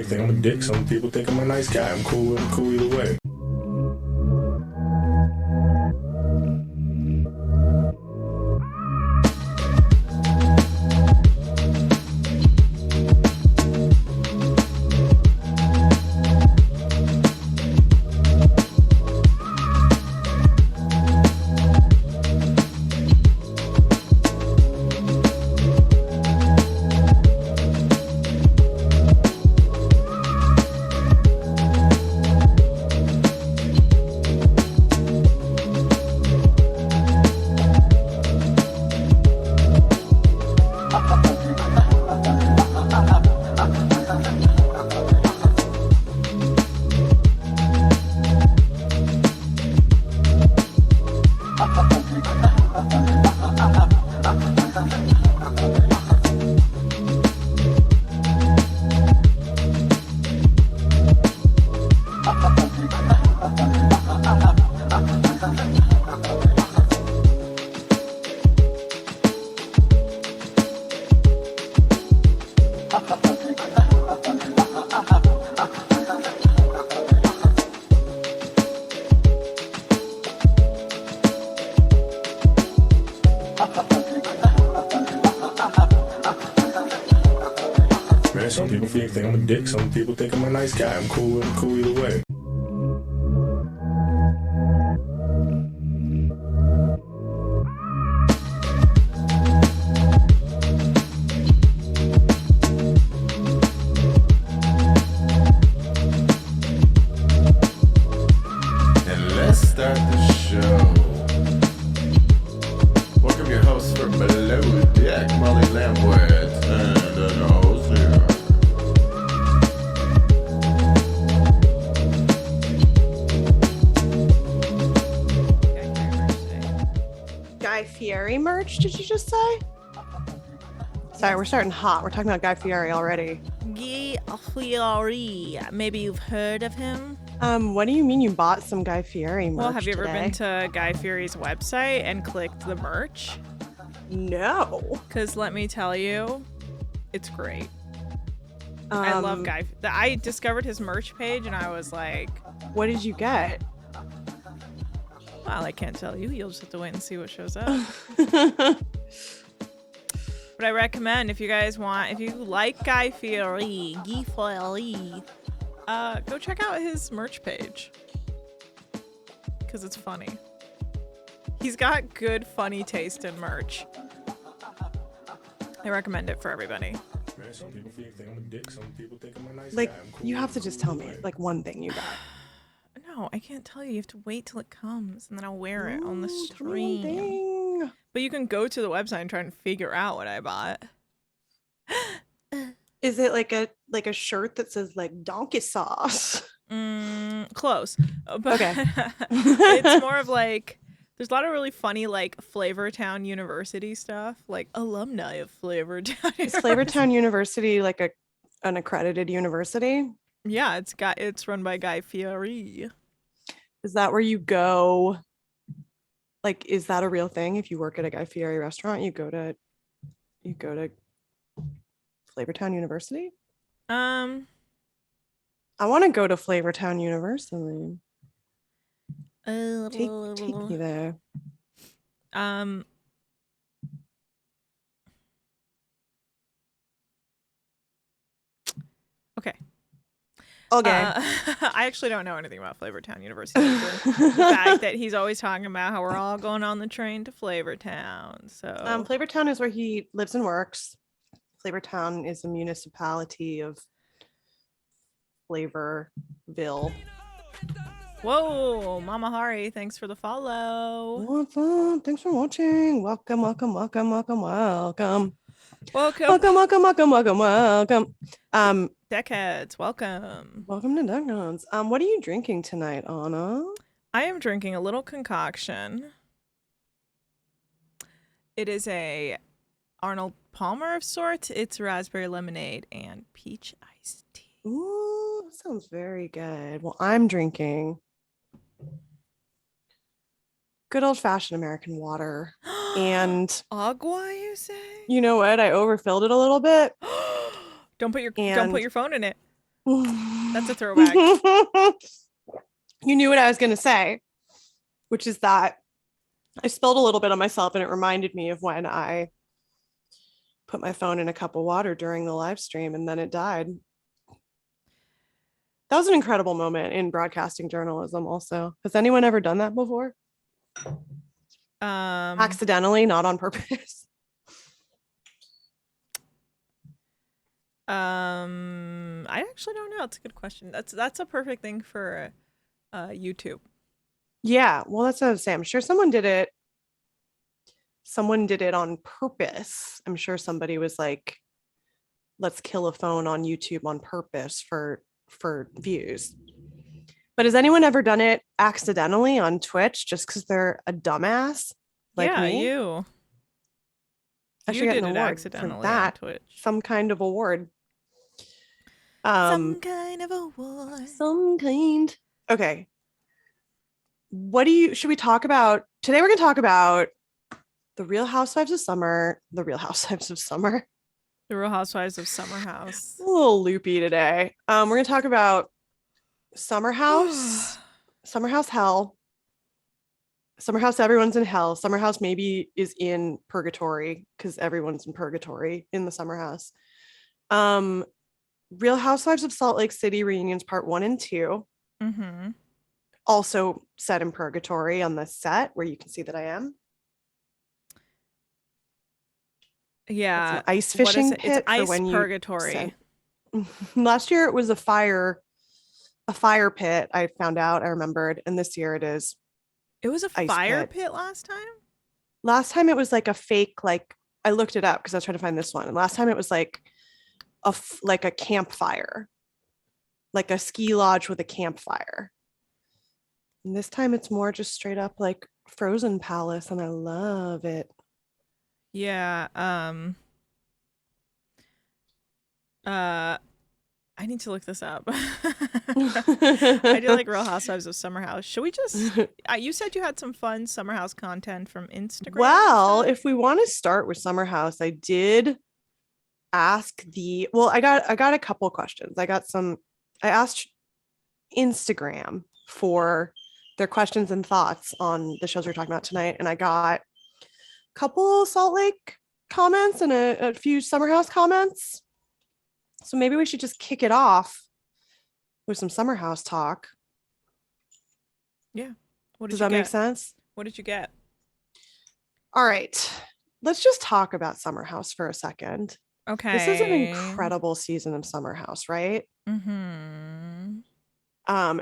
think I'm a dick. Some people think I'm a nice guy. I'm cool either way. Man, some people think I'm a dick. Some people think I'm a nice guy. I'm cool either way. And let's start the show. Welcome your host for Below Deck, Molly Lampworth, and an host here. Guy Fieri merch, did you just say? Sorry, we're starting hot. We're talking about Guy Fieri already. Guy Fieri. Maybe you've heard of him. What do you mean you bought some Guy Fieri merch? Well, have you ever today? been to Guy Fieri's website and clicked the merch? No. Because let me tell you, it's great. I love Guy. I discovered his merch page and I was like, What did you get? well, I can't tell you. You'll just have to wait and see what shows up. But I recommend if you guys want, if you like Guy Fieri, go check out his merch page. Because it's funny. He's got good, funny taste in merch. I recommend it for everybody. Man, some people think I'm a dick. Some people think I'm a nice Like, guy. I'm cool you have to either just tell me, way. like, one thing you got. No, I can't tell you. You have to wait till it comes, and then I'll wear it on the Ooh, tell me one stream. thing. But you can go to the website and try and figure out what I bought. Is it like a shirt that says, like, donkey sauce? Close. But Okay. it's more of like, there's a lot of really funny, like, Flavortown University stuff, like alumni of Flavortown. Is Flavortown University like an accredited university? Yeah, it's run by Guy Fieri. Is that where you go? Like, is that a real thing? If you work at a Guy Fieri restaurant, you go to Flavortown University? I want to go to Flavortown University. Take me there. Okay. Okay. I actually don't know anything about Flavortown University. The fact that he's always talking about how we're all going on the train to Flavortown. So Flavortown is where he lives and works. Flavortown is a municipality of Flavorville. whoa, Mama Hari, thanks for the follow. What's up? Thanks for watching. Welcome. Welcome. Deckheads, welcome. Welcome to Deckheads. What are you drinking tonight, Anna? I am drinking a little concoction. It is a Arnold Palmer of sorts. It's raspberry lemonade and peach iced tea. Ooh, that sounds very good. Well, I'm drinking good old-fashioned American water. And agua, you say? you know what? I overfilled it a little bit. Don't put your phone in it. That's a throwback. You knew what I was going to say, which is that I spilled a little bit on myself and it reminded me of when I put my phone in a cup of water during the live stream and then it died. That was an incredible moment in broadcasting journalism also. Has anyone ever done that before? Accidentally, not on purpose. I actually don't know. It's a good question. That's a perfect thing for YouTube. Yeah, well, that's what I was saying. I'm sure someone did it. Someone did it on purpose. I'm sure somebody was like, let's kill a phone on YouTube on purpose for views. But has anyone ever done it accidentally on Twitch just because they're a dumbass? Like yeah, me? you. I should You get did an it award accidentally for that. on Twitch. Some kind of award. Some kind of award. Some kind. Okay. Should we talk about today? We're gonna talk about the Real Housewives of Summer. The Real Housewives of Summer. The Real Housewives of Summer House. A little loopy today. We're gonna talk about Summer House, Summer House Hell, Summer House Everyone's in Hell. Summer House maybe is in purgatory because everyone's in purgatory in the Summer House. Real Housewives of Salt Lake City reunions part 1 and 2. Mm-hmm. Also set in purgatory on the set where you can see that I am. Yeah. It's an ice fishing pit. It's ice for when purgatory. Last year it was a fire pit. I found out, I remembered, and this year it is. It was a fire pit last time? Last time it was like a fake, like I looked it up because I was trying to find this one. And last time it was like a campfire, like a ski lodge with a campfire. And this time it's more just straight up like Frozen Palace, and I love it. Yeah. I need to look this up. I do like Real Housewives of Summer House. Should we just? You said you had some fun Summer House content from Instagram. Well, if we want to start with Summer House, I did ask I got a couple questions. I asked Instagram for their questions and thoughts on the shows we're talking about tonight, and I got a couple Salt Lake comments and a few Summer House comments. So maybe we should just kick it off with some Summer House talk. Yeah. Does that make sense? What did you get? All right. Let's just talk about Summer House for a second. Okay. This is an incredible season of Summer House, right? Mm-hmm.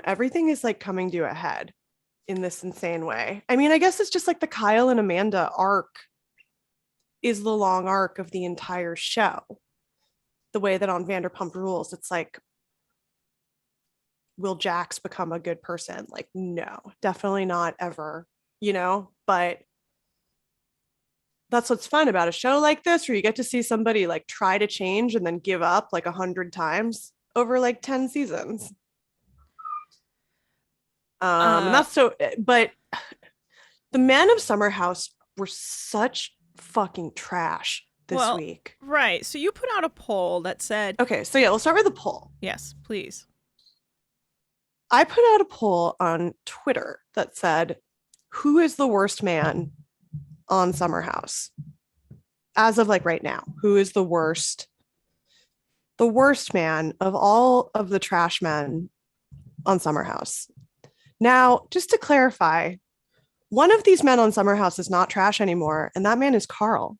Everything is like coming to a head in this insane way. I mean, I guess it's just like the Kyle and Amanda arc is the long arc of the entire show. The way that on Vanderpump Rules, it's like, will Jax become a good person? Like, no, definitely not ever, but that's what's fun about a show like this, where you get to see somebody like try to change and then give up like 100 times over like 10 seasons. And that's but the men of Summer House were such fucking trash this week. Right. So you put out a poll that said... Okay, so yeah, we'll start with the poll. Yes, please. I put out a poll on Twitter that said, who is the worst man on Summer House? As of like right now, who is the worst man of all of the trash men on Summer House? Now, just to clarify, one of these men on Summer House is not trash anymore, and that man is Carl.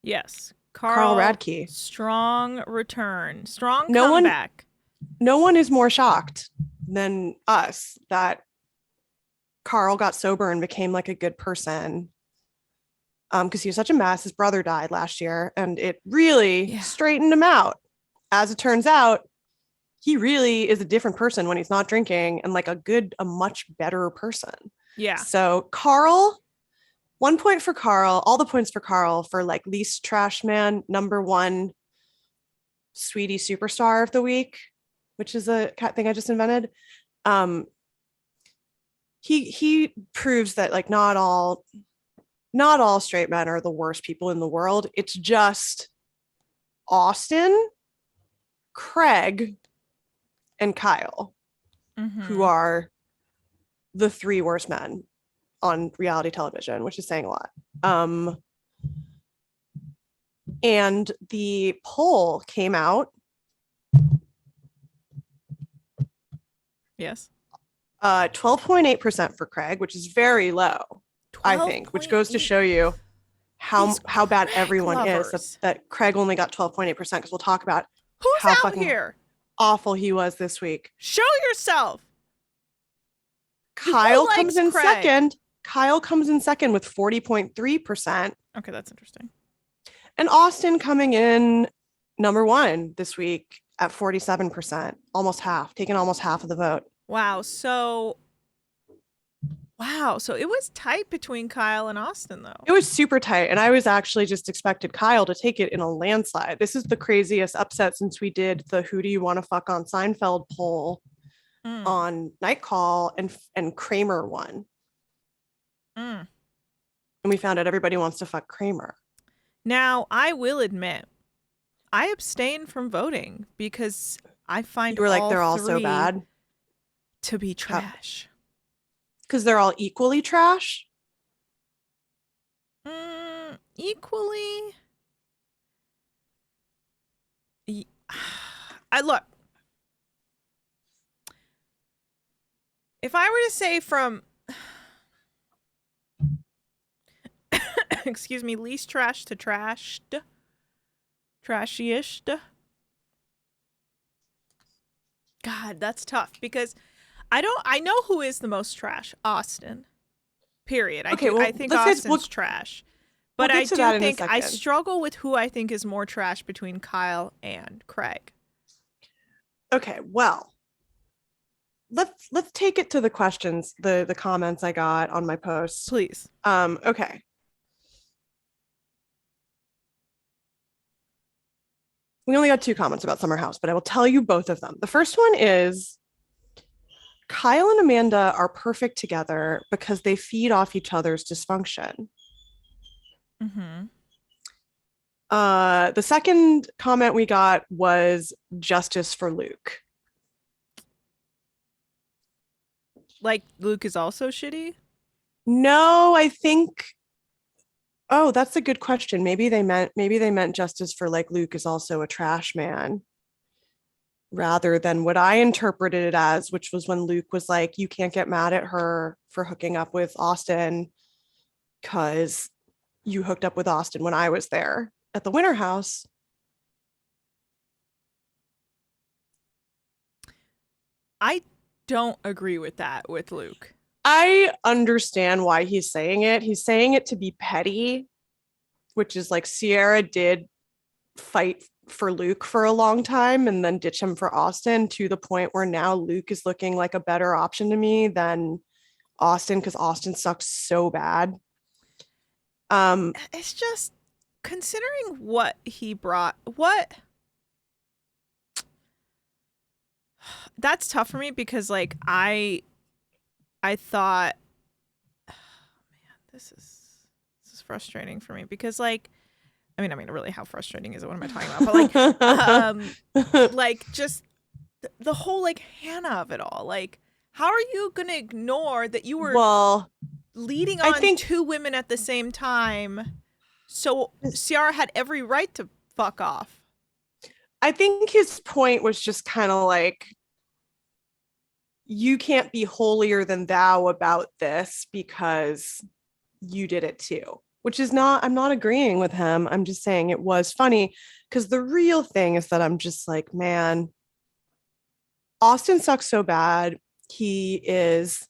Yes. Carl Radke. Strong return. Strong comeback. No one is more shocked than us that Carl got sober and became like a good person. Because he was such a mess. His brother died last year, and it really straightened him out. As it turns out, he really is a different person when he's not drinking, and like a much better person. Yeah. So Carl, 1 point for Carl, all the points for Carl for like least trash man, number 1 sweetie superstar of the week, which is a thing I just invented. He proves that like not all straight men are the worst people in the world. It's just Austin, Craig, and Kyle, who are the three worst men on reality television, which is saying a lot. And the poll came out. Yes. 12.8% for Craig, which is very low, I think, which goes to show you how bad everyone is. That Craig only got 12.8% because we'll talk about who's how out fucking here. Awful he was this week. Show yourself. Kyle comes in second. Kyle comes in second with 40.3%. Okay, that's interesting. And Austin coming in number one this week at 47%, almost half, taking almost half of the vote. Wow. So it was tight between Kyle and Austin, though. It was super tight. And I was actually just expected Kyle to take it in a landslide. This is the craziest upset since we did the Who Do You Want to Fuck on Seinfeld poll on Night Call, and Kramer won. And we found out everybody wants to fuck Kramer. Now, I will admit, I abstained from voting because I find you were like, they're all so bad to be trash. Because they're all equally trash? Equally? Look. If I were to say from excuse me, least trash to trashed, trashiest. God, that's tough because I know who is the most trash. Austin. Period. I think Austin's trash. But I do think I struggle with who I think is more trash between Kyle and Craig. Okay, well, let's take it to the questions, the comments I got on my posts. Please. Okay. We only got 2 comments about Summer House, but I will tell you both of them. The first one is Kyle and Amanda are perfect together because they feed off each other's dysfunction. The second comment we got was justice for Luke. Like Luke is also shitty? No, I think. Oh, that's a good question. Maybe they meant justice for like Luke is also a trash man, rather than what I interpreted it as, which was when Luke was like, you can't get mad at her for hooking up with Austin because you hooked up with Austin when I was there at the Winter House. I don't agree with that with Luke. I understand why he's saying it. He's saying it to be petty, which is like Sierra did fight for Luke for a long time and then ditch him for Austin, to the point where now Luke is looking like a better option to me than Austin because Austin sucks so bad. It's just considering what he brought. That's tough for me because like I thought, oh, man, this is frustrating for me because like, I mean, really, how frustrating is it? What am I talking about? But like, like just the whole like Hannah of it all. Like, how are you gonna ignore that you were leading on 2 women at the same time? So Ciara had every right to fuck off. I think his point was just kind of like, you can't be holier than thou about this because you did it too, which is not, I'm not agreeing with him. I'm just saying it was funny because the real thing is that I'm just like, man, Austin sucks so bad. He is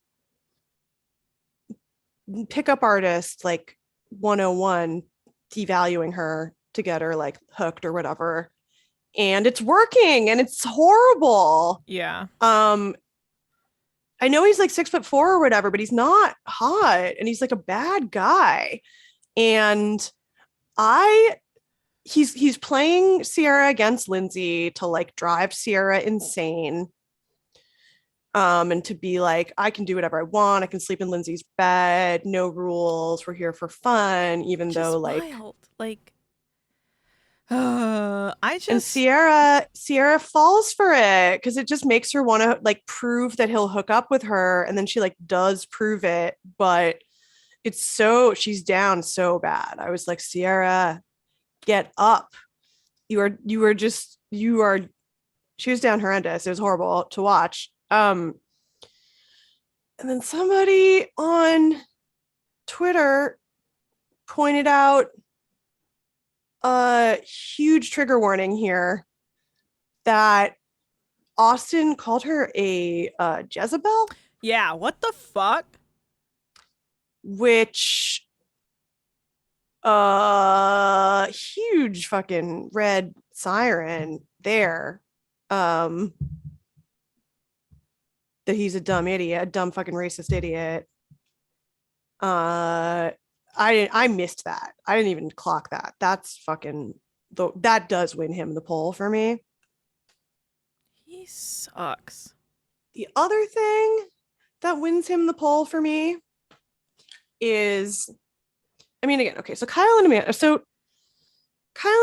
pickup artist, like 101, devaluing her to get her like hooked or whatever. And it's working and it's horrible. Yeah. I know he's like 6'4" or whatever, but he's not hot and he's like a bad guy. And he's playing Sierra against Lindsay to like drive Sierra insane. And to be like, I can do whatever I want. I can sleep in Lindsay's bed. No rules. We're here for fun. Even Just though wild. Like, And Sierra falls for it because it just makes her want to like prove that he'll hook up with her, and then she like does prove it, but she's down so bad. I was like, Sierra, get up. She was down horrendous. It was horrible to watch. And then somebody on Twitter pointed out a huge trigger warning here that Austin called her a Jezebel. Yeah, what the fuck? Which huge fucking red siren there. That he's a dumb idiot, a dumb fucking racist idiot. I missed that. I didn't even clock that. That's fucking that does win him the poll for me. He sucks. The other thing that wins him the poll for me is, I mean, again, okay, so Kyle and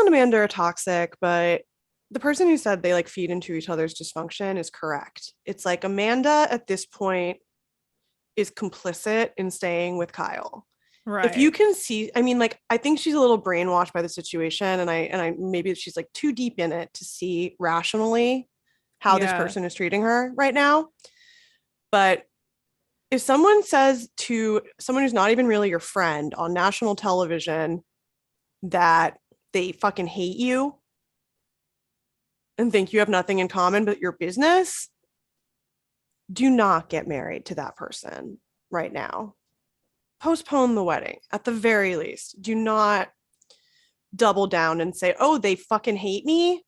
Amanda are toxic, but the person who said they like feed into each other's dysfunction is correct. It's like Amanda at this point is complicit in staying with Kyle. Right. If you can see, I mean, like, I think she's a little brainwashed by the situation, and I maybe she's like too deep in it to see rationally how this person is treating her right now. But if someone says to someone who's not even really your friend on national television that they fucking hate you and think you have nothing in common but your business, do not get married to that person right now. Postpone the wedding at the very least. Do not double down and say, oh, they fucking hate me.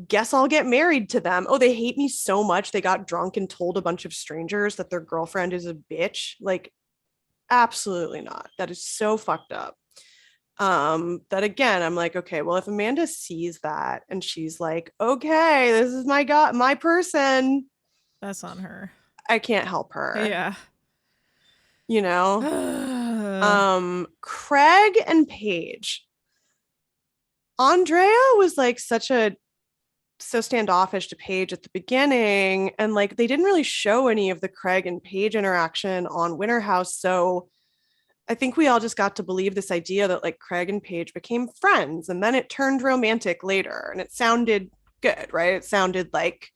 Guess I'll get married to them. Oh, they hate me so much they got drunk and told a bunch of strangers that their girlfriend is a bitch. Like, absolutely not. That is so fucked up. That again, I'm like, okay, well, if Amanda sees that and she's like, okay, this is my person, that's on her. I can't help her. Yeah. You know? Craig and Paige. Andrea was like so standoffish to Paige at the beginning, and like they didn't really show any of the Craig and Paige interaction on Winter House, so I think we all just got to believe this idea that like Craig and Paige became friends, and then it turned romantic later, and it sounded good, right? It sounded like,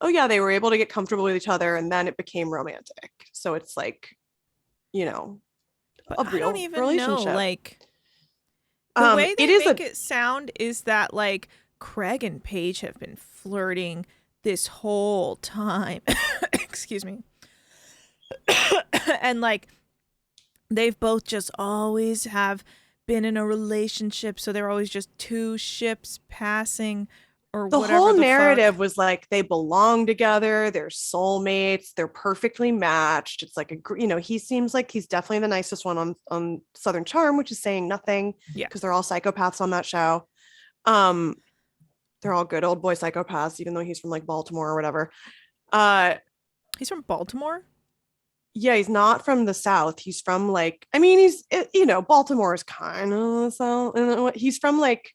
oh yeah, they were able to get comfortable with each other, and then it became romantic. So it's like, you know, a real I don't even relationship. know, like the way they make it sound is that like Craig and Paige have been flirting this whole time. Excuse me. And like they've both just always have been in a relationship, so they're always just two ships passing or the whatever. Whole narrative was like they belong together, they're soulmates, they're perfectly matched. It's like he seems like he's definitely the nicest one on Southern Charm, which is saying nothing because they're all psychopaths on that show. They're all good old boy psychopaths, even though he's from like Baltimore or whatever. He's from Baltimore? Yeah, he's not from the South. He's from like, I mean, Baltimore is kind of South. He's from like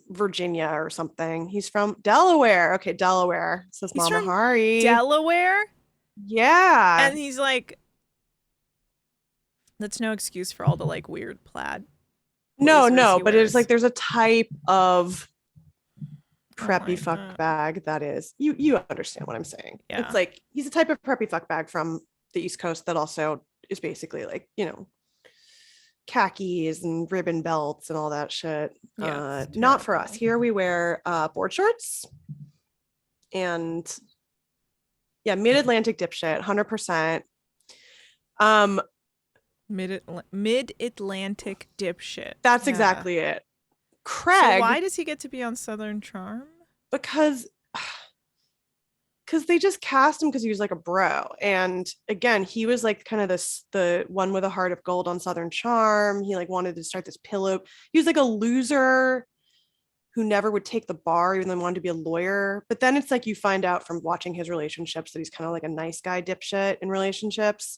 Virginia or something. He's from Delaware. Okay, Delaware, says He's Mama from Hari. Delaware? Yeah. And he's like, that's no excuse for all the like weird plaid. No, but it's like there's a type of preppy fuck bag that is, you understand what I'm saying. Yeah. It's like he's a type of preppy fuck bag from the East Coast that also is basically like, khakis and ribbon belts and all that shit. Not for us. Here we wear board shorts and mid-Atlantic dipshit, 100%. Mid-Atlantic dipshit. That's exactly it. Craig. So why does he get to be on Southern Charm? Because they just cast him because he was like a bro, and again, he was like kind of the one with a heart of gold on Southern Charm. He like wanted to start this pillow. He was like a loser who never would take the bar, even though he wanted to be a lawyer. But then it's like you find out from watching his relationships that he's kind of like a nice guy dipshit in relationships.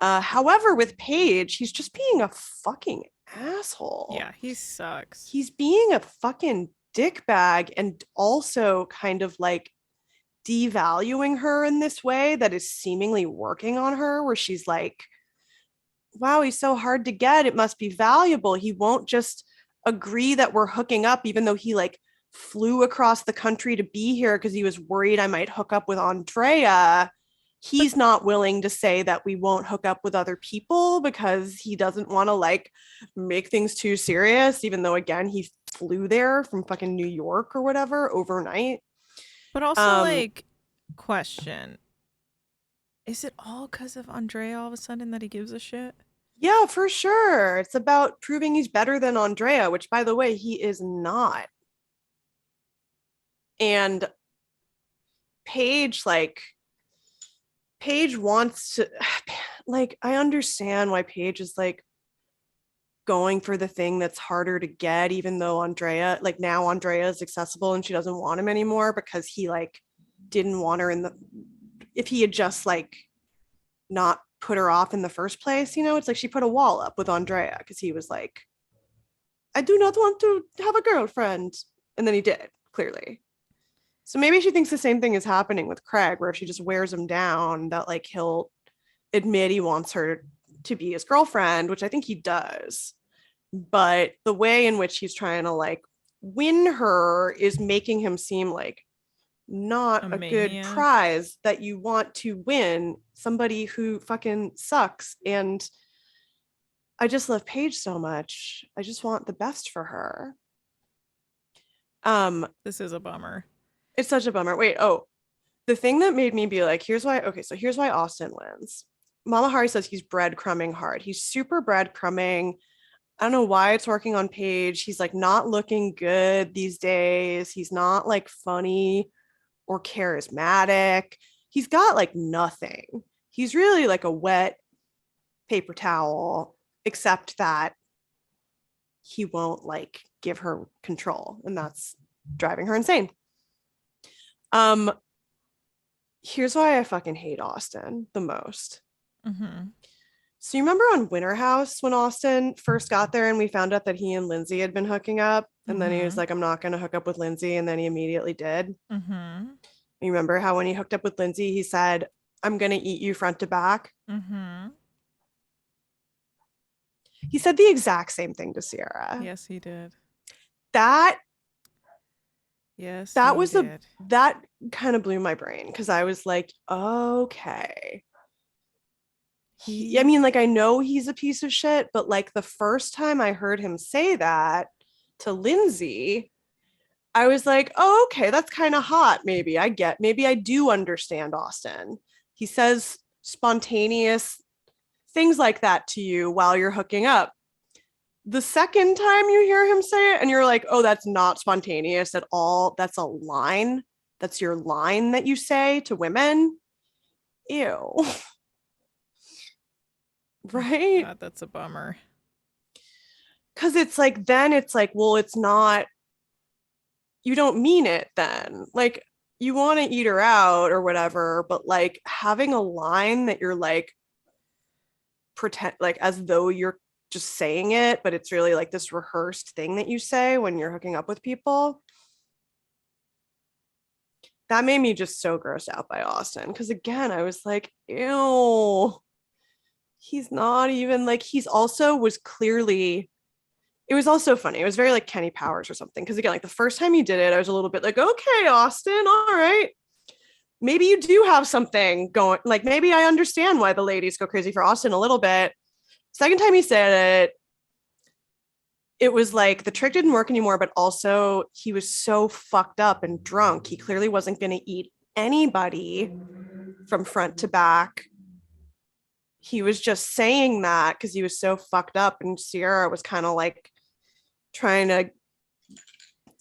However, with Paige, he's just being a fucking asshole. Yeah, he sucks. He's being a fucking dickbag and also kind of like devaluing her in this way that is seemingly working on her, where she's like, wow, he's so hard to get. It must be valuable. He won't just agree that we're hooking up, even though he like flew across the country to be here because he was worried I might hook up with Andrea. He's not willing to say that we won't hook up with other people because he doesn't want to like make things too serious, even though again he flew there from fucking New York or whatever overnight. But also, like, question. Is it all because of Andrea all of a sudden that he gives a shit? Yeah, for sure. It's about proving he's better than Andrea, which by the way, he is not. And Paige, like, Paige wants to, like, I understand why Paige is like going for the thing that's harder to get, even though Andrea, like, now Andrea is accessible and she doesn't want him anymore because he, like, didn't want her in the, if he had just, like, not put her off in the first place, you know, it's like she put a wall up with Andrea because he was like, I do not want to have a girlfriend. And then he did, clearly. So maybe she thinks the same thing is happening with Craig, where if she just wears him down, that like he'll admit he wants her to be his girlfriend, which I think he does. But the way in which he's trying to like win her is making him seem like not a good prize that you want to win, somebody who fucking sucks. And I just love Paige so much. I just want the best for her. This is a bummer. It's such a bummer. Wait, the thing that made me be like, here's why Austin wins. Mama Hari says he's breadcrumbing hard. He's super breadcrumbing. I don't know why it's working on Paige. He's like not looking good these days. He's not like funny or charismatic. He's got like nothing. He's really like a wet paper towel, except that he won't like give her control, and that's driving her insane. Here's why I fucking hate Austin the most. Mm-hmm. So you remember on Winter House when Austin first got there and we found out that he and Lindsay had been hooking up, and then he was like, I'm not going to hook up with Lindsay, and then he immediately did. You remember how when he hooked up with Lindsay, he said, I'm going to eat you front to back? He said the exact same thing to Sierra. Yes, he did. That That kind of blew my brain because I was like, okay. I mean, like, I know he's a piece of shit, but like the first time I heard him say that to Lindsay, I was like, oh, okay, that's kind of hot. Maybe I do understand Austin. He says spontaneous things like that to you while you're hooking up. The second time you hear him say it and you're like, oh, that's not spontaneous at all. That's a line. That's your line that you say to women. Ew. Right? God, that's a bummer. Because it's like, then it's like, well, it's not, you don't mean it then. Like, you want to eat her out or whatever, but like having a line that you're like, pretend like as though you're just saying it, but it's really like this rehearsed thing that you say when you're hooking up with people. That made me just so grossed out by Austin. Because again, I was like, ew, he's not even like, he's also was clearly, it was also funny. It was very like Kenny Powers or something. Because again, like the first time he did it, I was a little bit like, okay, Austin, all right. Maybe you do have something going. Like, maybe I understand why the ladies go crazy for Austin a little bit. Second time he said it was like the trick didn't work anymore, but also he was so fucked up and drunk. He clearly wasn't going to eat anybody from front to back. He was just saying that because he was so fucked up, and Sierra was kind of like trying to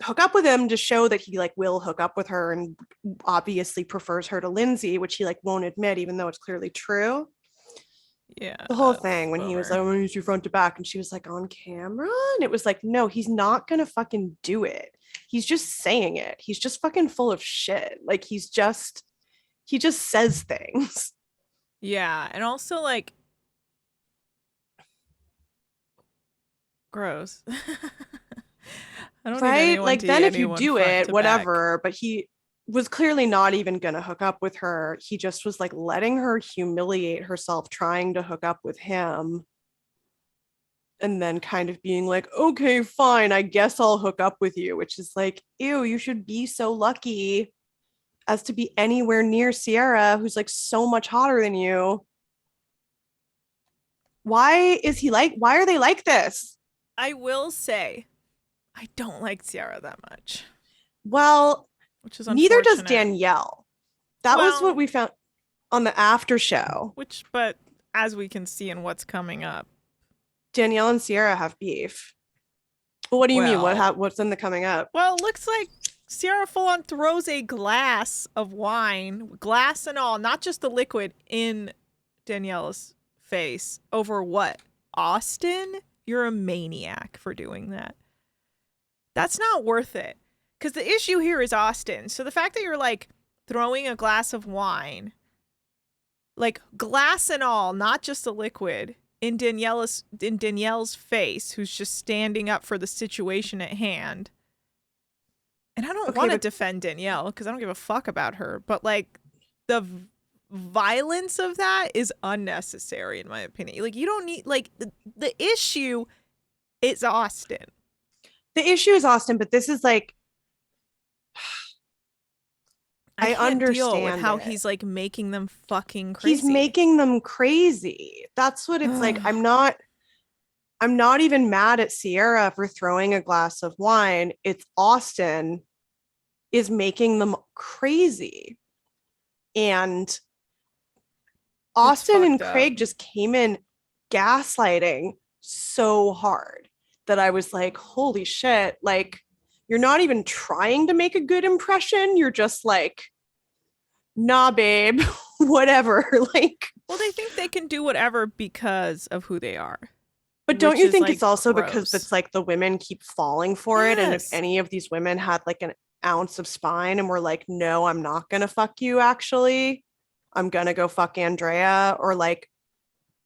hook up with him to show that he like will hook up with her and obviously prefers her to Lindsay, which he like won't admit, even though it's clearly true. Yeah. The whole thing when he was like, I'm gonna use you front to back, and she was like, on camera? And it was like, no, he's not gonna fucking do it. He's just saying it. He's just fucking full of shit. Like he just says things. Yeah. And also like gross. I don't need Right? anyone Like to then eat if you anyone do front it, to whatever, but he was clearly not even going to hook up with her. He just was like letting her humiliate herself trying to hook up with him. And then kind of being like, okay, fine, I guess I'll hook up with you, which is like, ew, you should be so lucky as to be anywhere near Sierra, who's like so much hotter than you. Why are they like this? I will say, I don't like Sierra that much, Well, which is neither does unfortunate. Danielle. That was what we found on the after show. But as we can see in what's coming up, Danielle and Sierra have beef. Well, what do you mean? Well- What's in the coming up? well, it looks like Sierra full on throws a glass of wine, glass and all, not just the liquid, in Danielle's face over what? Austin? You're a maniac for doing that. That's not worth it. Because the issue here is Austin. So the fact that you're like throwing a glass of wine, like glass and all, not just the liquid, in Danielle's face, who's just standing up for the situation at hand. And I don't want to defend Danielle because I don't give a fuck about her, but like the violence of that is unnecessary in my opinion. Like you don't need like the issue is Austin. The issue is Austin, but this is like I can't understand deal with how it. he's like making them fucking crazy. He's making them crazy. That's what it's like. I'm not even mad at Sierra for throwing a glass of wine. It's Austin is making them crazy. And Austin and Craig just came in gaslighting so hard that I was like, holy shit, like you're not even trying to make a good impression. You're just like, nah, babe, whatever. Like, well, they think they can do whatever because of who they are. But don't you think like it's also gross. because it's like the women keep falling for it? And if Yes. any of these women had like an ounce of spine and were like, no, I'm not going to fuck you, actually, I'm going to go fuck Andrea, or like,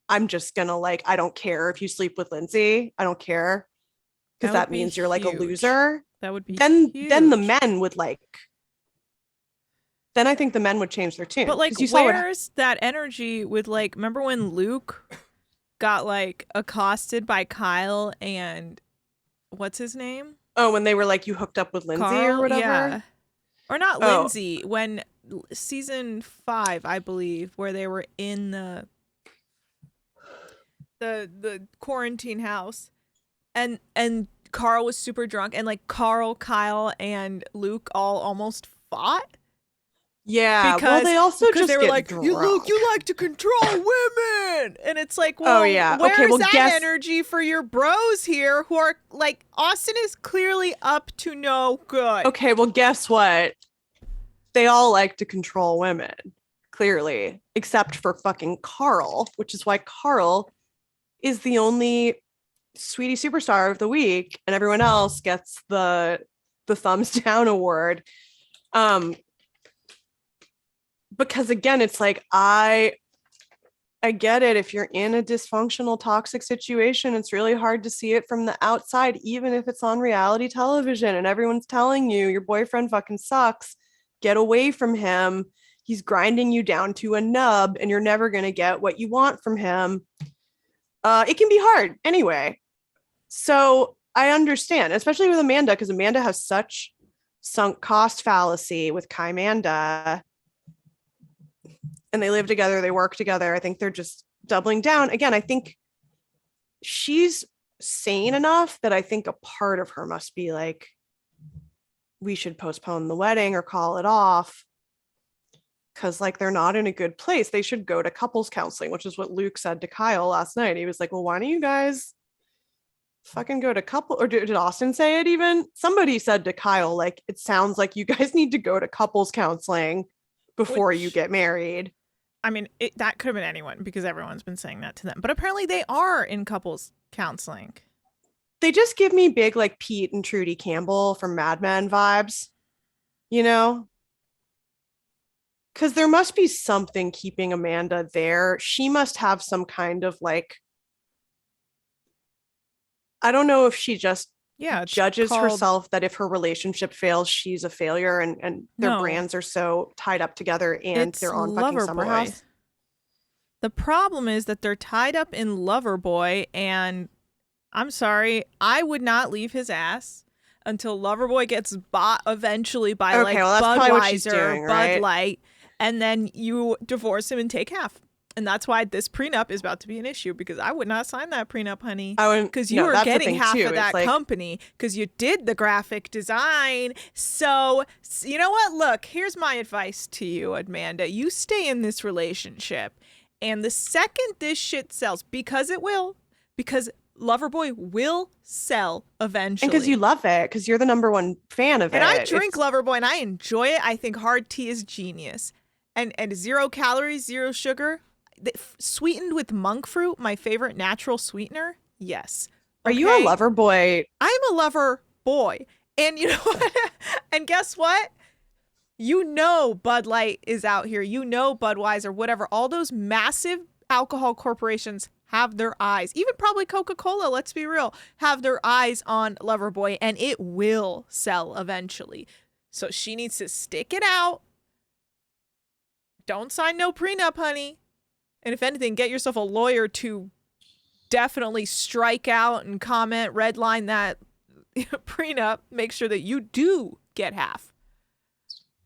I'm just going to like, I don't care if you sleep with Lindsay. I don't care. Because that means you're like a loser. That would be then huge. the men would like, then I think the men would change their tune. But like, where's that energy with like, remember when Luke got like accosted by Kyle and what's his name? Oh, when they were like, you hooked up with Lindsay Carl? or whatever? Yeah. Or not Lindsay, when season 5, I believe, where they were in the quarantine house and Carl was super drunk and like Carl, Kyle, and Luke all almost fought. Yeah, well, they also just they were get like, drunk. you like to control women, and it's like, well, oh yeah, where's okay, well, that energy for your bros here who are like, Austin is clearly up to no good. Okay, well, guess what? They all like to control women, clearly, except for fucking Carl, which is why Carl is the only sweetie superstar of the week, and everyone else gets the thumbs down award. Because again, it's like I get it. If you're in a dysfunctional, toxic situation, it's really hard to see it from the outside, even if it's on reality television and everyone's telling you your boyfriend fucking sucks. Get away from him. He's grinding you down to a nub and you're never going to get what you want from him. It can be hard anyway. So I understand, especially with Amanda, because Amanda has such sunk cost fallacy with Kymanda. And they live together, they work together. I think they're just doubling down. Again, I think she's sane enough that I think a part of her must be like, we should postpone the wedding or call it off. Because like they're not in a good place. They should go to couples counseling, which is what Luke said to Kyle last night. He was like, well, why don't you guys fucking go to couple, or did Austin say it even? Somebody said to Kyle, like, it sounds like you guys need to go to couples counseling before you get married. I mean, that could have been anyone because everyone's been saying that to them. But apparently they are in couples counseling. They just give me big like Pete and Trudy Campbell from Mad Men vibes, you know? Because there must be something keeping Amanda there. She must have some kind of like I don't know if she just Yeah, it's judges called herself that if her relationship fails, she's a failure, and their No. brands are so tied up together and It's they're on fucking Summer Loverboy. House. The problem is that they're tied up in Loverboy, and I'm sorry, I would not leave his ass until Loverboy gets bought eventually by Okay, like well, that's probably what she's Budweiser, doing, Bud right? Light, and then you divorce him and take half. And that's why this prenup is about to be an issue, because I would not sign that prenup, honey. I wouldn't, Because you no, are that's the getting thing, half too. of It's that like, company because you did the graphic design. So, you know what? Look, here's my advice to you, Amanda. You stay in this relationship. And the second this shit sells, because it will, because Loverboy will sell eventually. and because you love it, because you're the number one fan of And it. I drink It's- Loverboy and I enjoy it. I think hard tea is genius. And 0 calories, 0 sugar. Sweetened with monk fruit, my favorite natural sweetener. Yes. Are you a Okay? lover boy? I'm a lover boy. And you know what? And guess what? You know Bud Light is out here. You know Budweiser, whatever. All those massive alcohol corporations have their eyes, even probably Coca-Cola, let's be real, have their eyes on Loverboy, and it will sell eventually. So she needs to stick it out. Don't sign no prenup, honey. And if anything, get yourself a lawyer to definitely strike out and comment, redline that prenup. Make sure that you do get half.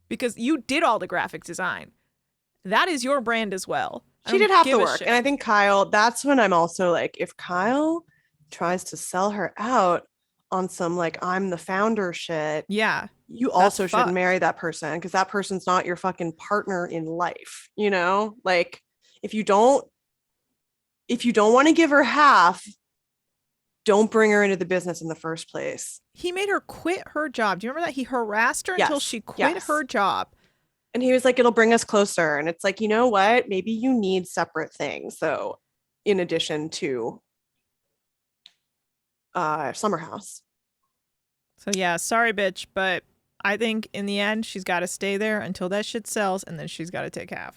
Because you did all the graphic design. That is your brand as well. She did half the work. And I think Kyle, that's when I'm also like, if Kyle tries to sell her out on some like I'm the founder shit, yeah, you that's also shouldn't fucked. marry that person, because that person's not your fucking partner in life, you know? Like if you don't want to give her half, don't bring her into the business in the first place. He made her quit her job. Do you remember that? He harassed her until Yes, she quit yes. her job. And he was like, it'll bring us closer. And it's like, you know what? Maybe you need separate things. So in addition to Summer House. So yeah, sorry, bitch, but I think in the end she's got to stay there until that shit sells, and then she's got to take half.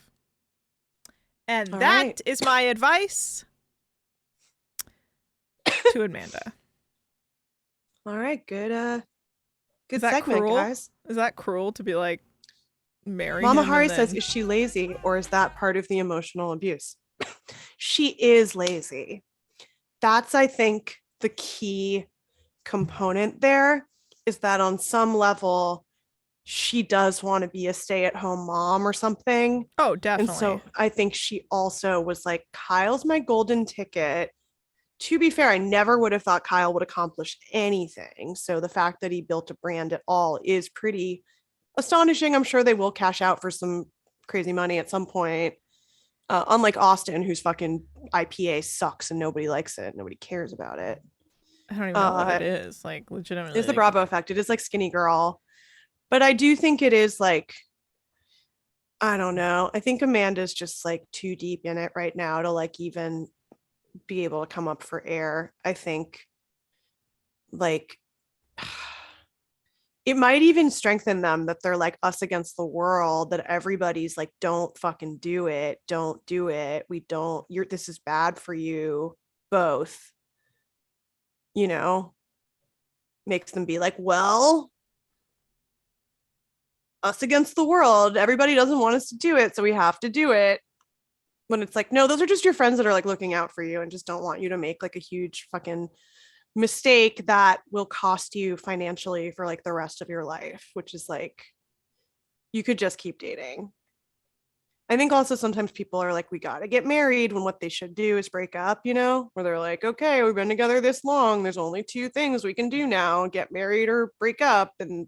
And All that is right. my advice to Amanda. All right, good Is that segment, cruel? guys. Is that cruel to be like marry Mama him Hari and says, then- is she lazy, or is that part of the emotional abuse? She is lazy. That's, I think, the key component there, is that on some level she does want to be a stay-at-home mom or something. Oh, definitely. And so I think she also was like, Kyle's my golden ticket. To be fair, I never would have thought Kyle would accomplish anything. So the fact that he built a brand at all is pretty astonishing. I'm sure they will cash out for some crazy money at some point. Unlike Austin, whose fucking IPA sucks and nobody likes it. Nobody cares about it. I don't even know what it is. Like, legitimately. It's the like- Bravo effect. It is like Skinny Girl. But I do think it is like, I don't know. I think Amanda's just like too deep in it right now to like even be able to come up for air. I think like it might even strengthen them that they're like us against the world, that everybody's like, don't fucking do it. Don't do it. This is bad for you both. You know, makes them be like, well, us against the world. Everybody doesn't want us to do it, so we have to do it. When it's like, no, those are just your friends that are like looking out for you and just don't want you to make like a huge fucking mistake that will cost you financially for like the rest of your life, which is like, you could just keep dating. I think also sometimes people are like, we got to get married, when what they should do is break up, you know, where they're like, okay, we've been together this long. There's only 2 things we can do now, get married or break up, and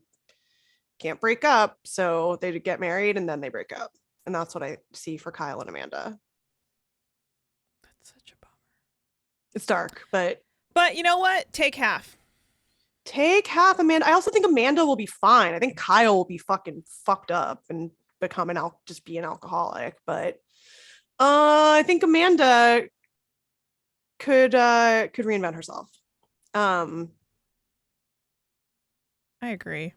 can't break up. So they get married and then they break up. And that's what I see for Kyle and Amanda. That's such a bummer. It's dark, but But you know what? Take half. take half, Amanda. I also think Amanda will be fine. I think Kyle will be fucking fucked up and become just be an alcoholic. But I think Amanda could reinvent herself. I agree.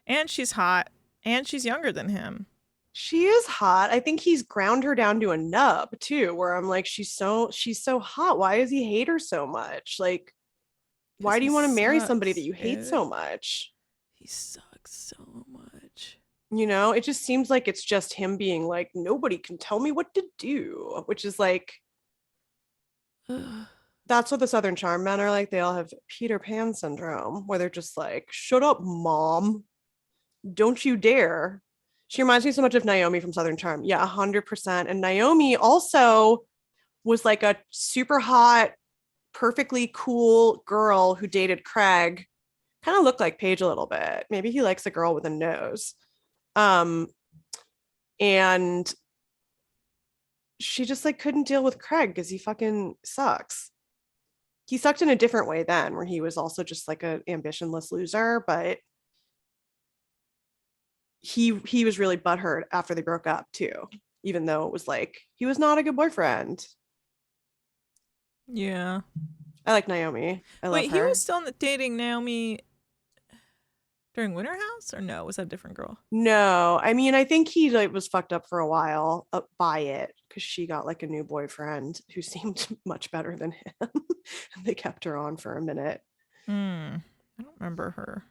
And she's hot. And she's younger than him. She is hot. I think he's ground her down to a nub too, where I'm like, she's so hot. Why does he hate her so much? Like, Why do you want to marry somebody that sucks, you hate dude. so much? He sucks so much. You know, it just seems like it's just him being like, nobody can tell me what to do, which is like, that's what the Southern Charm men are like. They all have Peter Pan syndrome, where they're just like, shut up, mom. Don't you dare. She reminds me so much of Naomi from Southern Charm. Yeah, 100%. And Naomi also was like a super hot, perfectly cool girl who dated Craig. Kind of looked like Paige a little bit. Maybe he likes a girl with a nose. And she just like couldn't deal with Craig because he fucking sucks. He sucked in a different way then, where he was also just like an ambitionless loser, but he was really butthurt after they broke up too, even though it was like he was not a good boyfriend. Yeah. I like Naomi. I love Wait, her. he was still dating Naomi during Winter House, or no? Was that a different girl? No, I mean, I think he like was fucked up for a while by it because she got like a new boyfriend who seemed much better than him. And they kept her on for a minute. I don't remember her.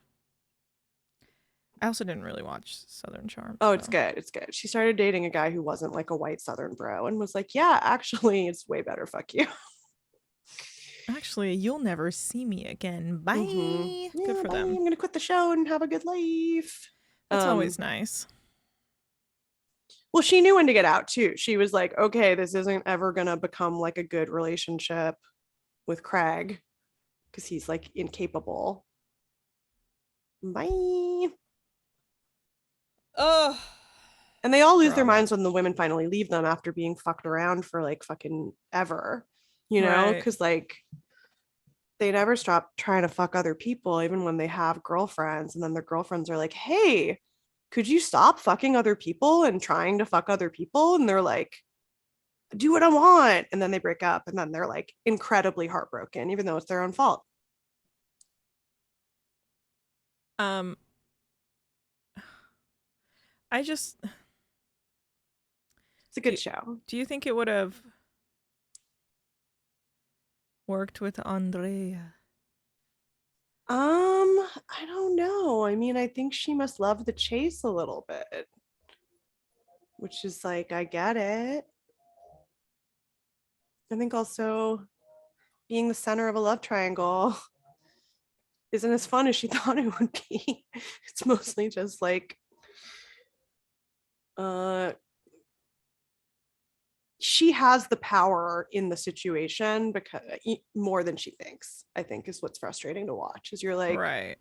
I also didn't really watch Southern Charm. Oh, it's good. It's good. She started dating a guy who wasn't like a white Southern bro and was like, yeah, actually, it's way better. Fuck you. Actually, you'll never see me again. Bye. Yeah, Good for bye. them. I'm gonna quit the show and have a good life. That's always nice. Well, she knew when to get out too. She was like, okay, this isn't ever gonna become like a good relationship with Craig because he's like incapable. Bye. Oh. And they all lose their Drama. minds when the women finally leave them after being fucked around for like fucking ever, you know, Right. because like they never stop trying to fuck other people, even when they have girlfriends. And then their girlfriends are like, hey, could you stop fucking other people and trying to fuck other people? And they're like, do what I want. And then they break up and then they're like incredibly heartbroken, even though it's their own fault. I just, It's a good show. do you think it would have worked with Andrea? I don't know. I mean, I think she must love the chase a little bit, which is like, I get it. I think also being the center of a love triangle isn't as fun as she thought it would be. It's mostly just like she has the power in the situation because more than she thinks, I think, is what's frustrating to watch. Is you're like, Right.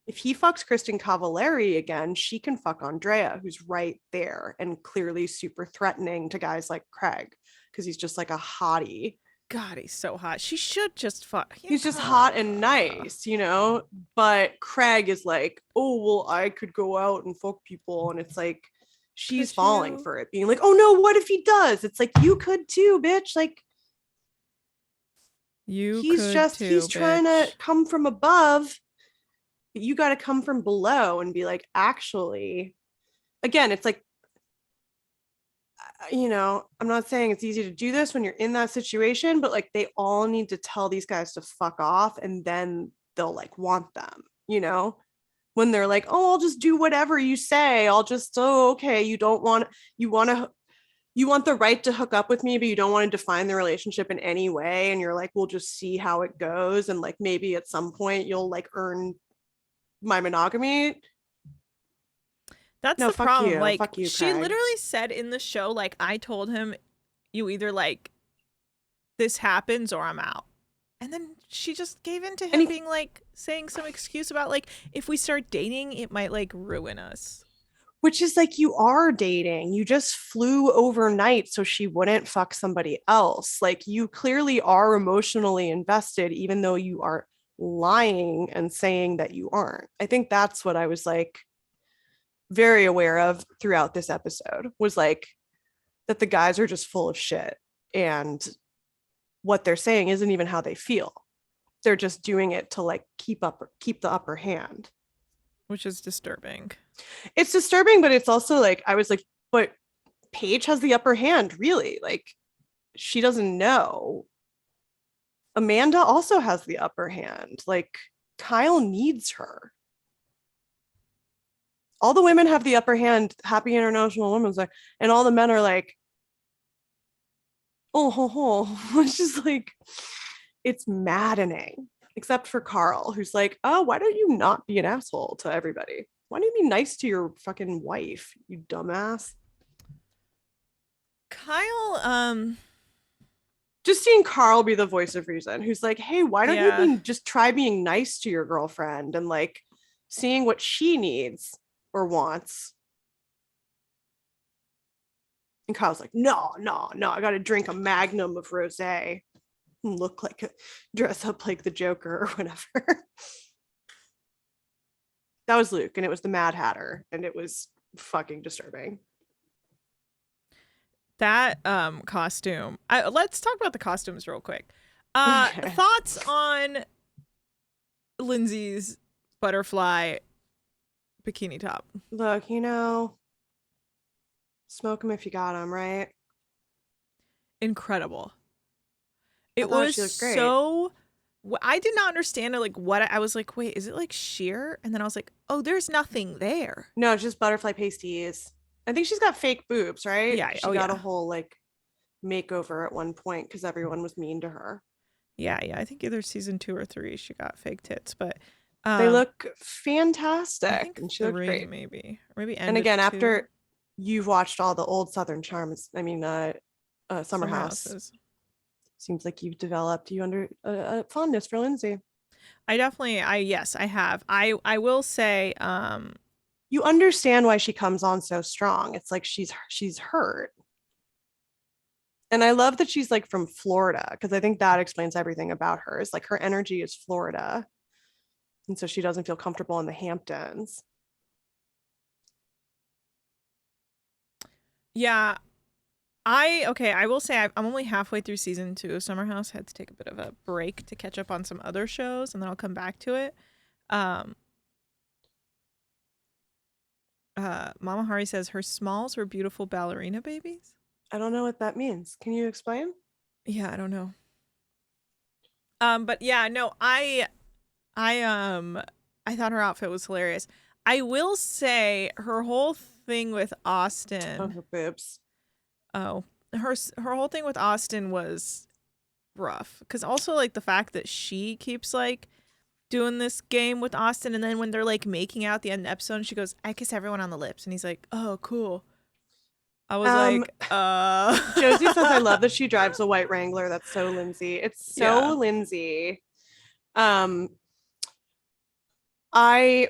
if he fucks Kristen Cavallari again, she can fuck Andrea, who's right there and clearly super threatening to guys like Craig because he's just like a hottie. God, he's so hot. She should just fuck. He's just hot and nice, you know? But Craig is like, oh, well, I could go out and fuck people. And it's like, she's Could falling you? for it, being like, oh no, what if he does? It's like, you could too, bitch. Like, he's trying to come from above. But you got to come from below and be like, actually, again, it's like, you know, I'm not saying it's easy to do this when you're in that situation, but like they all need to tell these guys to fuck off and then they'll like want them, you know, when they're like, oh, I'll just do whatever you say. I'll just, oh, okay. You want the right to hook up with me, but you don't want to define the relationship in any way. And you're like, we'll just see how it goes. And like, maybe at some point you'll like earn my monogamy. That's No, the fuck problem. you. Like, Fuck you, she Craig. literally said in the show, like, I told him, you either like this happens or I'm out. And then she just gave in to him being like, saying some excuse about like, if we start dating, it might like ruin us. Which is like, you are dating. You just flew overnight so she wouldn't fuck somebody else. Like, you clearly are emotionally invested, even though you are lying and saying that you aren't. I think that's what I was like very aware of throughout this episode, was like that the guys are just full of shit and what they're saying isn't even how they feel. They're just doing it to like keep the upper hand, which is disturbing. It's disturbing, but it's also like, I was like, but Paige has the upper hand, really. Like, she doesn't know Amanda also has the upper hand. Like, Kyle needs her. All the women have the upper hand. Happy International Women's Day, and all the men are like, oh ho ho. It's just like, it's maddening. Except for Carl, who's like, oh, why don't you not be an asshole to everybody? Why don't you be nice to your fucking wife, you dumbass? Kyle, Just seeing Carl be the voice of reason, who's like, hey, why don't Yeah. you just try being nice to your girlfriend and like seeing what she needs or wants? And Kyle's like, no, I gotta drink a magnum of rosé and look like dress up like the Joker or whatever. That was Luke, and it was the Mad Hatter, and it was fucking disturbing. that costume. Let's talk about the costumes real quick. Okay. Thoughts on Lindsay's butterfly bikini top? Look, smoke them if you got them, right? Incredible. I It thought was she looked great. so. I did not understand it. Like what I was like, wait, is it like sheer? And then I was like, oh, there's nothing there. No, it's just butterfly pasties. I think she's got fake boobs, right? Yeah, She oh, got a yeah. whole like makeover at one point because everyone was mean to her. Yeah. I think either season 2 or 3 she got fake tits, but They look I fantastic, think and she looked 3 great. maybe, or maybe end And of again, 2. after you've watched all the old Southern Charms, Summer House, Houses. seems like you've developed a fondness for Lindsay. Yes, I have. I will say, You understand why she comes on so strong. It's like she's hurt. And I love that she's like from Florida, because I think that explains everything about her. Is like her energy is Florida. And so she doesn't feel comfortable in the Hamptons. yeah, I will say I'm only halfway through season 2 of Summer House. I had to take a bit of a break to catch up on some other shows, and then I'll come back to it. Mama Hari says her smalls were beautiful ballerina babies. I don't know what that means. Can you explain? Yeah, I don't know. But yeah, no, I thought her outfit was hilarious. I will say her whole thing with Oh, Austin. her boobs. Oh, her whole thing with Austin was rough, because also like the fact that she keeps like doing this game with Austin, and then when they're like making out at the end of the episode, she goes, "I kiss everyone on the lips," and he's like, "Oh, cool." I was Josie says, I love that she drives a white Wrangler. That's so Lindsay. It's so Yeah. Lindsay. I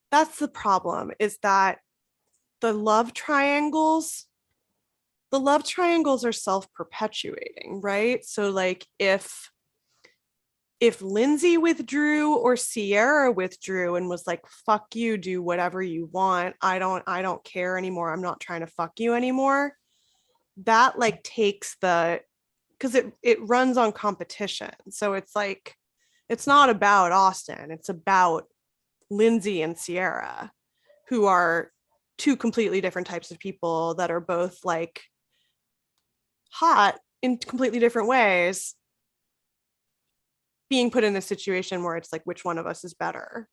that's the problem, is that the love triangles are self-perpetuating, right? So like if Lindsay withdrew or Sierra withdrew and was like, fuck you, do whatever you want, I don't care anymore, I'm not trying to fuck you anymore, that like takes the, because it runs on competition. So it's like, it's not about Austin, it's about Lindsay and Sierra, who are two completely different types of people that are both like hot in completely different ways, being put in this situation where it's like, which one of us is better?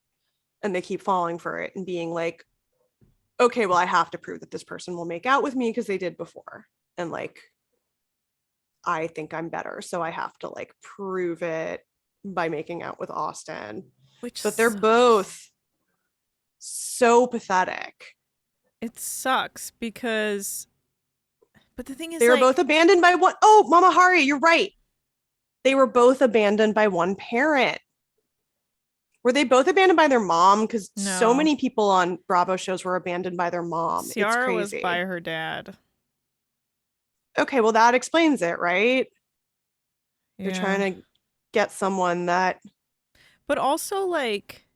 And they keep falling for it and being like, okay, well, I have to prove that this person will make out with me because they did before. And like, I think I'm better, so I have to like prove it by making out with Austin. But they're both so pathetic. It sucks because, but the thing is, they were like, both abandoned by one. Oh, Mama Hari, you're right. They were both abandoned by one parent. Were they both abandoned by their mom? Because so No. many people on Bravo shows were abandoned by their mom. Ciara it's was crazy. by her dad. Okay, well, that explains it, right? Yeah. They're trying to get someone that, but also like,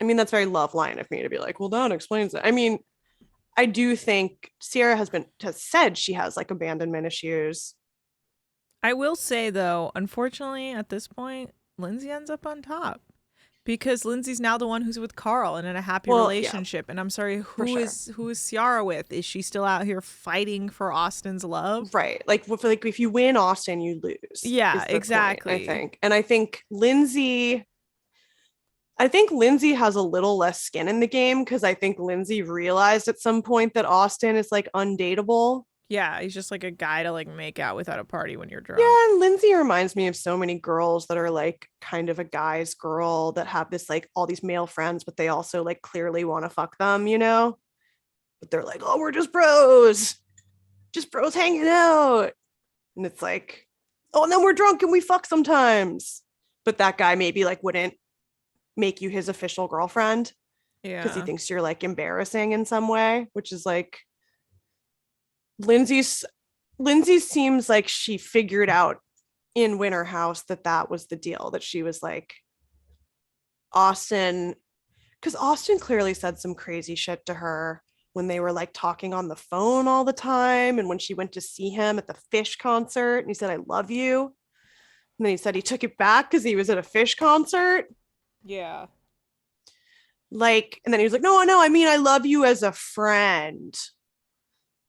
I mean, that's very love line of me to be like, well, that explains it. I mean, I do think Ciara has said she has like abandonment issues. I will say though, unfortunately, at this point, Lindsay ends up on top. Because Lindsay's now the one who's with Carl and in a happy Well, yeah, relationship. And I'm sorry, for who sure. is Ciara with? Is she still out here fighting for Austin's love? Right. Like if you win Austin, you lose. Yeah, is the exactly. point, I think. And I think Lindsay has a little less skin in the game because I think Lindsay realized at some point that Austin is like undateable. Yeah, he's just like a guy to like make out with at a party when you're drunk. Yeah, and Lindsay reminds me of so many girls that are like kind of a guy's girl that have this like all these male friends, but they also like clearly want to fuck them, you know? But they're like, oh, we're just bros hanging out. And it's like, oh, and then we're drunk and we fuck sometimes. But that guy maybe like wouldn't make you his official girlfriend because he Yeah. thinks you're like embarrassing in some way, which is like Lindsay seems like she figured out in Winter House that was the deal, that she was like Austin, because Austin clearly said some crazy shit to her when they were like talking on the phone all the time, and when she went to see him at the Fish concert and he said, I love you. And then he said he took it back because he was at a Fish concert. Yeah. Like, and then he was like, no, I mean, I love you as a friend.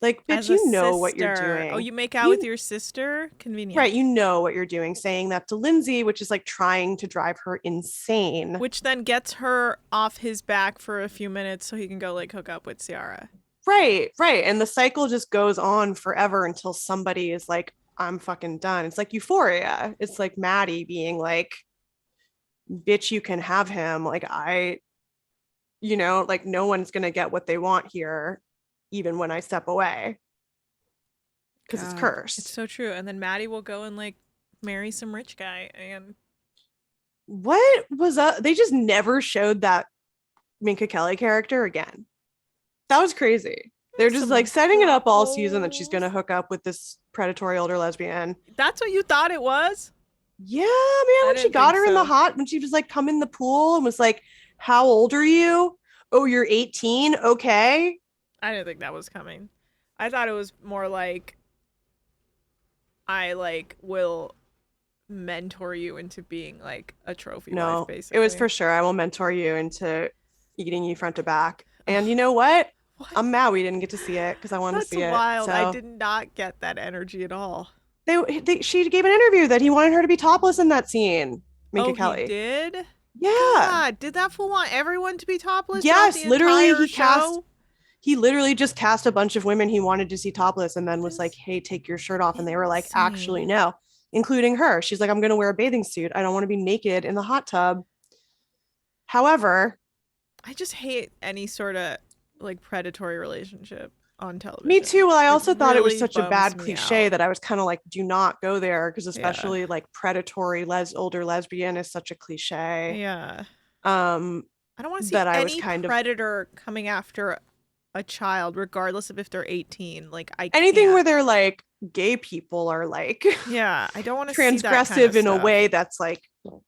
Like, bitch, As a you know what you're sister. doing. Oh, you make out with your sister? Convenient. Right, you know what you're doing, saying that to Lindsay, which is like trying to drive her insane. Which then gets her off his back for a few minutes so he can go like hook up with Ciara. Right. And the cycle just goes on forever until somebody is like, I'm fucking done. It's like Euphoria. It's like Maddie being like, bitch, you can have him. Like, like no one's going to get what they want here, even when I step away. Because it's cursed. It's so true. And then Maddie will go and like marry some rich guy. And what was up? They just never showed that Minka Kelly character again. That was crazy. They're just like setting it up all season that she's gonna hook up with this predatory older lesbian. That's what you thought it was? Yeah, man. When she got her in the hot, when she was like, come in the pool and was like, how old are you? Oh, you're 18. Okay. I didn't think that was coming. I thought it was more like, I like will mentor you into being like a trophy wife, basically. It was for sure. I will mentor you into eating you front to back. And you know what? I'm mad we didn't get to see it because I wanted to see it. That's wild. So. I did not get that energy at all. She gave an interview that he wanted her to be topless in that scene. Minka Kelly. He did? Yeah. God, did that fool want everyone to be topless? Yes, literally he literally just cast a bunch of women he wanted to see topless and then was like, hey, take your shirt off. And they were like, actually, no, including her. She's like, I'm going to wear a bathing suit. I don't want to be naked in the hot tub. However, I just hate any sort of like predatory relationship on television. Me too. Well, I also thought it was such a bad cliche that I was kind of like, do not go there, because especially like predatory older lesbian is such a cliche. Yeah. I don't want to see any predator coming after a child, regardless of if they're 18. Like anything where they're like gay people are like I don't want to transgressive see that kind of in stuff. a way that's like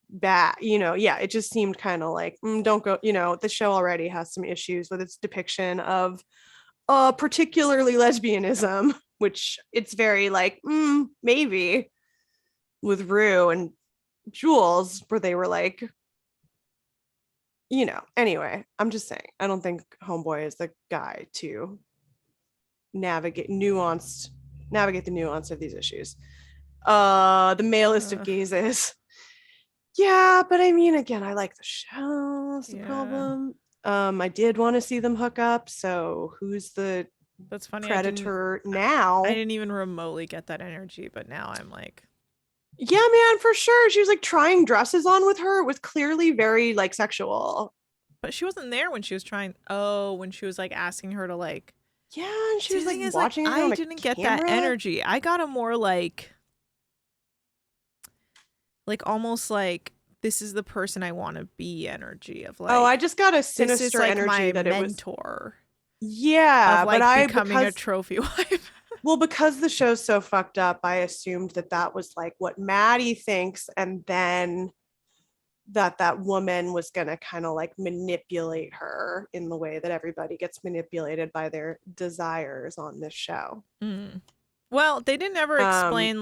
bad, it just seemed kind of like don't go, the show already has some issues with its depiction of particularly lesbianism, which it's very like maybe with Rue and Jules, where they were like, anyway, I'm just saying, I don't think Homeboy is the guy to navigate the nuance of these issues. The malest of gazes. Yeah, but I mean, again, I like the show. That's the problem. I did want to see them hook up. So who's the predator now? I didn't even remotely get that energy, but now I'm like, yeah, man, for sure. She was like trying dresses on with her. It was clearly very like sexual. But she wasn't there when she was when she was like asking her to like. Yeah, and she was like watching. I didn't get that energy. I got a more like almost like, this is the person I want to be energy of like. Oh, I just got a sinister like energy that mentor. It was. Yeah, of like but becoming a trophy wife. Well, because the show's so fucked up, I assumed that was like what Maddie thinks, and then that woman was gonna kind of like manipulate her in the way that everybody gets manipulated by their desires on this show. Well, they didn't ever explain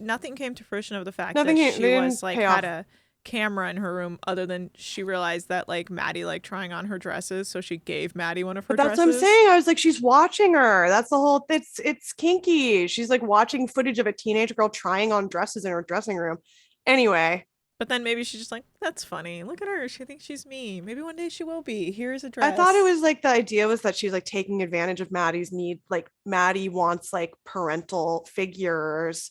nothing came to fruition of the fact that she was like had a camera in her room other than she realized that like Maddie liked trying on her dresses, so she gave Maddie one of her But that's dresses. what I'm saying. I was like, she's watching her. That's the whole. It's kinky. She's like watching footage of a teenage girl trying on dresses in her dressing room. Anyway, But then maybe she's just like, that's funny. Look at her. She thinks she's me. Maybe one day she will be. Here's a dress. I thought it was like the idea was that she's like taking advantage of Maddie's need. Like Maddie wants like parental figures,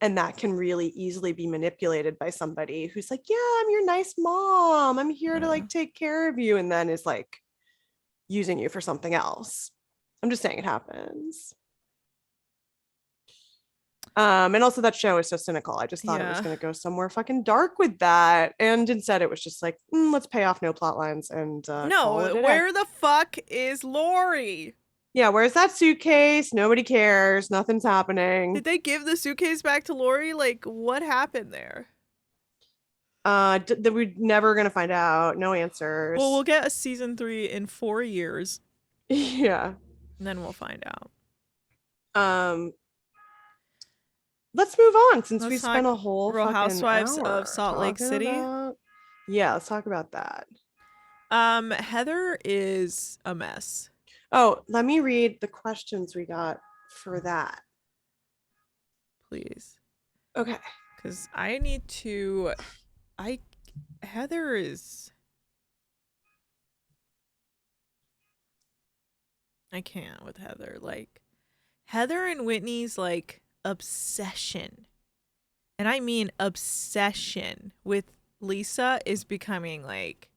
and that can really easily be manipulated by somebody who's like, yeah, I'm your nice mom. I'm here to like take care of you, and then is like using you for something else. I'm just saying it happens. And also that show is so cynical. I just thought it was going to go somewhere fucking dark with that, and instead it was just like, let's pay off no plot lines and no. Where the fuck is Lori? Yeah, where's that suitcase? Nobody cares. Nothing's happening. Did they give the suitcase back to Lori? Like, what happened there? That we're never gonna find out. No answers. Well, we'll get a season 3 in 4 years. Yeah. And then we'll find out. Let's move on since Let's we spent a whole Real fucking Housewives hour of Salt Lake City. Yeah, let's talk about that. Heather is a mess. Oh, let me read the questions we got for that. Please. Okay. Because I need to... Heather is... I can't with Heather. Like, Heather and Whitney's, like, obsession, and I mean obsession, with Lisa is becoming like,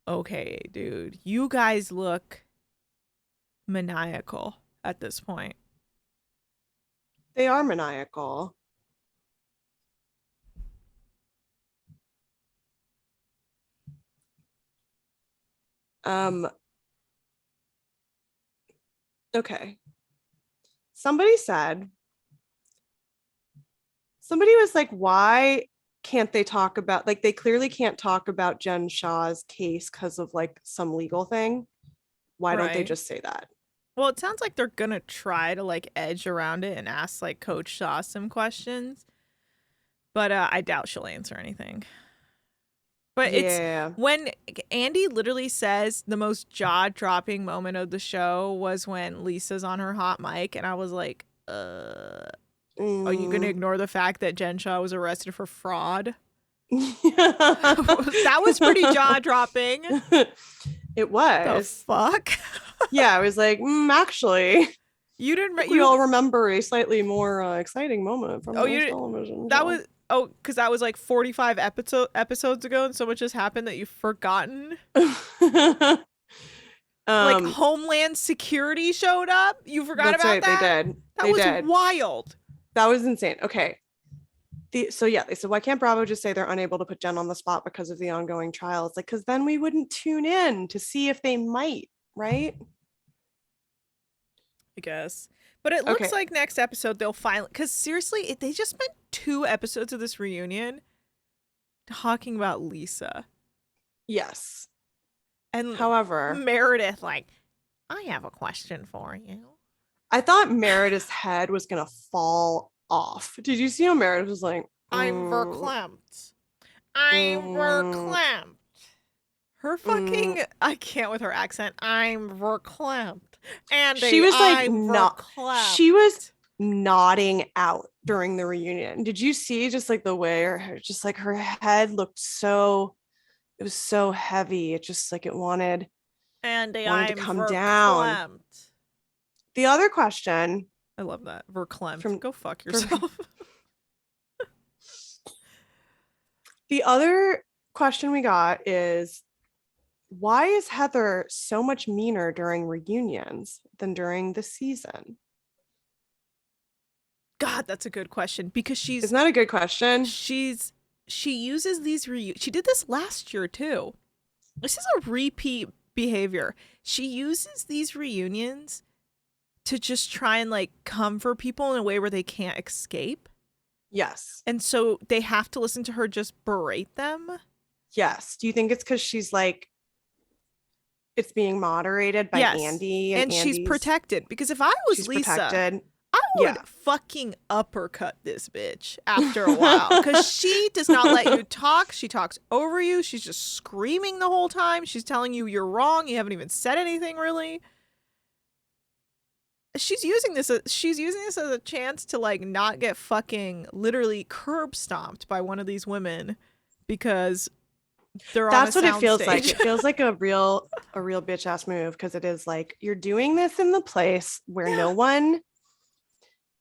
okay, dude, you guys look maniacal at this point. They are maniacal. Okay. Somebody was like, why can't they talk about, like, they clearly can't talk about Jen Shah's case because of like some legal thing. Why don't they Right. just say that? Well, it sounds like they're gonna try to like edge around it and ask like Coach Shaw some questions, but I doubt she'll answer anything. But Yeah. it's when Andy literally says the most jaw-dropping moment of the show was when Lisa's on her hot mic, and I was like, are you going to ignore the fact that Jen Shah was arrested for fraud? That was pretty jaw-dropping. It was. The fuck? Yeah, I was like, actually, You didn't. we all remember a slightly more exciting moment from television. That was because that was like 45 episodes ago, and so much has happened that you've forgotten. Like Homeland Security showed up. You forgot about that? They did. That was wild. That was insane. Okay. They said, why can't Bravo just say they're unable to put Jen on the spot because of the ongoing trial? It's like, because then we wouldn't tune in to see if they might, right? I guess. But it looks like next episode they'll finally, because seriously, they just spent 2 episodes of this reunion talking about Lisa. Yes. And however, Meredith, like, I have a question for you. I thought Meredith's head was going to fall off. Did you see how Meredith was like, I'm verklempt. I'm verklempt. Her fucking, I can't with her accent. I'm verklempt. And she was like, she was verklempt. nodding out during the reunion. Did you see just like the way her head looked so, it was so heavy. It just like it wanted to come down. The other question. I love that. Verklempt. Go fuck yourself. The other question we got is, why is Heather so much meaner during reunions than during the season? God, that's a good question, because she's... Isn't that a good question? She uses these she did this last year too. This is a repeat behavior. She uses these reunions to just try and like comfort people in a way where they can't escape. Yes. And so they have to listen to her just berate them. Yes. Do you think it's because she's like, it's being moderated by Andy? And she's protected, because if I was Lisa, I would Yeah. fucking uppercut this bitch after a while because she does not let you talk. She talks over you. She's just screaming the whole time. She's telling you you're wrong. You haven't even said anything really. She's using this as a chance to like not get fucking literally curb stomped by one of these women because they're That's on a what it feels like. soundstage. It feels like a real bitch ass move because it is like you're doing this in the place where no one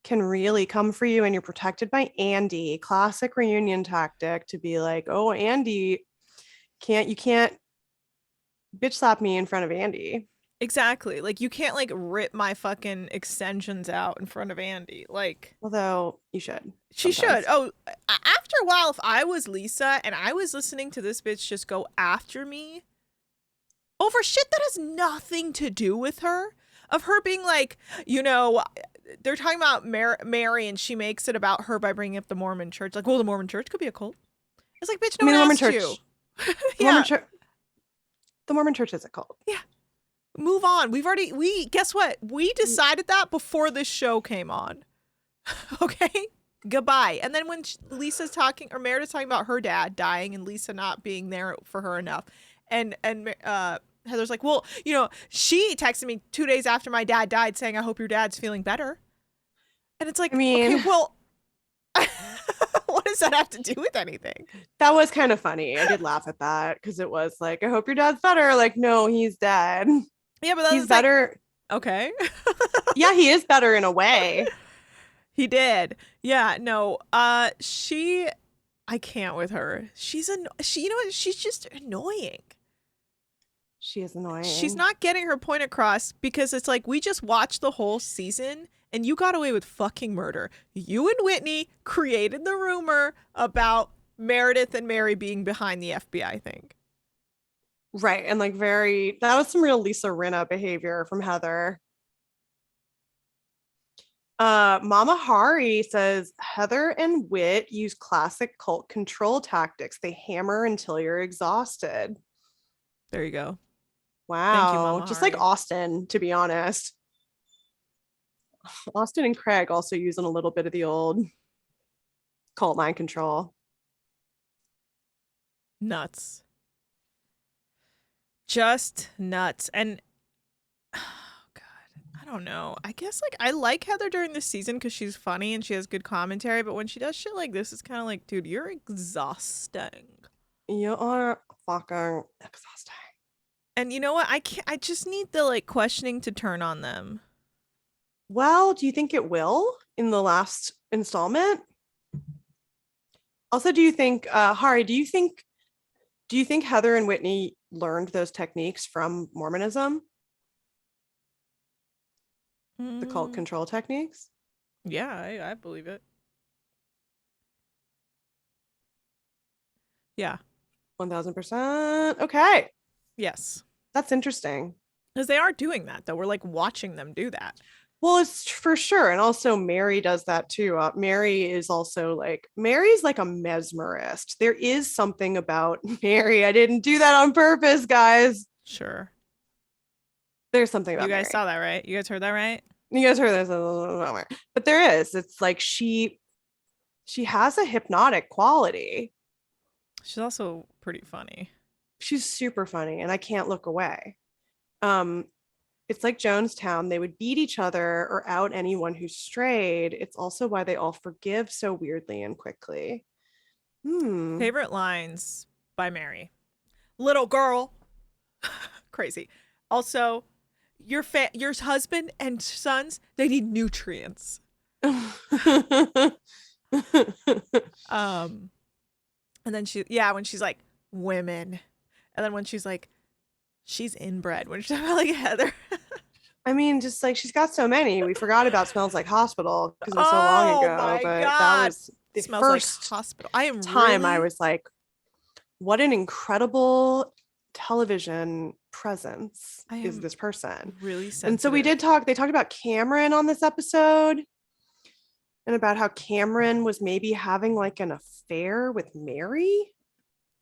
can really come for you and you're protected by Andy. Classic reunion tactic to be like, oh, Andy, you can't bitch slap me in front of Andy. Exactly. Like you can't like rip my fucking extensions out in front of Andy. Like Although you should. she sometimes. should. Oh, after a while, if I was Lisa and I was listening to this bitch just go after me over shit that has nothing to do with her, of her being like, they're talking about Mary and she makes it about her by bringing up the Mormon church. Like, well, the Mormon church could be a cult. It's like, bitch, no one asked you. The Mormon church is a cult. Yeah. Move on. Guess what? We decided that before this show came on. Okay? Goodbye. And then when Lisa's talking, or Meredith's talking about her dad dying and Lisa not being there for her enough. And Heather's like, well, she texted me 2 days after my dad died saying, I hope your dad's feeling better. And it's like, okay, well, what does that have to do with anything? That was kind of funny. I did laugh at that because it was like, I hope your dad's better. Like, no, he's dead. Yeah, but he's better. Okay. Yeah, he is better in a way. He did. Yeah, no. I can't with her. She's just annoying. She is annoying. She's not getting her point across because it's like we just watched the whole season and you got away with fucking murder. You and Whitney created the rumor about Meredith and Mary being behind the FBI thing. Right. And like that was some real Lisa Rinna behavior from Heather. Mama Hari says Heather and Whit use classic cult control tactics. They hammer until you're exhausted. There you go. Wow. Thank you, Mama Just Hari. like Austin, to be honest. Austin and Craig also using a little bit of the old cult mind control. Nuts. Just nuts. And oh god, I don't know. I guess like I like Heather during this season because she's funny and she has good commentary, but when she does shit like this, it's kind of like, dude, you're exhausting. You are fucking exhausting. And you know what? I just need the like questioning to turn on them. Well, do you think it will in the last installment? Also, do you think Hari, do you think Heather and Whitney learned those techniques from Mormonism? The cult control techniques? Yeah, I believe it. Yeah. 1000%. Okay. Yes. That's interesting. Because they are doing that, though. We're like watching them do that. Well, it's for sure. And also Mary does that too. Mary's like a mesmerist. There is something about Mary. I didn't do that on purpose, guys. Sure. There's something about you guys Mary. saw that, right? You guys heard that, right? You guys heard this, but there is. It's like she has a hypnotic quality. She's also pretty funny. She's super funny, and I can't look away. It's like Jonestown. They would beat each other or out anyone who strayed. It's also why they all forgive so weirdly and quickly. Favorite lines by Mary. Little girl. Crazy. Also, your husband and sons, they need nutrients. And then when she's like, women. And then when she's like, she's inbred. When she's like Heather. I mean, just like she's got so many. We forgot about Smells Like Hospital because it was so long ago. My but God. that was the Smells first Like Hospital. I was like, what an incredible television presence is this person. Really sensitive. And so they talked about Cameron on this episode and about how Cameron was maybe having like an affair with Mary.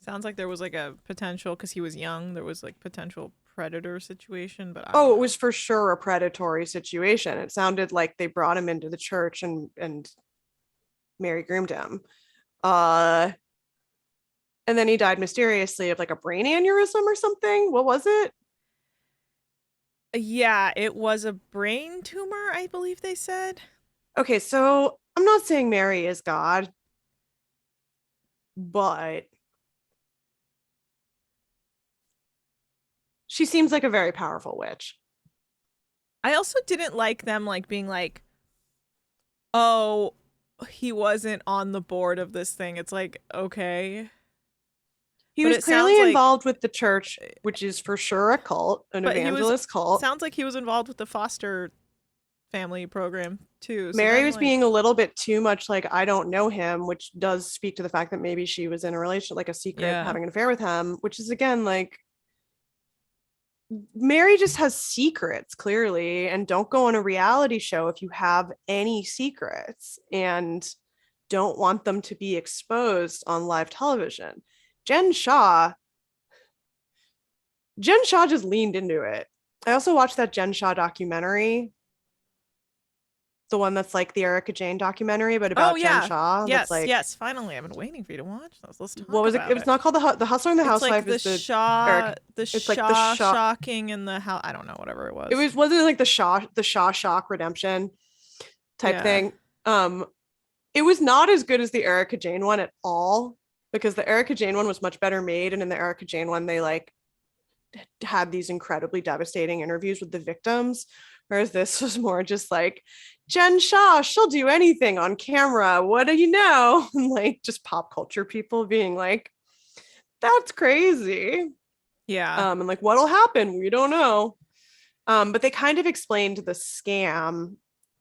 Sounds like there was like a potential, because he was young, there was like potential predator situation, but I Oh, don't it know. was for sure a predatory situation. It sounded like they brought him into the church and Mary groomed him. Uh, and then he died mysteriously of like a brain aneurysm or something. What was it? Yeah, it was a brain tumor, I believe they said. Okay, so I'm not saying Mary is God, but she seems like a very powerful witch. I also didn't like them like being like, oh, he wasn't on the board of this thing. It's like, okay. He But was it sounds clearly like involved with the church, which is for sure a cult, an but he was evangelist cult. sounds like he was involved with the foster family program too. So Mary then was like being a little bit too much like, I don't know him, which does speak to the fact that maybe she was in a relationship, like a secret, yeah. having an affair with him, which is again like Mary just has secrets clearly, and don't go on a reality show if you have any secrets and don't want them to be exposed on live television. Jen Shaw, Jen Shaw just leaned into it. I also watched that Jen Shaw documentary, the one that's like the Erica Jane documentary, but Oh about Jen yeah. Shaw. That's Yes, like, yes. Finally, I've been waiting for you to watch those. Let's what talk was it? It about was it. not called the Hustler and the It's like Housewife. Is the Eric? The It's like the Shaw Shaw. shocking and the how I don't know whatever it was. Wasn't it like the Shaw Shock Redemption type Yeah. thing. It was not as good as the Erica Jane one at all, because the Erica Jane one was much better made, and in the Erica Jane one they like had these incredibly devastating interviews with the victims, whereas this was more just like Jen Shaw, she'll do anything on camera, what do you know? And like just pop culture people being like, that's crazy. Yeah. And like, what'll happen, we don't know. But they kind of explained the scam,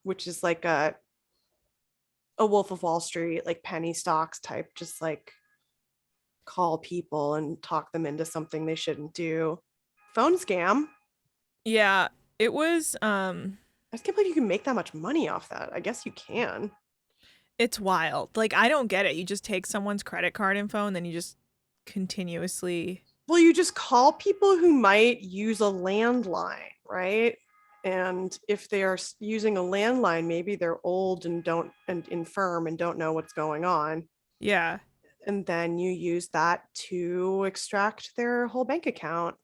which is like a Wolf of Wall Street, like penny stocks type, just like call people and talk them into something they shouldn't do. Phone scam. Yeah. It was I just can't believe you can make that much money off that. I guess you can. it's wild. Like I don't get it. You just take someone's credit card info and then you just continuously Well, you just call people who might use a landline, right? And if they are using a landline, maybe they're old and infirm and don't know what's going on. yeah. And then you use that to extract their whole bank account.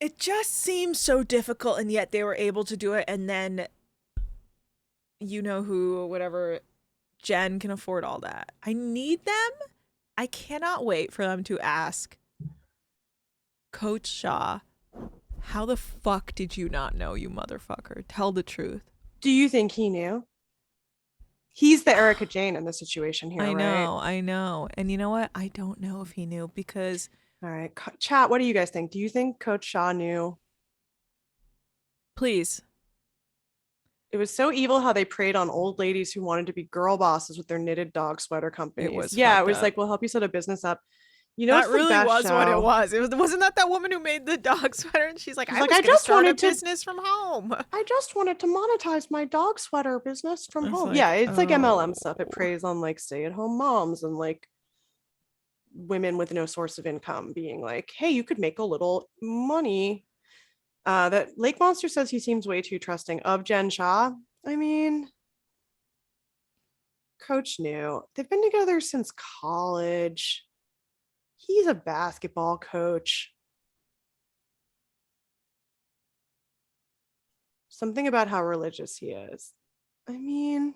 It just seems so difficult and yet they were able to do it and then you know who whatever Jen can afford all that. I need them. I cannot wait for them to ask Coach Shaw, how the fuck did you not know, you motherfucker? Tell the truth. Do you think he knew? He's the Erica Jane in the situation here, I right? know, I know. And you know what? I don't know if he knew because All right, chat. What do you guys think? Do you think Coach Shaw knew? please. It was so evil how they preyed on old ladies who wanted to be girl bosses with their knitted dog sweater companies. was Yeah, it fucked was up. like, we'll help you set a business up. You know, That it's the really best was what it show. was. Wasn't that woman who made the dog sweater? And she's like, She's I like, was I gonna just start a wanted to- business from home. I just wanted to monetize my dog sweater business from It's home. like, Yeah, it's like MLM stuff. It oh. preys on like stay-at-home moms and like women with no source of income being like, hey, you could make a little money. That Lake Monster says he seems way too trusting of Jen Shaw. I mean, Coach knew. They've been together since college. He's a basketball coach. Something about how religious he is. I mean,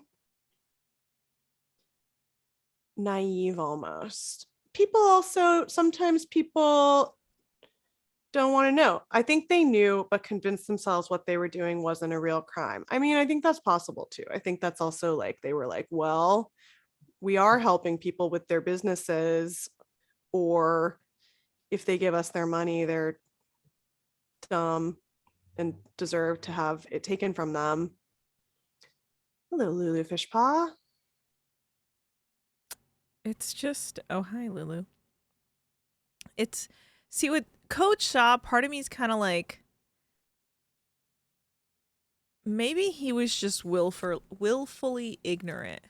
naive almost. People also, sometimes people don't want to know. I think they knew, but convinced themselves what they were doing wasn't a real crime. I mean, I think that's possible too. I think that's also like, they were like, well, we are helping people with their businesses, or if they give us their money, they're dumb and deserve to have it taken from them. Hello, Lulu Fishpaw. It's just, oh, hi, Lulu. It's, see, with Coach Shaw, part of me is kind of like, maybe he was just willfully ignorant.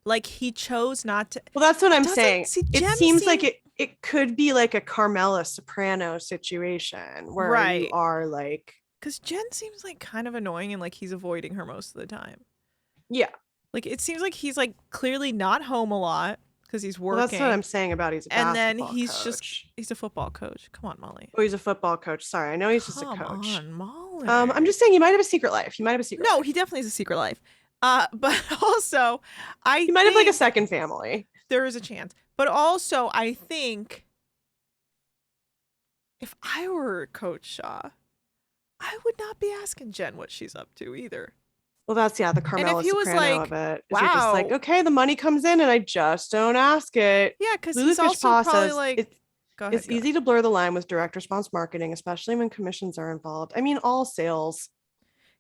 Like he chose not to. Well, that's what I'm Doesn't- saying. see, It Jen seems like seemed- it could be like a Carmela Soprano situation where you Right. are like, Because Jen seems like kind of annoying and like he's avoiding her most of the time. yeah. Like it seems like he's like clearly not home a lot because he's working. Well, that's what I'm saying about he's a And then basketball he's coach. just he's a football coach. Come on, Molly. Oh, he's a football coach. Sorry, I know he's just a Come coach. on, Molly. I'm just saying he might have a secret life. He might have a secret. No, life. he definitely has a secret life. But also, He might have like a think second family. there is a chance. But also, I think if I were Coach Shaw, I would not be asking Jen what she's up to either. Well, that's the Carmela he was Soprano like, of it. Is You're just like, wow. okay, the money comes in and I just don't ask it. Yeah, because Lulu he's Fish also Paw probably says like, go ahead. it's easy to blur the line with direct response marketing, especially when commissions are involved. I mean, all sales.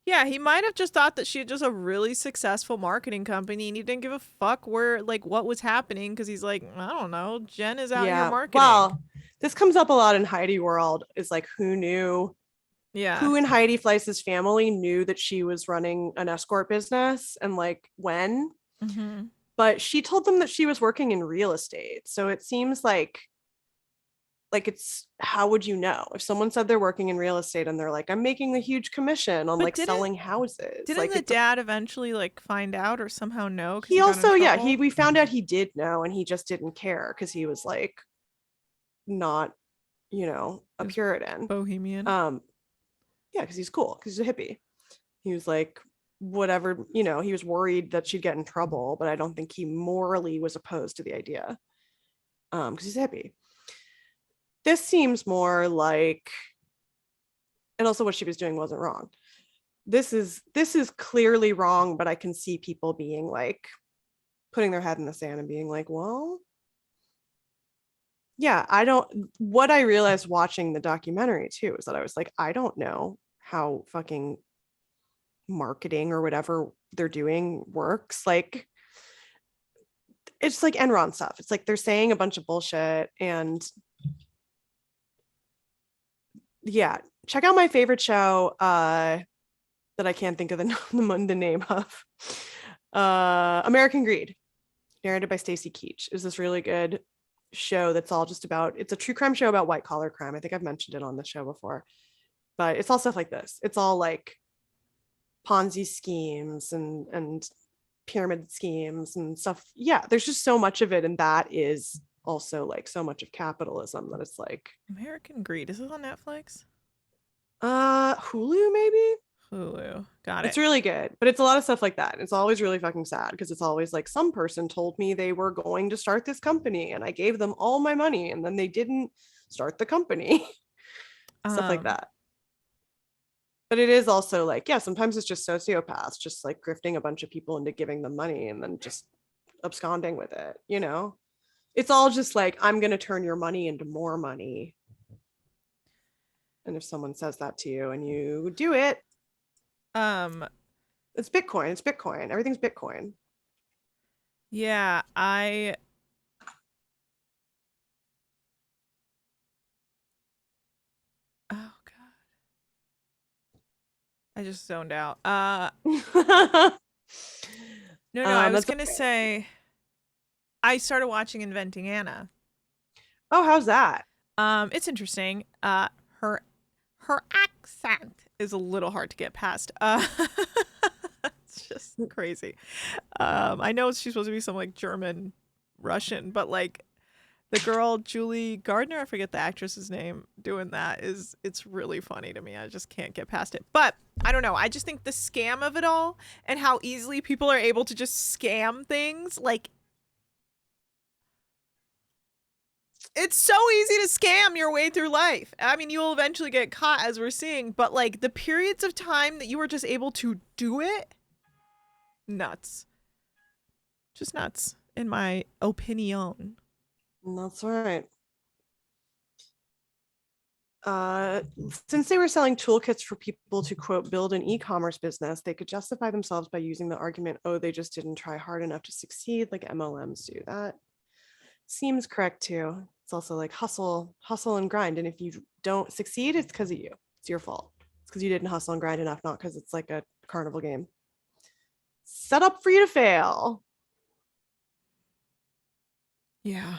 Yeah, he might have just thought that she had just a really successful marketing company and he didn't give a fuck where like what was happening because he's like, I don't know, Jen is out here marketing. Well, this comes up a lot in Heidi world. Is like who knew Yeah. who in Heidi Fleiss's family knew that she was running an escort business and like when. Mm-hmm. But she told them that she was working in real estate. So it seems like it's how would you know if someone said they're working in real estate and they're like, I'm making a huge commission on But like selling houses. Didn't like the dad eventually like find out or somehow know? 'Cause he got in also trouble? we found out he did know and he just didn't care because he was like not a Puritan. Bohemian. Yeah, because he's cool, because he's a hippie. He was like, whatever, he was worried that she'd get in trouble, but I don't think he morally was opposed to the idea. Because he's a hippie. This seems more like, and also what she was doing wasn't wrong. This is clearly wrong, but I can see people being like, putting their head in the sand and being like, well, yeah, what I realized watching the documentary too is that I was like, I don't know how fucking marketing or whatever they're doing works. Like, it's like Enron stuff. It's like they're saying a bunch of bullshit and yeah, check out my favorite show that I can't think of the name of. American Greed, narrated by Stacy Keach, is this really good show that's all just about, it's a true crime show about white collar crime. I think I've mentioned it on the show before, but it's all stuff like this. It's all like Ponzi schemes and pyramid schemes and stuff. Yeah, there's just so much of it, and that is also like so much of capitalism that it's like American Greed. Is this on Netflix? Hulu maybe. Hulu. Got it. It's really good, but it's a lot of stuff like that. It's always really fucking sad because it's always like some person told me they were going to start this company and I gave them all my money and then they didn't start the company. Stuff like that. But it is also like, yeah, sometimes it's just sociopaths just like grifting a bunch of people into giving them money and then just absconding with it, It's all just like, I'm going to turn your money into more money. And if someone says that to you and you do it, it's Bitcoin. Everything's Bitcoin. Yeah, oh God. I just zoned out. No, I was gonna say I started watching Inventing Anna. Oh, how's that? It's interesting. Her accent is a little hard to get past. It's just crazy. I know she's supposed to be some like German Russian, but like the girl Julie Gardner, I forget the actress's name, doing that it's really funny to me. I just can't get past it. But I don't know. I just think the scam of it all and how easily people are able to just scam things, like it's so easy to scam your way through life. I mean, you will eventually get caught, as we're seeing, but like the periods of time that you were just able to do it, nuts. Just nuts, in my opinion. That's right. Since they were selling toolkits for people to, quote, build an e-commerce business, they could justify themselves by using the argument, oh, they just didn't try hard enough to succeed, like MLMs do. That seems correct too. It's also like hustle and grind. And if you don't succeed, it's because of you. It's your fault. It's because you didn't hustle and grind enough, not because it's like a carnival game. Set up for you to fail. Yeah.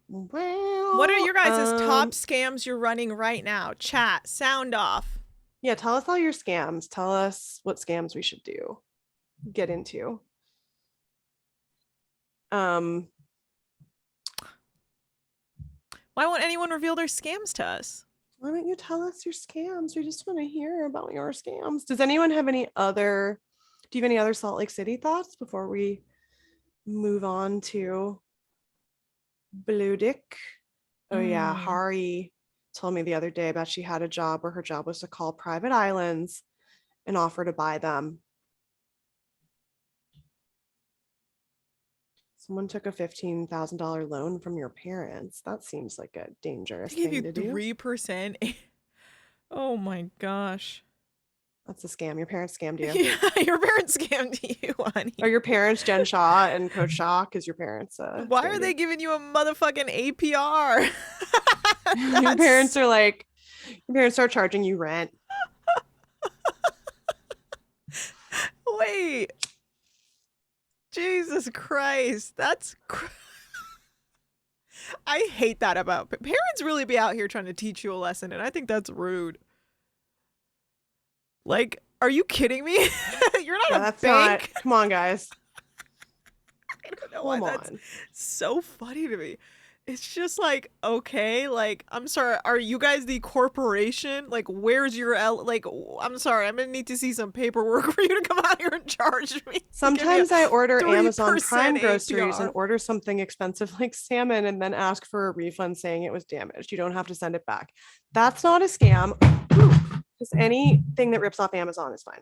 Well, What are your guys' top scams you're running right now? Chat, sound off. Yeah, tell us all your scams. Tell us what scams we should get into. Why won't anyone reveal their scams to us? Why don't you tell us your scams? We just want to hear about your scams. Does anyone have any other, do you have any other Salt Lake City thoughts before we move on to Blue Dick? Oh yeah, Hari told me the other day about she had a job where her job was to call private islands and offer to buy them. Someone took a $15,000 loan from your parents. That seems like a dangerous They give thing you to do. 3%. Oh my gosh. That's a scam. Your parents scammed you. Yeah, your parents scammed you, honey. Are your parents Jen Shaw and Coach Shaw? Because your parents. Why are they giving you a motherfucking APR? Your parents are like, your parents start charging you rent. Wait. Jesus Christ. I hate that about parents. Really be out here trying to teach you a lesson, and I think that's rude. Like, are you kidding me? You're not a bank. Come on, guys. I don't know why that's so funny to me. It's just like, okay, like, I'm sorry, are you guys the corporation? Like, where's your I'm sorry, I'm gonna need to see some paperwork for you to come out here and charge me. Sometimes I order Amazon Prime groceries APR. and order something expensive like salmon and then ask for a refund saying it was damaged. You don't have to send it back. That's not a scam. Because anything that rips off Amazon is fine.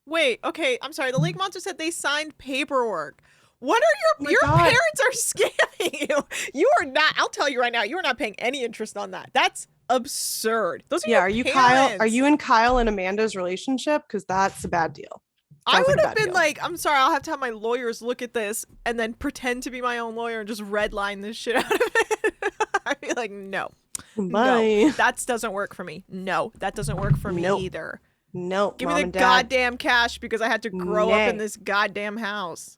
Wait, okay, I'm sorry. The Lake Monster said they signed paperwork. What are your God. parents are scamming you? You are not. I'll tell you right now. You are not paying any interest on that. That's absurd. Those are Are your you parents. Kyle? Are you and Kyle and Amanda's relationship? Because that's a bad deal. I would have been like, I'm sorry, I'll have to have my lawyers look at this and then pretend to be my own lawyer and just redline this shit out of it. I'd be like, no. Bye. No, that doesn't work for me. No, that doesn't work for me either. Nope. Give me the goddamn cash because I had to grow up in this goddamn house.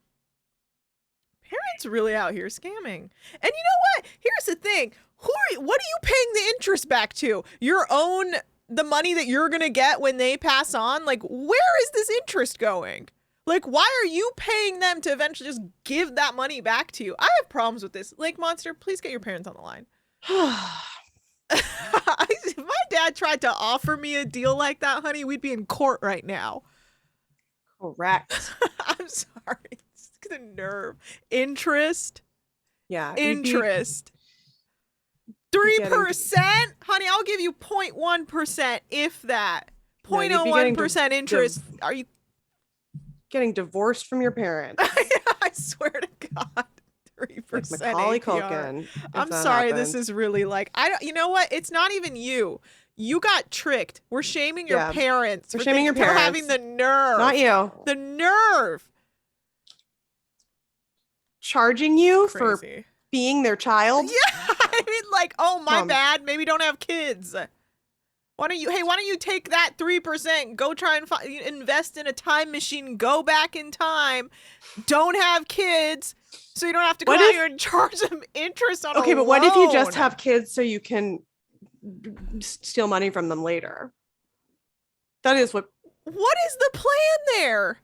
Parents really out here scamming. And you know what? Here's the thing. What are you paying the interest back to? The money that you're going to get when they pass on? Like, where is this interest going? Like, why are you paying them to eventually just give that money back to you? I have problems with this. Lake Monster, please get your parents on the line. If my dad tried to offer me a deal like that, honey, we'd be in court right now. Correct. I'm sorry. It's the nerve. Interest. Yeah. Interest. 3%? Honey, I'll give you 0.1%, if that. 0.01% interest. Are you getting divorced from your parents? I swear to God. 3% like Macaulay APR. Culkin. I'm sorry, this is really like, you know what? It's not even you. You got tricked. We're shaming your parents. We're shaming your parents. For having the nerve. Not you. The nerve. Charging you for being their child? Yeah. I mean, like, oh, my bad. Maybe don't have kids. Why don't you take that 3%, go try and invest in a time machine, go back in time, don't have kids, so you don't have to go out here and charge them interest on a but loan. What if you just have kids so you can steal money from them later? That is what is the plan there?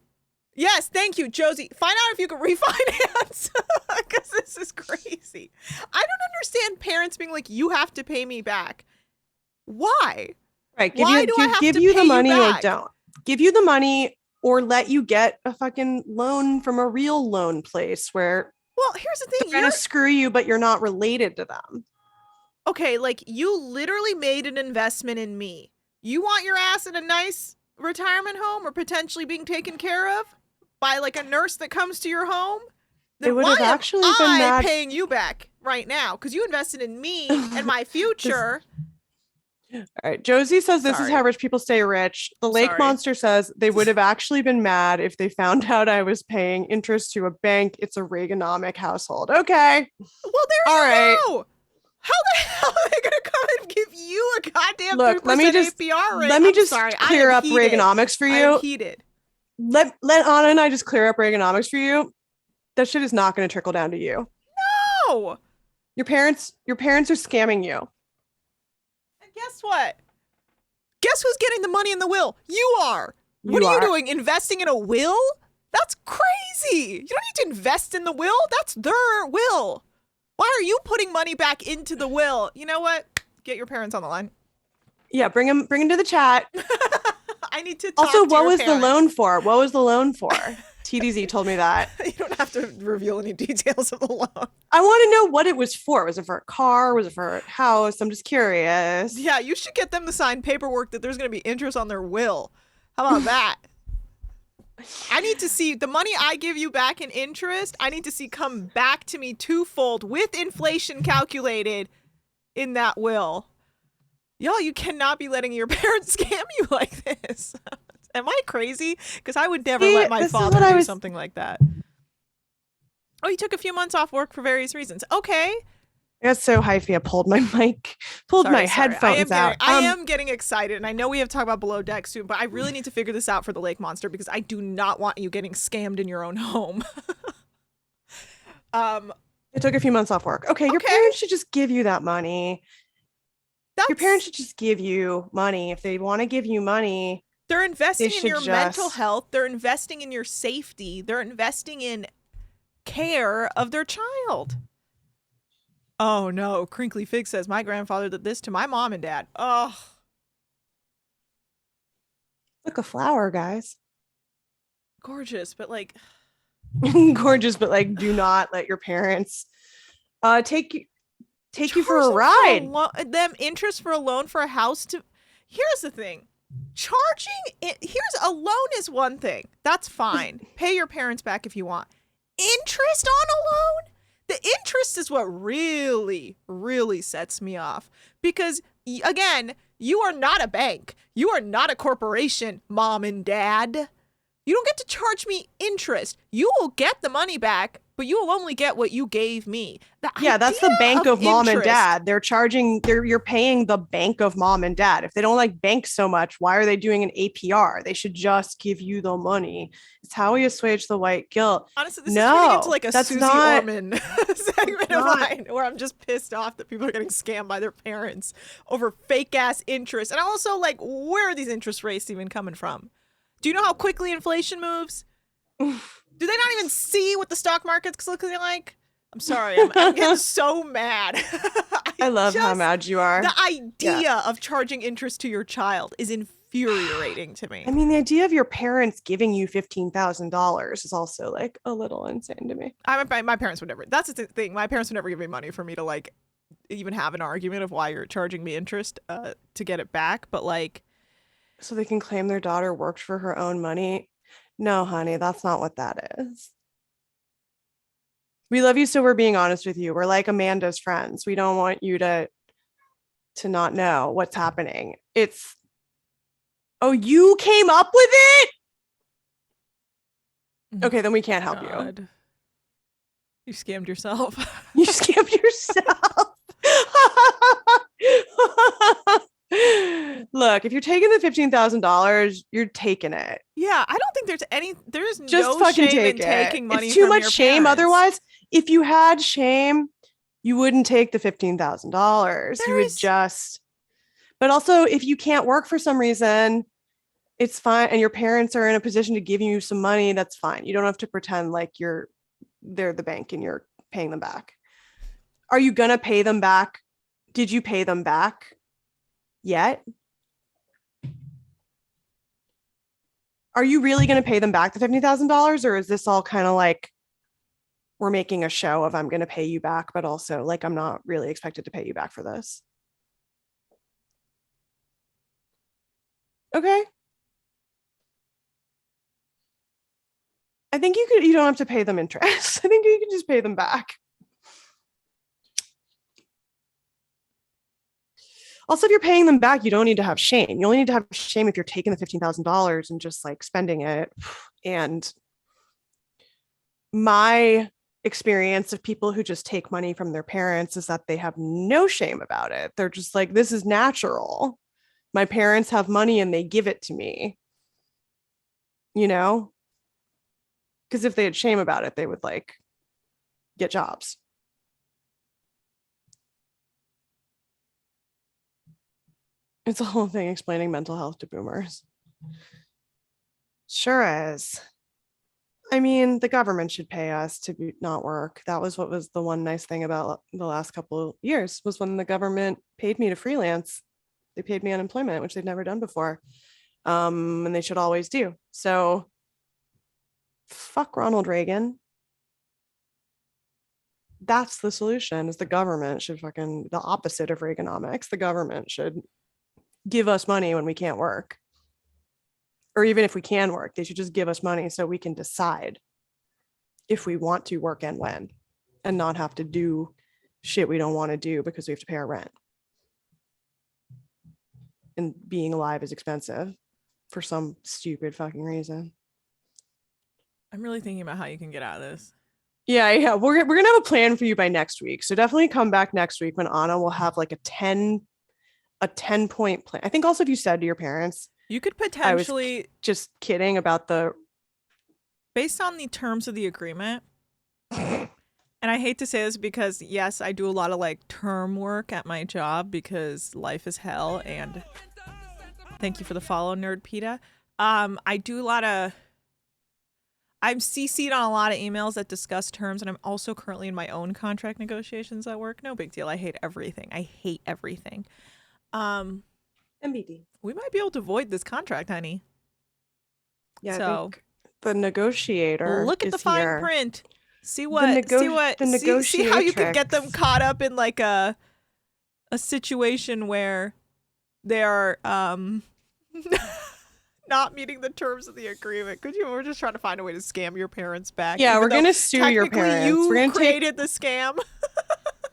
Yes, thank you, Josie. Find out if you can refinance, because this is crazy. I don't understand parents being like, you have to pay me back. Why? Right. Give you the money or don't. Give you the money or let you get a fucking loan from a real loan place where, well, here's the thing. They're going to screw you, but you're not related to them. Okay, like, you literally made an investment in me. You want your ass in a nice retirement home or potentially being taken care of by like a nurse that comes to your home? Then it would have actually been I'm paying you back right now because you invested in me and my future. All right. Josie says this is how rich people stay rich. The Lake Monster says they would have actually been mad if they found out I was paying interest to a bank. It's a Reaganomic household. Okay. Well, there you go. How the hell are they going to come and give you a goddamn 3% APR rate? Let me just clear up Reaganomics for you. I'm heated. let Anna and I just clear up Reaganomics for you. That shit is not going to trickle down to you. No. Your parents are scamming you. And guess what? Guess who's getting the money in the will? You are. What You are you are. doing? Investing in a will? That's crazy. You don't need to invest in the will. That's their will. Why are you putting money back into the will? You know what? Get your parents on the line. Yeah, bring him to the chat. I need to talk Also, to what your was the parents. loan for? What was the loan for? TDZ told me that. You don't have to reveal any details of the loan. I want to know what it was for. Was it for a car? Was it for a house? I'm just curious. Yeah, you should get them to sign paperwork that there's going to be interest on their will. How about that? I need to see the money I give you back in interest. I need to see come back to me twofold with inflation calculated in that will. Y'all, you cannot be letting your parents scam you like this. Am I crazy? Because I would never let my father do something like that. Oh, you took a few months off work for various reasons. Okay. I got so hypey. I pulled my mic, my headphones out. I am getting excited, and I know we have to talk about Below Deck soon, but I really need to figure this out for the Lake Monster because I do not want you getting scammed in your own home. It took a few months off work. Okay, your parents should just give you that money. Your parents should just give you money. If they want to give you money, they're investing in your mental just- health. They're investing in your safety. They're investing in care of their child. Oh no, Crinkly Fig says, my grandfather did this to my mom and dad. Oh. look, a flower, guys. Gorgeous, but like... Gorgeous, but like, do not let your parents take you for a ride. Them interest for a loan for a house to... Here's the thing. Here's a loan is one thing. That's fine. Pay your parents back if you want. Interest on a loan? The interest is what really, really sets me off. Because, again, you are not a bank. You are not a corporation, mom and dad. You don't get to charge me interest. You will get the money back, but you will only get what you gave me. That's the bank of mom and interest- dad. You're paying the bank of mom and dad. If they don't like banks so much, why are they doing an APR? They should just give you the money. It's how we assuage the white guilt. Honestly, this is turning into like a Susie Orman segment of not- mine where I'm just pissed off that people are getting scammed by their parents over fake ass interest. And I'm also like, where are these interest rates even coming from? Do you know how quickly inflation moves? Do they not even see what the stock market's looking like? I'm sorry. I'm getting so mad. I love how mad you are. The idea of charging interest to your child is infuriating to me. I mean, the idea of your parents giving you $15,000 is also like a little insane to me. My parents would never. That's the thing. My parents would never give me money for me to like even have an argument of why you're charging me interest to get it back. But like, so they can claim their daughter worked for her own money. No, honey, that's not what that is. We love you, so we're being honest with you. We're like Amanda's friends. We don't want you to not know what's happening. It's, oh, you came up with it? Okay, then we can't help you. You scammed yourself. You scammed yourself. Look, if you're taking the $15,000, you're taking it. Yeah, I don't think there's Just no fucking shame take in taking money It's too from much your shame. parents. Otherwise, if you had shame, you wouldn't take the $15,000. You would just. But also, if you can't work for some reason, it's fine, and your parents are in a position to give you some money. That's fine. You don't have to pretend like they're the bank and you're paying them back. Are you gonna pay them back? Did you pay them back yet? Are you really going to pay them back the $50,000, or is this all kind of like we're making a show of I'm going to pay you back, but also like I'm not really expected to pay you back for this? Okay. I think you don't have to pay them interest. I think you can just pay them back. Also, if you're paying them back, you don't need to have shame. You only need to have shame if you're taking the $15,000 and just like spending it. And my experience of people who just take money from their parents is that they have no shame about it. They're just like, this is natural. My parents have money and they give it to me. you know? Because if they had shame about it, they would like get jobs. It's a whole thing explaining mental health to boomers. Sure is. I mean, the government should pay us to not work. That was what was the one nice thing about the last couple of years was when the government paid me to freelance. They paid me unemployment, which they've never done before. And they should always do. So fuck Ronald Reagan. That's the solution is the government should fucking the opposite of Reaganomics. The government should give us money when we can't work. Or even if we can work, they should just give us money so we can decide if we want to work and when, and not have to do shit we don't want to do because we have to pay our rent. And being alive is expensive for some stupid fucking reason. I'm really thinking about how you can get out of this. Yeah. We're gonna have a plan for you by next week. So definitely come back next week when Anna will have like a 10-point plan. I think also if you said to your parents, You could potentially, I was just kidding about based on the terms of the agreement, and I hate to say this because yes, I do a lot of like term work at my job because life is hell. And thank you for the follow, Nerd PETA. I do a lot of. I'm CC'd on a lot of emails that discuss terms, and I'm also currently in my own contract negotiations at work. No big deal. I hate everything. MBD. We might be able to void this contract, honey. Yeah. So I think the negotiator. look at the fine here. print. See The how you could get them negotiatrix. caught up in like a situation where they are not meeting the terms of the agreement. We're just trying to find a way to scam your parents back. Yeah, even we're though gonna sue your technically parents. You We're gonna created the scam.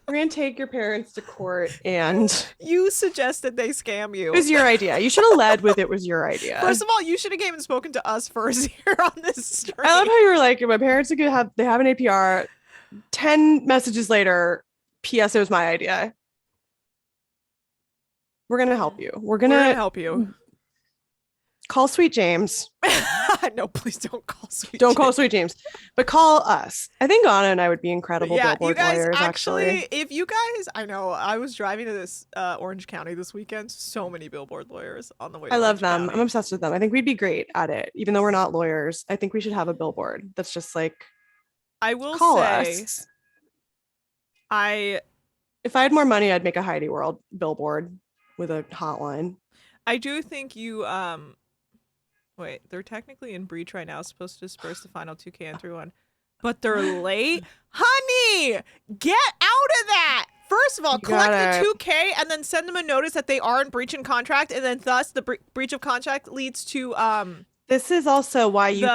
We're gonna take your parents to court, and You suggested they scam you. it was your idea. You should have led with it was your idea. First of all, you should have came and spoken to us first here on this stream. I love how you were like, my parents are gonna have an APR. 10 messages later, P.S. It was my idea. We're gonna help you. We're gonna help you. call Sweet James. No, please don't call Sweet. Don't call Sweet James, but call us. I think Anna and I would be incredible Yeah, billboard you guys lawyers. Actually, if you guys, I know I was driving to this Orange County this weekend. So many billboard lawyers on the way. I love Orange them. County. I'm obsessed with them. I think we'd be great at it, even though we're not lawyers. I think we should have a billboard that's just like. I will call say, us. if I had more money, I'd make a Heidi World billboard with a hotline. I do think you wait, they're technically in breach right now, supposed to disperse the final 2K and 3-1. But they're late. Honey, get out of that. First of all, collect the 2K and then send them a notice that they are in breach in contract, and then thus the breach of contract leads to This is also why you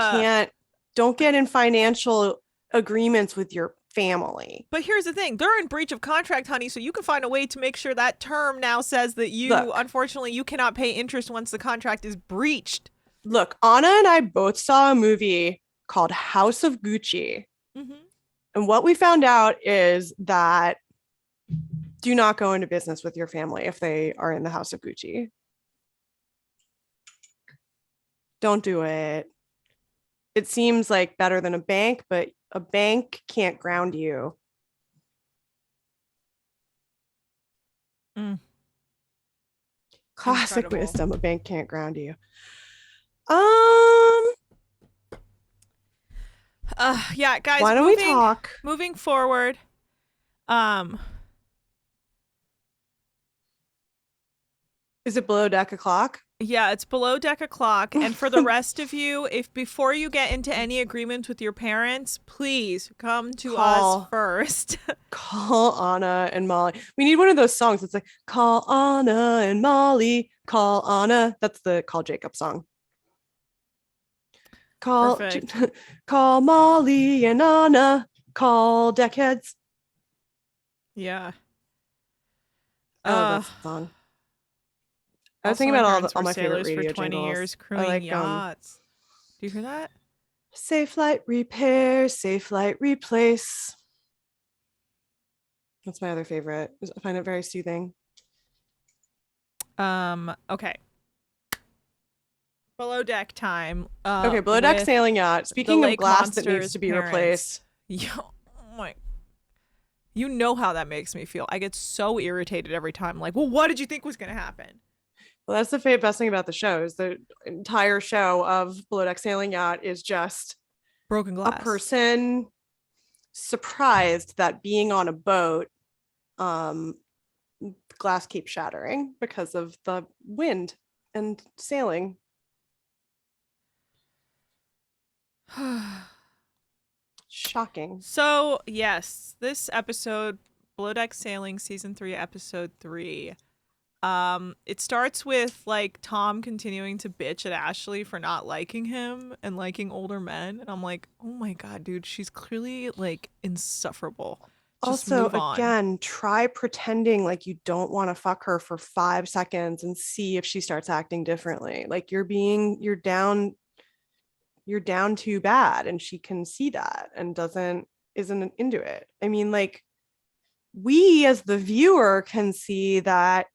don't get in financial agreements with your family. But here's the thing, they're in breach of contract, honey, so you can find a way to make sure that term now says that unfortunately you cannot pay interest once the contract is breached. Look, Anna and I both saw a movie called House of Gucci. Mm-hmm. And what we found out is that do not go into business with your family if they are in the House of Gucci. Don't do it. It seems like better than a bank, but a bank can't ground you. Classic Incredible. wisdom. A bank can't ground you. Yeah, guys. Why don't we talk? Moving forward. Is it below deck o'clock? Yeah, it's below deck o'clock. And for the rest of you, if before you get into any agreement with your parents, please come to us first. Call Anna and Molly. We need one of those songs. It's like, call Anna and Molly. Call Anna. That's the Call Jacob song. Call Molly and Anna. Call Deckheads. Yeah. That's the song. I was thinking about all my favorite radio for 20 jingles. years crewing like, yachts. Do you hear that? Safe Flight Repair, Safe Flight Replace. That's my other favorite. I find it very soothing. Okay. Below deck time. Okay, below deck with sailing yacht. the Speaking of lake glass that needs monster's to be parents. replaced. Yo, oh my. You know how that makes me feel. I get so irritated every time. Like, well, what did you think was going to happen? Well, that's the best thing about the show is the entire show of Below Deck Sailing Yacht is just Broken glass. a person surprised that being on a boat, glass keeps shattering because of the wind and sailing. Shocking. So, yes, this episode, Below Deck Sailing Season 3, Episode 3, it starts with, like, Tom continuing to bitch at Ashley for not liking him and liking older men. And I'm like, oh my God, dude, she's clearly, like, insufferable. Just Also, move on. again, try pretending like you don't want to fuck her for 5 seconds and see if she starts acting differently. Like you're down too bad, and she can see that and isn't into it. I mean, like, we as the viewer can see that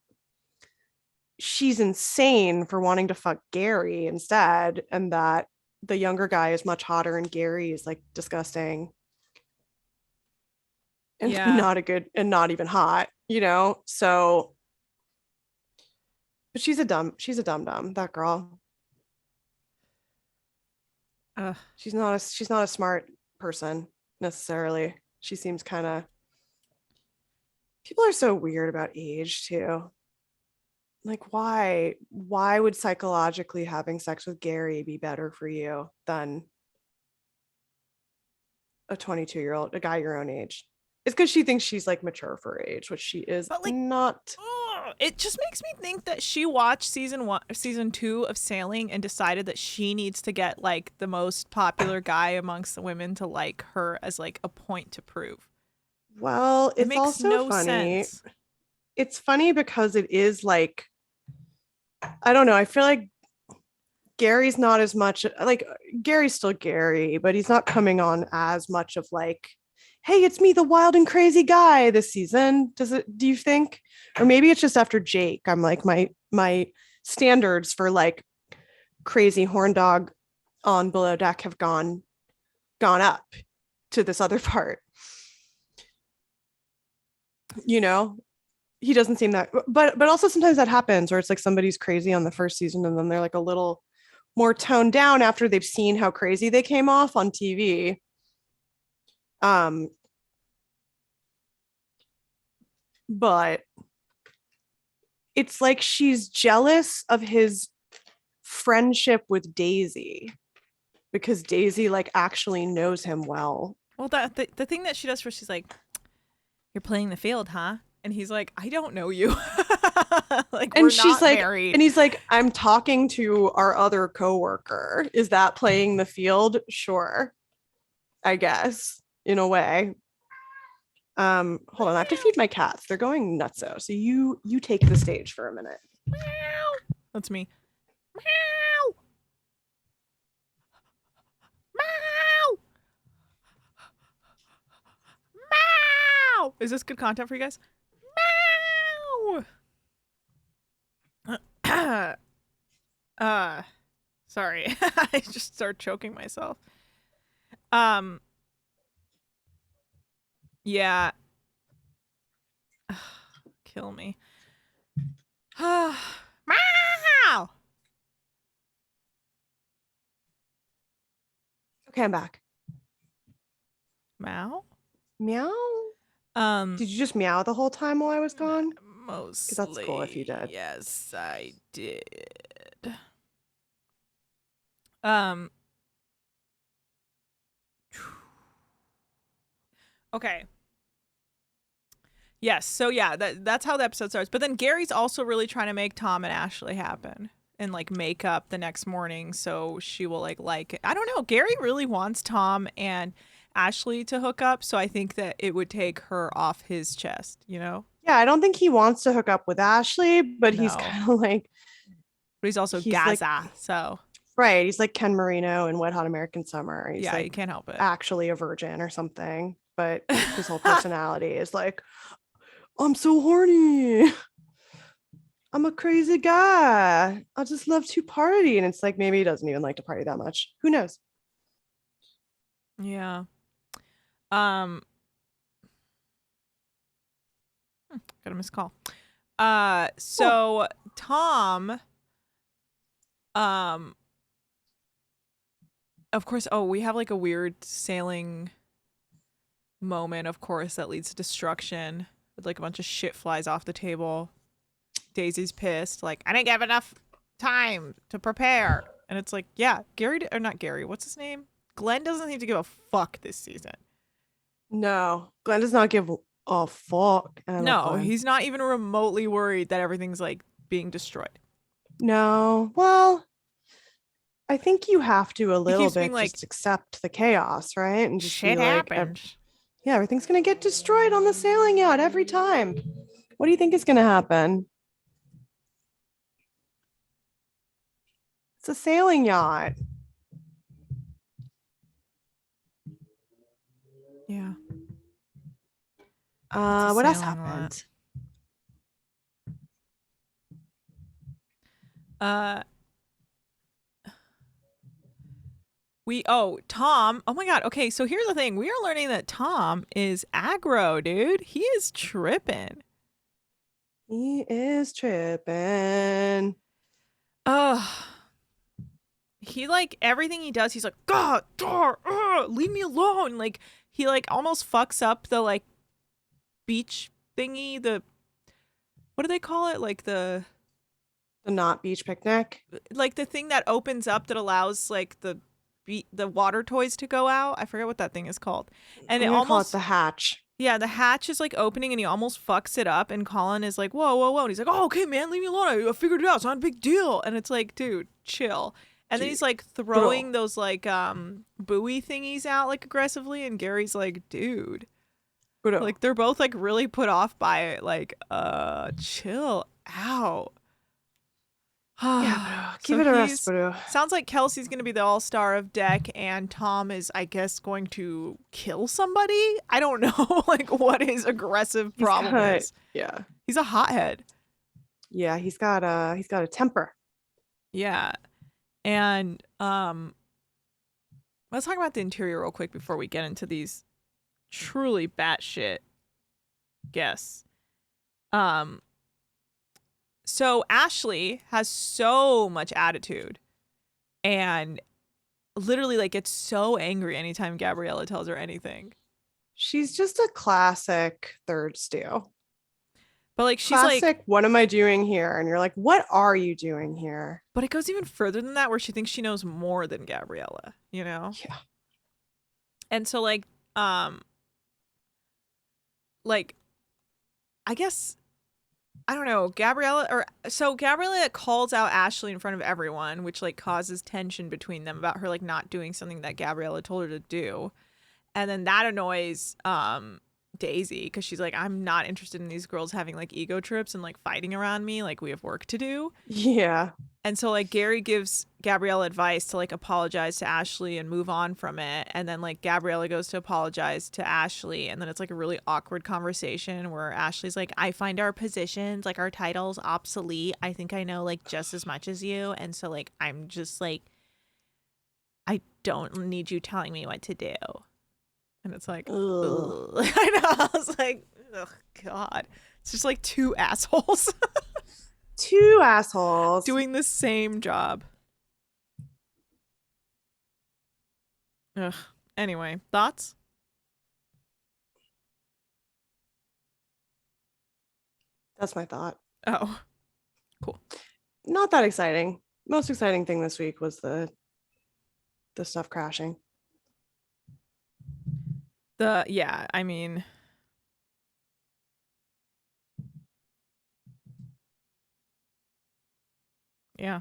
she's insane for wanting to fuck Gary instead, and that the younger guy is much hotter and Gary is like disgusting and not even hot, so. But she's a dum that girl. She's not a smart person necessarily. She seems kind of. People are so weird about age too. Like, why would psychologically having sex with Gary be better for you than a 22-year-old, a guy your own age? It's because she thinks she's like mature for her age, which she is, but like, not. It just makes me think that she watched season 2 of Sailing and decided that she needs to get like the most popular guy amongst the women to like her as like a point to prove. Well, It it's makes also no funny. sense. It's funny because it is like, I don't know. I feel like Gary's not as much like Gary's still Gary, but he's not coming on as much of like, hey, it's me, the wild and crazy guy this season. Do you think? Or maybe it's just after Jake. I'm like, my standards for like crazy horn dog on Below Deck have gone up to this other part. He doesn't seem that, but also sometimes that happens where it's like somebody's crazy on the first season and then they're like a little more toned down after they've seen how crazy they came off on TV. But it's like she's jealous of his friendship with Daisy because Daisy like actually knows him well. Well, the thing that she does first, she's like, "You're playing the field, huh?" And he's like, "I don't know you." Like, and she's like, married. And he's like, "I'm talking to our other coworker. Is that playing the field? Sure, I guess in a way." Hold on, I have to feed my cats. They're going nutso. So you take the stage for a minute. That's me. Meow. Meow. Meow. Is this good content for you guys? Meow. Sorry. I just start choking myself. Yeah. Kill me. Meow. Okay, I'm back. Meow. Meow. Did you just meow the whole time while I was gone? Mostly. That's cool if you did. Yes, I did. Okay. Yes, so yeah, that's how the episode starts. But then Gary's also really trying to make Tom and Ashley happen and like make up the next morning so she will like it. I don't know. Gary really wants Tom and Ashley to hook up, so I think that it would take her off his chest, Yeah, I don't think he wants to hook up with Ashley, but he's kind of like. But he's also Gaza, like, so. Right, he's like Ken Marino in Wet Hot American Summer. He's like, you can't help it. Actually a virgin or something, but his whole personality is like, I'm so horny. I'm a crazy guy. I just love to party. And it's like maybe he doesn't even like to party that much. Who knows? Yeah. Um, got a missed call. So Tom, of course, we have like a weird sailing moment, of course, that leads to destruction. With like a bunch of shit flies off the table. Daisy's pissed, like, I didn't give enough time to prepare. And it's like, yeah, or not Gary, what's his name? Glenn doesn't seem to give a fuck this season. No, Glenn does not give a fuck. No, he's not even remotely worried that everything's like being destroyed. No, well, I think you have to a little being bit like, just accept the chaos, right? And just shit be like, happens. yeah, everything's gonna get destroyed on the sailing yacht every time. What do you think is gonna happen? It's a sailing yacht. Yeah. What else sailing happened? Tom. Oh my god. Okay, so here's the thing. We are learning that Tom is aggro, dude. He is tripping. He is tripping. He like everything he does, he's like, God, leave me alone. Like he like almost fucks up the like beach thingy, what do they call it? Like the not beach picnic. like the thing that opens up that allows like the water toys to go out. I forget what that thing is called. And I'm gonna call it the hatch. Yeah, the hatch is like opening and he almost fucks it up. And Colin is like, whoa, whoa, whoa. And he's like, oh, okay, man, leave me alone. I figured it out. It's not a big deal. And it's like, dude, chill. And then he's like throwing those like buoy thingies out like aggressively. And Gary's like, dude. Like they're both like really put off by it. Like, chill out. Yeah, bro. Give it a rest, bro. Sounds like Kelsey's going to be the all-star of Deck, and Tom is, I guess, going to kill somebody. I don't know, like, what his aggressive problem is. Yeah. He's a hothead. Yeah, he's got a temper. Yeah. And let's talk about the interior real quick before we get into these truly batshit guests. So Ashley has so much attitude and literally like gets so angry anytime Gabriella tells her anything. She's just a classic third stew. But like she's classic, like, what am I doing here? And you're like, what are you doing here? But it goes even further than that, where she thinks she knows more than Gabriella, you know? Yeah. And so like I guess I don't know, Gabriella calls out Ashley in front of everyone, which like causes tension between them about her like not doing something that Gabriella told her to do. And then that annoys Daisy because she's like, I'm not interested in these girls having like ego trips and like fighting around me. Like we have work to do. Yeah. And so like Gary gives Gabriella advice to like apologize to Ashley and move on from it. And then like Gabriella goes to apologize to Ashley. And then it's like a really awkward conversation where Ashley's like, I find our positions, like our titles obsolete. I think I know like just as much as you. And so like, I'm just like, I don't need you telling me what to do. And it's like, ugh. I know. I was like, oh God. It's just like two assholes. Two assholes doing the same job. Ugh. Anyway, thoughts? That's my thought. Oh, cool. Not that exciting. Most exciting thing this week was the stuff crashing. I mean, yeah.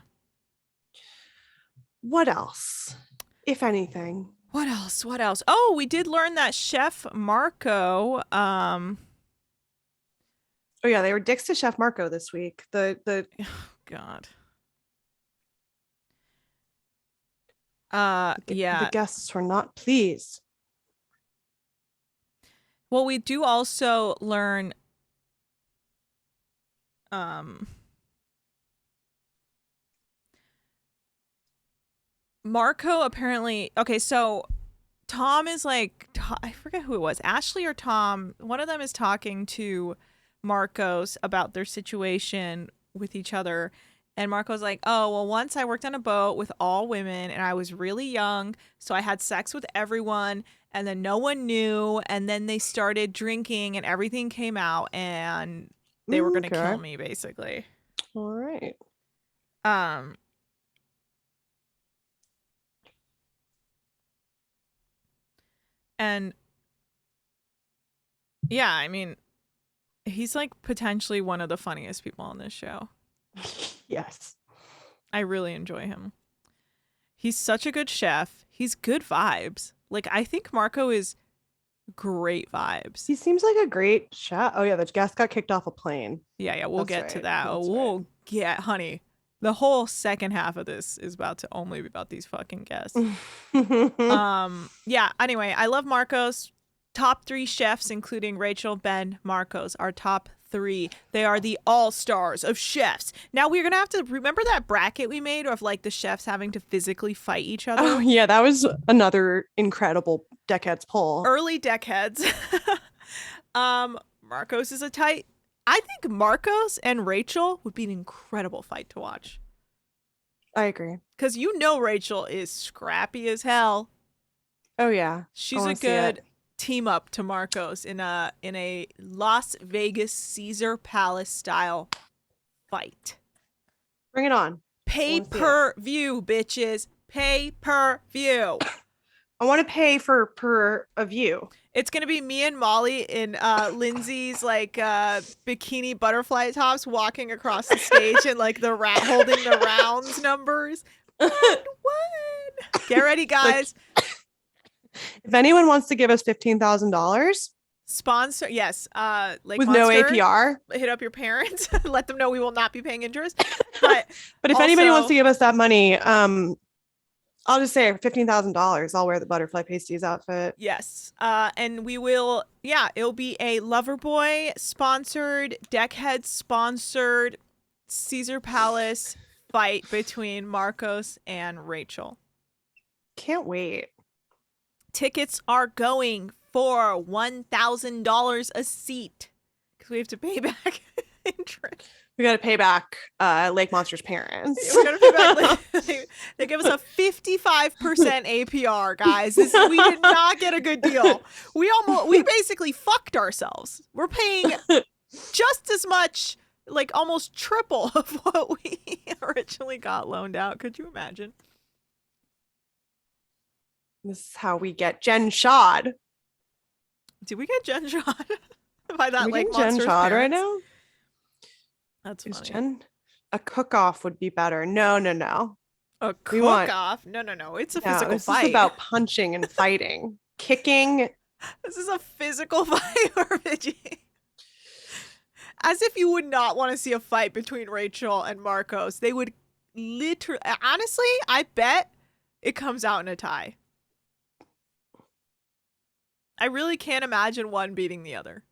What else, if anything? What else? Oh, we did learn that Chef Marco. Oh yeah, they were dicks to Chef Marco this week. The oh, God. The guests were not pleased. Well, we do also learn Marco apparently, okay, so Tom is like, I forget who it was, Ashley or Tom. One of them is talking to Marcos about their situation with each other. And Marco's like, oh, well, once I worked on a boat with all women and I was really young. So I had sex with everyone and then no one knew. And then they started drinking and everything came out and they were going to kill me, basically. All right. And yeah, I mean, he's like potentially one of the funniest people on this show. Yes. I really enjoy him. He's such a good chef. He's good vibes. Like, I think Marco is great vibes. He seems like a great chef. Oh yeah, the guest got kicked off a plane. Yeah, we'll get to that. That's We'll get, honey. The whole second half of this is about to only be about these fucking guests. Yeah, anyway, I love Marcos. Top 3 chefs, including Rachel, Ben, Marcos, are top 3. They are the all-stars of chefs. Now we're gonna have to remember that bracket we made of like the chefs having to physically fight each other. Oh yeah, that was another incredible Deckheads poll. Early Deckheads. Marcos is a tight. I think Marcos and Rachel would be an incredible fight to watch. I agree. Because you know Rachel is scrappy as hell. Oh yeah, she's a good team up to Marcos in a Las Vegas Caesar Palace style fight. Bring it on. Pay per view, bitches. Pay per view. I want to pay for per a view. It's gonna be me and Molly in Lindsay's like bikini butterfly tops walking across the stage and like the holding the rounds numbers. One. Get ready, guys. If anyone wants to give us $15,000, sponsor, yes, like with Monster, no APR, hit up your parents. Let them know we will not be paying interest. But if also, anybody wants to give us that money, I'll just say $15,000. I'll wear the butterfly pasties outfit. Yes, and we will. Yeah, it'll be a Loverboy sponsored, Deckheads sponsored, Caesar Palace fight between Marcos and Rachel. Can't wait. Tickets are going for $1,000 a seat because we have to pay back interest. We got to pay back Lake Monster's parents. We got to pay back. They give us a 55% APR, guys. We did not get a good deal. We basically fucked ourselves. We're paying just as much, like almost triple of what we originally got loaned out. Could you imagine? This is how we get Jen Shod. Did we get Jen Shod by that Lake Jen Shod right now? That's funny. Jen, a cook-off would be better. No. A cook-off? No. It's a physical fight. This is about punching and fighting, kicking. This is a physical fight, Orvigi. As if you would not want to see a fight between Rachel and Marcos. They would literally, honestly, I bet it comes out in a tie. I really can't imagine one beating the other.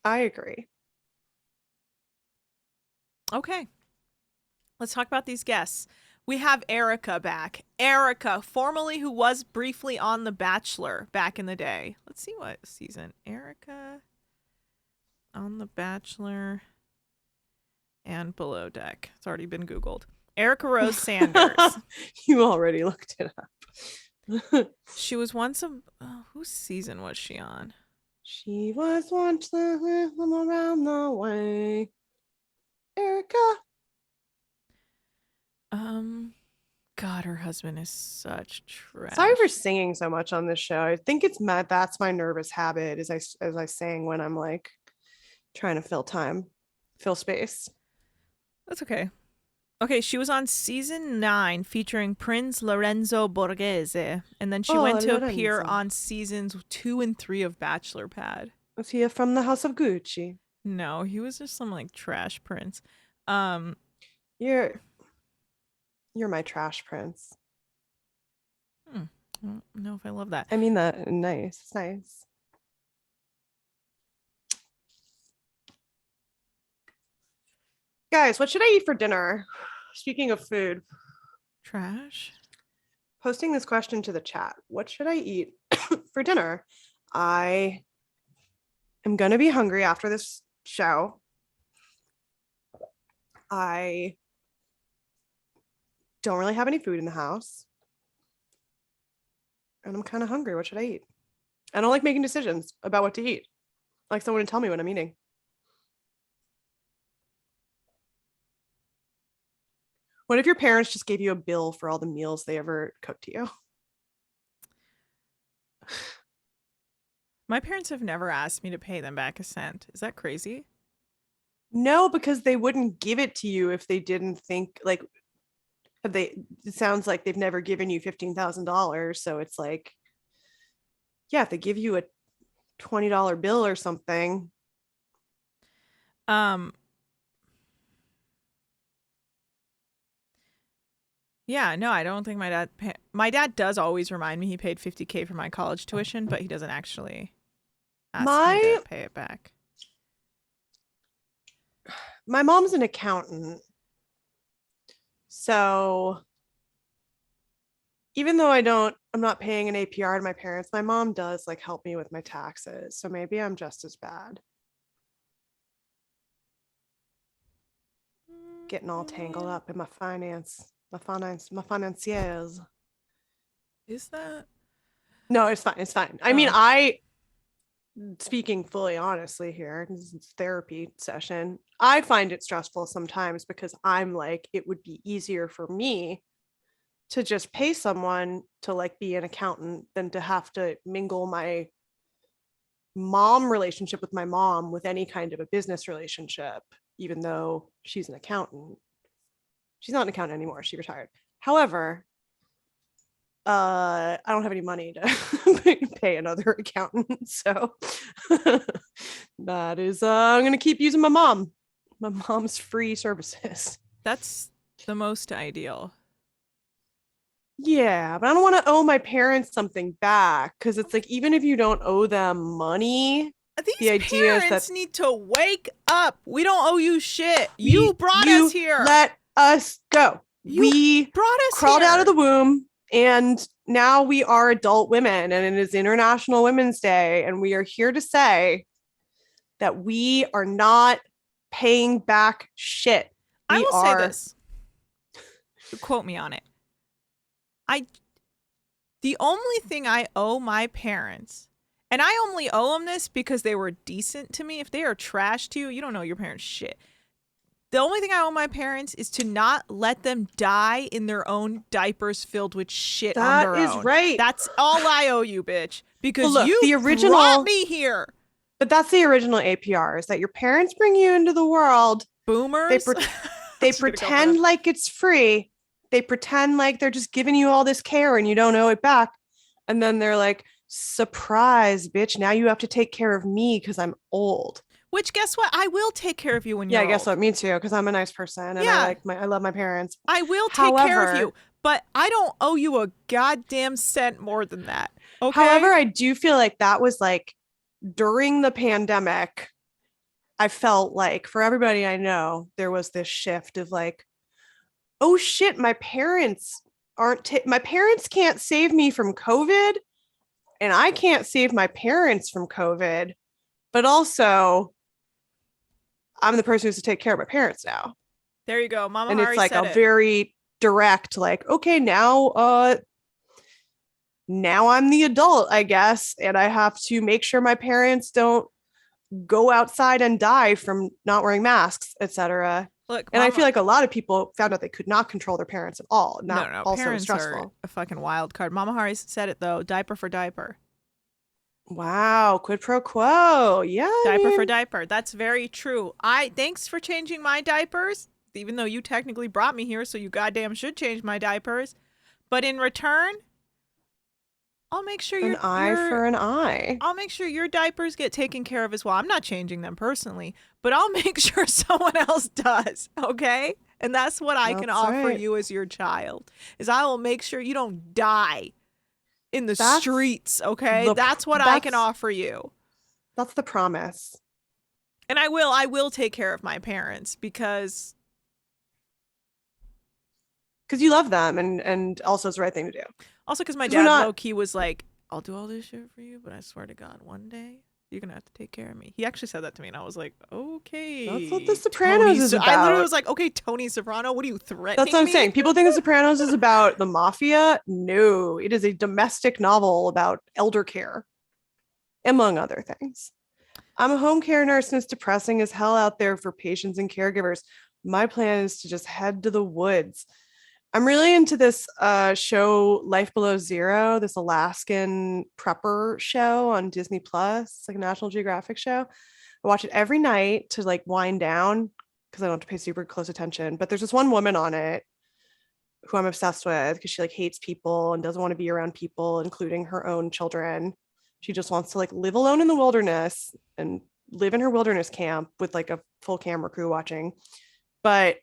I agree. Okay. Let's talk about these guests. We have Erica back. Erica, formerly who was briefly on The Bachelor back in the day. Let's see what season. Erica on The Bachelor and Below Deck. It's already been Googled. Erica Rose Sanders. You already looked it up. She was once whose season was she on? She was once around the way. Erica. God, her husband is such trash. Sorry for singing so much on this show. I think it's that's my nervous habit as I sing when I'm like trying to fill space. That's okay. Okay, she was on season 9 featuring Prince Lorenzo Borghese, and then she went to appear on seasons 2 and 3 of Bachelor Pad. Was he from the House of Gucci? No, he was just some like trash prince. You're my trash prince. I don't know if I love that. I mean that nice. It's nice. Guys, what should I eat for dinner? Speaking of food. Trash. Posting this question to the chat. What should I eat for dinner? I am going to be hungry after this show. I don't really have any food in the house. And I'm kind of hungry. What should I eat? I don't like making decisions about what to eat. I like someone to tell me what I'm eating. What if your parents just gave you a bill for all the meals they ever cooked to you? My parents have never asked me to pay them back a cent. Is that crazy? No, because they wouldn't give it to you if they didn't think like it sounds like they've never given you $15,000. So it's like, yeah, if they give you a $20 bill or something. Yeah, no, I don't think my dad does always remind me he paid $50K for my college tuition, but he doesn't actually ask me to pay it back. My mom's an accountant. So even though I'm not paying an APR to my parents, my mom does like help me with my taxes. So maybe I'm just as bad. Getting all tangled up in my financiers. Is that? No, it's fine. It's fine. I mean, speaking fully honestly here, this is therapy session. I find it stressful sometimes because I'm like, it would be easier for me to just pay someone to like be an accountant than to have to mingle my mom relationship with my mom with any kind of a business relationship, even though she's an accountant. She's not an accountant anymore. She retired. However, I don't have any money to pay another accountant. So that is, I'm going to keep using my mom's free services. That's the most ideal. Yeah, but I don't want to owe my parents something back because it's like, even if you don't owe them money, these parents need to wake up. We don't owe you shit. You brought us here. Let us go. We brought us crawled here. out of the womb and now we are adult women and it is International Women's Day. And we are here to say that we are not paying back shit. I will say this. Quote me on it. The only thing I owe my parents, and I only owe them this because they were decent to me. If they are trash to you, you don't know your parents shit. The only thing I owe my parents is to not let them die in their own diapers filled with shit on their own. That is right. That's all I owe you, bitch. Because look, you brought me here. But that's the original APR, is that your parents bring you into the world. Boomers. They pretend like it's free. They pretend like they're just giving you all this care and you don't owe it back. And then they're like, surprise, bitch. Now you have to take care of me because I'm old. Which, guess what? I will take care of you when you're old. Yeah, guess what? Me too, because I'm a nice person and I love my parents. I will take care of you, but I don't owe you a goddamn cent more than that. Okay. However, I do feel like that was like during the pandemic. I felt like for everybody I know, there was this shift of like, oh shit, my parents can't save me from COVID and I can't save my parents from COVID, but also I'm the person who's to take care of my parents now. There you go. Mama and Hari it's like said a very direct, like, okay, now I'm the adult, I guess. And I have to make sure my parents don't go outside and die from not wearing masks, etc. Look, and I feel like a lot of people found out they could not control their parents at all. No, also parents stressful. Are a fucking wild card. Mama Hari said it though. Diaper for diaper. Wow, quid pro quo. Yeah. Diaper for diaper. That's very true. Thanks for changing my diapers, even though you technically brought me here, so you goddamn should change my diapers. But in return, I'll make sure an eye for an eye. I'll make sure your diapers get taken care of as well. I'm not changing them personally, but I'll make sure someone else does. Okay. And that's what I can offer you as your child, is I will make sure you don't die in the streets. Okay. That's what I can offer you. That's the promise. And I will take care of my parents because because you love them, and also it's the right thing to do. Also, because my 'Cause we're dad not- low key was like, "I'll do all this shit for you, but I swear to God, one day you're gonna have to take care of me." He actually said that to me, and I was like, "Okay." That's what The Sopranos is I literally about. was like, "Okay, Tony Soprano, what are you threatening?" That's what I'm me?" saying. People think The Sopranos is about the mafia. No, it is a domestic novel about elder care, among other things. I'm a home care nurse, and it's depressing as hell out there for patients and caregivers. My plan is to just head to the woods. I'm really into this show, Life Below Zero, this Alaskan prepper show on Disney Plus. It's like a National Geographic show. I watch it every night to like wind down because I don't have to pay super close attention. But there's this one woman on it who I'm obsessed with because she like hates people and doesn't want to be around people, including her own children. She just wants to like live alone in the wilderness and live in her wilderness camp with like a full camera crew watching. But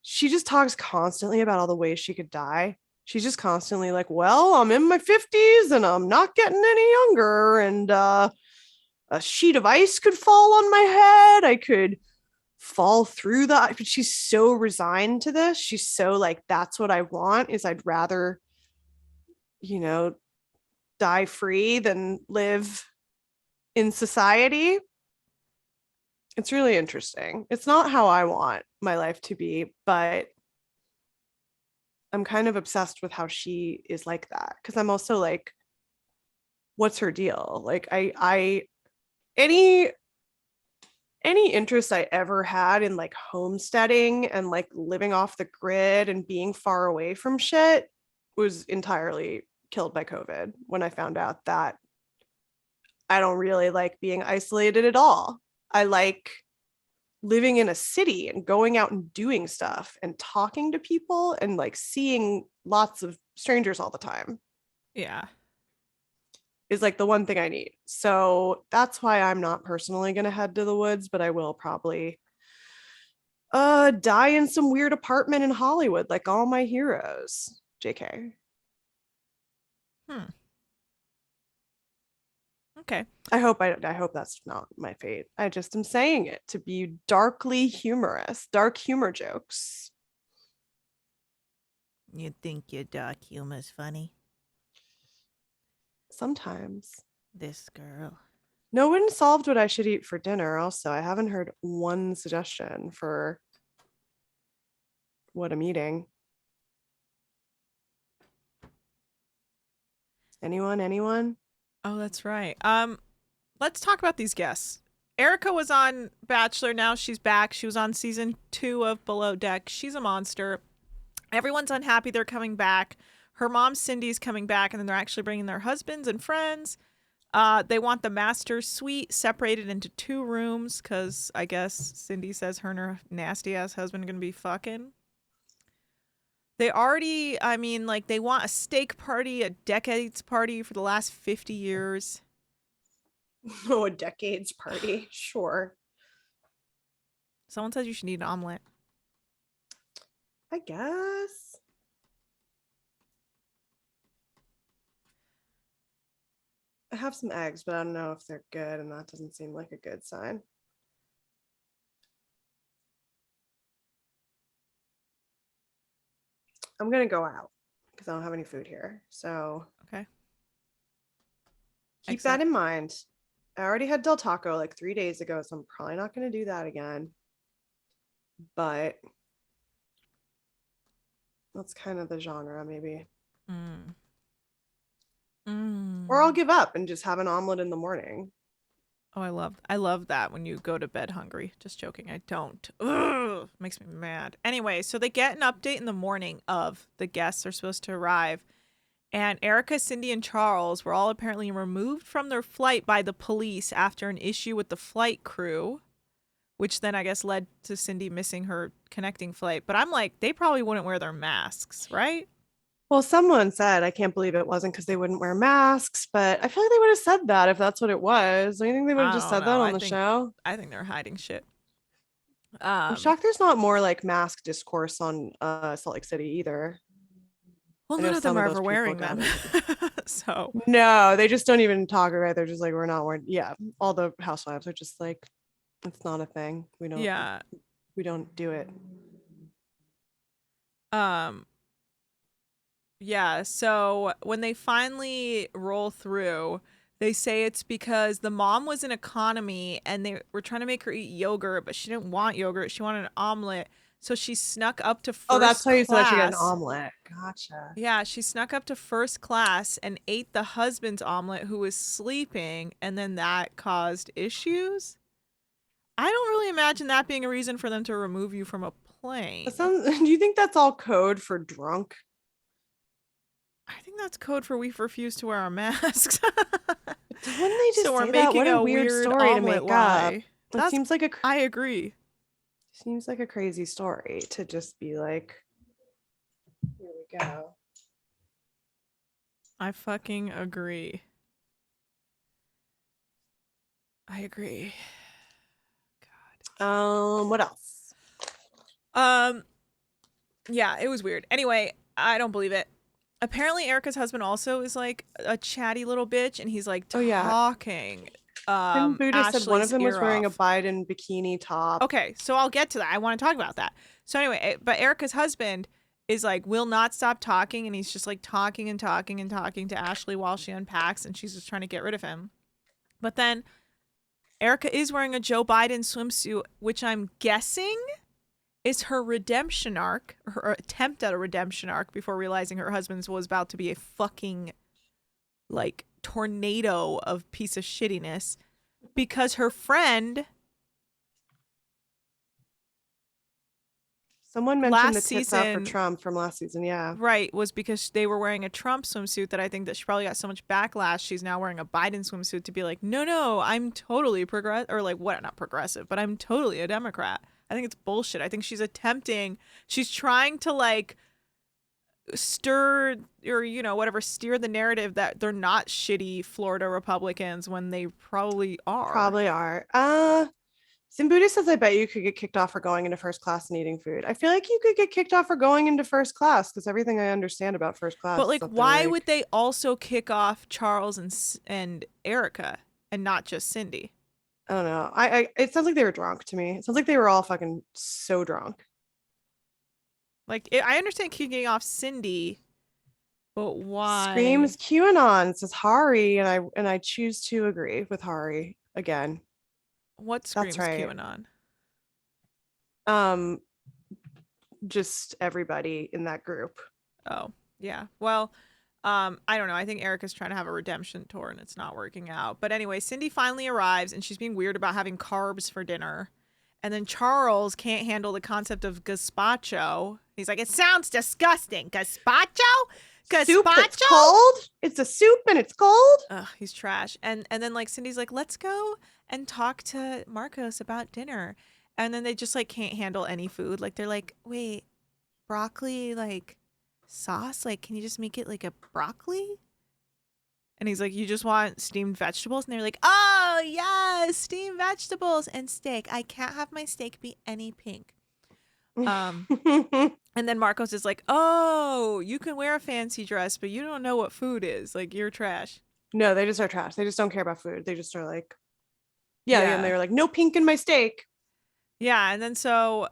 she just talks constantly about all the ways she could die. She's just constantly like, well, I'm in my 50s and I'm not getting any younger. And a sheet of ice could fall on my head. I could fall through that. But she's so resigned to this. She's so like, that's what I want is I'd rather, you know, die free than live in society. It's really interesting. It's not how I want my life to be, but I'm kind of obsessed with how she is like that. Cause I'm also like, what's her deal? Like I any interest I ever had in like homesteading and like living off the grid and being far away from shit was entirely killed by COVID when I found out that I don't really like being isolated at all. I like living in a city and going out and doing stuff and talking to people and like seeing lots of strangers all the time Yeah. is like the one thing I need. So that's why I'm not personally going to head to the woods, but I will probably die in some weird apartment in Hollywood like all my heroes. JK. Okay. I hope that's not my fate. I just am saying it to be darkly humorous, dark humor jokes. You think your dark humor's funny? Sometimes. This girl. No one solved what I should eat for dinner. Also, I haven't heard one suggestion for what I'm eating. Anyone? Oh, that's right. Let's talk about these guests. Erica was on Bachelor. Now she's back. She was on season 2 of Below Deck. She's a monster. Everyone's unhappy they're coming back. Her mom, Cindy's coming back, and then they're actually bringing their husbands and friends. They want the master suite separated into 2 rooms because I guess Cindy says her and her nasty ass husband are going to be fucking. They already, I mean, like, they want a steak party, a Deckheads party for the last 50 years. Oh, a decades party. Sure. Someone says you should eat an omelet. I guess. I have some eggs, but I don't know if they're good, and that doesn't seem like a good sign. I'm gonna go out because I don't have any food here. So Okay. keep that in mind. I already had Del Taco like 3 days ago, so I'm probably not gonna do that again. But that's kind of the genre, maybe. Or I'll give up and just have an omelet in the morning. Oh, I love that when you go to bed hungry. Just joking. I don't. Ugh, makes me mad. Anyway, so they get an update in the morning of the guests are supposed to arrive. And Erica, Cindy, and Charles were all apparently removed from their flight by the police after an issue with the flight crew, which then I guess led to Cindy missing her connecting flight. But I'm like, they probably wouldn't wear their masks, right? Well, someone said, I can't believe it wasn't because they wouldn't wear masks, but I feel like they would have said that if that's what it was. Do you think they would have just I said don't that know. on the show? I think they're hiding shit. I'm shocked there's not more like mask discourse on Salt Lake City either. Well, I know none of them some are of ever those wearing people them. got So No, they just don't even talk about it. They're just like, we're not wearing. Yeah, all the housewives are just like, it's not a thing. We don't. yeah. We don't do it. Yeah, so when they finally roll through, they say it's because the mom was in economy and they were trying to make her eat yogurt, but she didn't want yogurt. She wanted an omelet. So she snuck up to first Oh, that's why you said she got an class. omelet. Gotcha. Yeah, she snuck up to first class and ate the husband's omelet who was sleeping, and then that caused issues. I don't really imagine that being a reason for them to remove you from a plane. Do you think that's all code for drunk? I think that's code for we refuse to wear our masks. Wouldn't they just So we're say that? What making a a weird weird story to omelet make up. lie. It That's- seems like I agree. seems like a crazy story to just be like, here we go. I fucking agree. I agree. What else? Yeah, it was weird. Anyway, I don't believe it. Apparently Erica's husband also is like a chatty little bitch, and he's like Oh, yeah. talking. Tim Buddha said one of Ashley's them was ear wearing off. a Biden bikini top. Okay, so I'll get to that. I want to talk about that. So anyway, but Erica's husband is like will not stop talking, and he's just like talking and talking and talking to Ashley while she unpacks, and she's just trying to get rid of him. But then Erica is wearing a Joe Biden swimsuit, which I'm guessing is her redemption arc, her attempt at a redemption arc before realizing her husband's was about to be a fucking like tornado of piece of shittiness, because her friend Someone mentioned last the tits out for season- Trump from last season. Yeah. right was because they were wearing a Trump swimsuit that I think that she probably got so much backlash. She's now wearing a Biden swimsuit to be like, no, I'm totally progressive, or like what, not progressive, but I'm totally a Democrat. I think it's bullshit. I think she's trying to like stir or whatever, steer the narrative that they're not shitty Florida Republicans when they probably are. Probably are. Simbuda says, I bet you could get kicked off for going into first class and eating food. I feel like you could get kicked off for going into first class because everything I understand about first class. But is like, that they're, why like- would they also kick off Charles and Erica and not just Cindy? I don't know. It sounds like they were drunk to me. It sounds like they were all fucking so drunk. Like, I understand kicking off Cindy, but why? Screams QAnon. It says Hari, and I choose to agree with Hari again. What screams right. QAnon? Just everybody in that group. Oh, yeah. Well, I don't know. I think Erica's trying to have a redemption tour and it's not working out. But anyway, Cindy finally arrives and she's being weird about having carbs for dinner. And then Charles can't handle the concept of gazpacho. He's like, it sounds disgusting. Gazpacho? Soup that's Gazpacho? cold. It's a soup and it's cold. Ugh, he's trash. And then like Cindy's like, let's go and talk to Marcos about dinner. And then they just like can't handle any food. Like they're like, wait, broccoli like sauce? Like, can you just make it like a broccoli? And he's like, you just want steamed vegetables? And they're like, oh yes, steamed vegetables and steak. I can't have my steak be any pink. And then Marcos is like, oh, you can wear a fancy dress, but you don't know what food is. Like, you're trash. No, they just are trash. They just don't care about food. They just are like, yeah. Yeah. And they were like, no pink in my steak. Yeah, and then so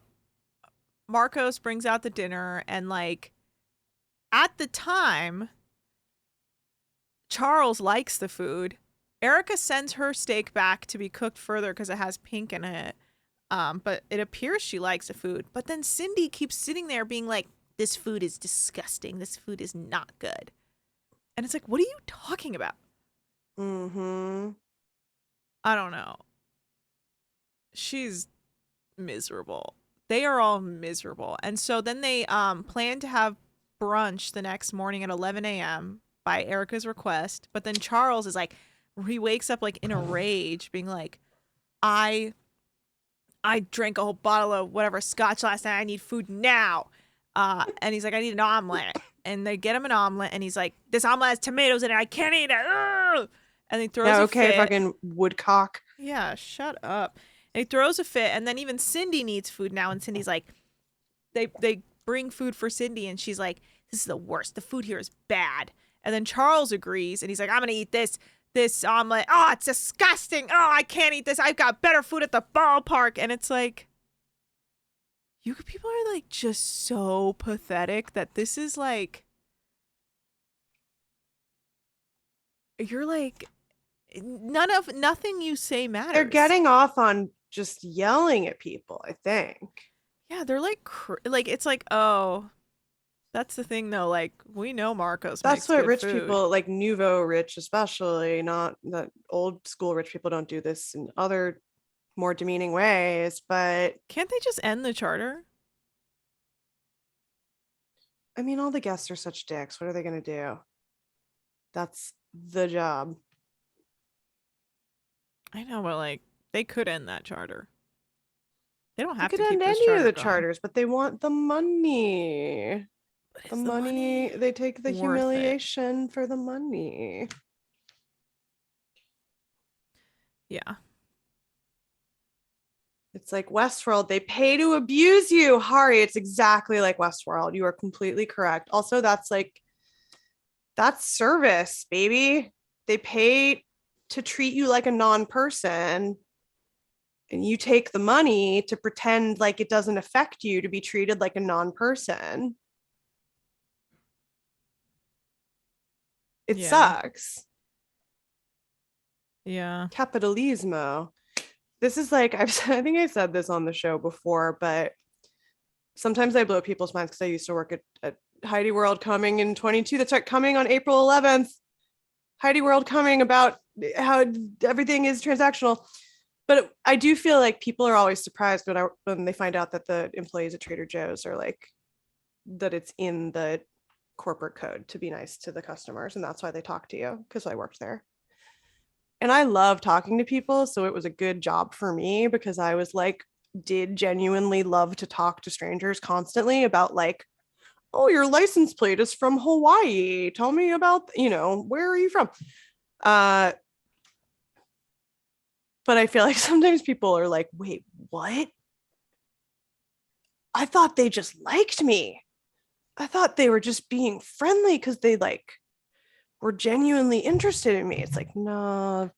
Marcos brings out the dinner, and like at the time, Charles likes the food. Erica sends her steak back to be cooked further because it has pink in it. But it appears she likes the food. But then Cindy keeps sitting there being like, this food is disgusting. This food is not good. And it's like, what are you talking about? Mm-hmm. I don't know. She's miserable. They are all miserable. And so then they plan to have brunch the next morning at 11 a.m. by Erica's request. But then Charles is like, he wakes up like in a rage being like, I drank a whole bottle of whatever scotch last night. I need food now. And he's like, I need an omelet. And they get him an omelet. And he's like, this omelet has tomatoes in it. I can't eat it. Ugh! And he throws a fit. Fucking woodcock. Yeah, shut up. And he throws a fit. And then even Cindy needs food now. And Cindy's like, they bring food for Cindy. And she's like, this is the worst. The food here is bad. And then Charles agrees. And he's like, I'm going to eat this omelet. Oh, it's disgusting. Oh, I can't eat this. I've got better food at the ballpark. And it's like, you people are like just so pathetic that this is like you're like, nothing you say matters. They're getting off on just yelling at people, I think. Yeah, they're like, like it's like, oh, that's the thing though. Like we know Marcos That's makes what good rich food. people, like nouveau rich especially, not that old school rich people don't do this in other more demeaning ways, but Can't they just end the charter? I mean, all the guests are such dicks. What are they going to do? That's the job. I know, but like they could end that charter. They don't They have could to keep end this any charter of the going. charters, but they want the money. But The is money, they take the worth it? humiliation for the money. Yeah. It's like Westworld. They pay to abuse you. Hari, it's exactly like Westworld. You are completely correct. Also, that's service, baby. They pay to treat you like a non-person. And you take the money to pretend like it doesn't affect you to be treated like a non-person. It sucks. Yeah. Capitalismo. This is like, I think I said this on the show before, but sometimes I blow people's minds because I used to work at Heidi World coming in 22. That's right, coming on April 11th. Heidi World coming about how everything is transactional. But I do feel like people are always surprised when they find out that the employees at Trader Joe's are like, that it's in the corporate code to be nice to the customers. And that's why they talk to you, because I worked there. And I love talking to people. So it was a good job for me because I was like, did genuinely love to talk to strangers constantly about like, oh, your license plate is from Hawaii. Tell me about, where are you from? But I feel like sometimes people are like, wait, what? I thought they just liked me. I thought they were just being friendly because they like were genuinely interested in me. It's like, no,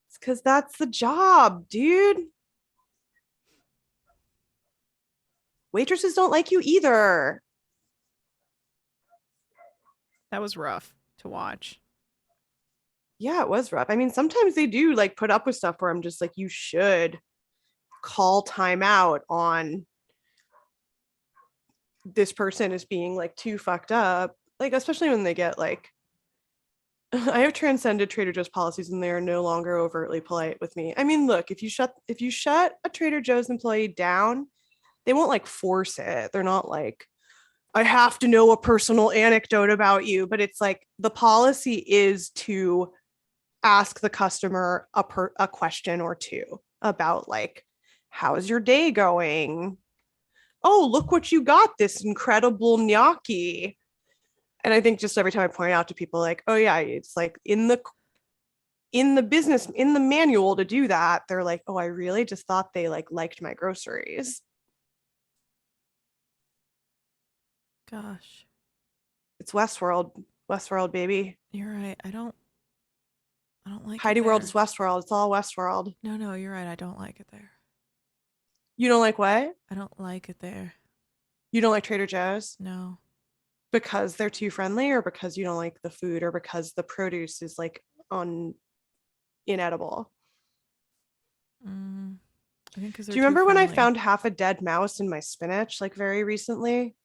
it's because that's the job, dude. Waitresses don't like you either. That was rough to watch. Yeah, it was rough. I mean, sometimes they do like put up with stuff where I'm just like, you should call timeout on this person is being like too fucked up. Like, especially when they get like, I have transcended Trader Joe's policies and they are no longer overtly polite with me. I mean, look, if you shut a Trader Joe's employee down, they won't like force it. They're not like, I have to know a personal anecdote about you, but it's like the policy is to ask the customer a question or two about like, how's your day going? Oh, look what you got, this incredible gnocchi. And I think just every time I point out to people like, oh yeah, it's like in the business, in the manual to do that, they're like, oh, I really just thought they like liked my groceries. Gosh. It's Westworld, baby. You're right. I don't like Heidi it World there. is Westworld. It's all Westworld. No, you're right. I don't like it there. You don't like what? I don't like it there. You don't like Trader Joe's? No. Because they're too friendly, or because you don't like the food, or because the produce is like inedible? I think because do you remember when I found half a dead mouse in my spinach like very recently?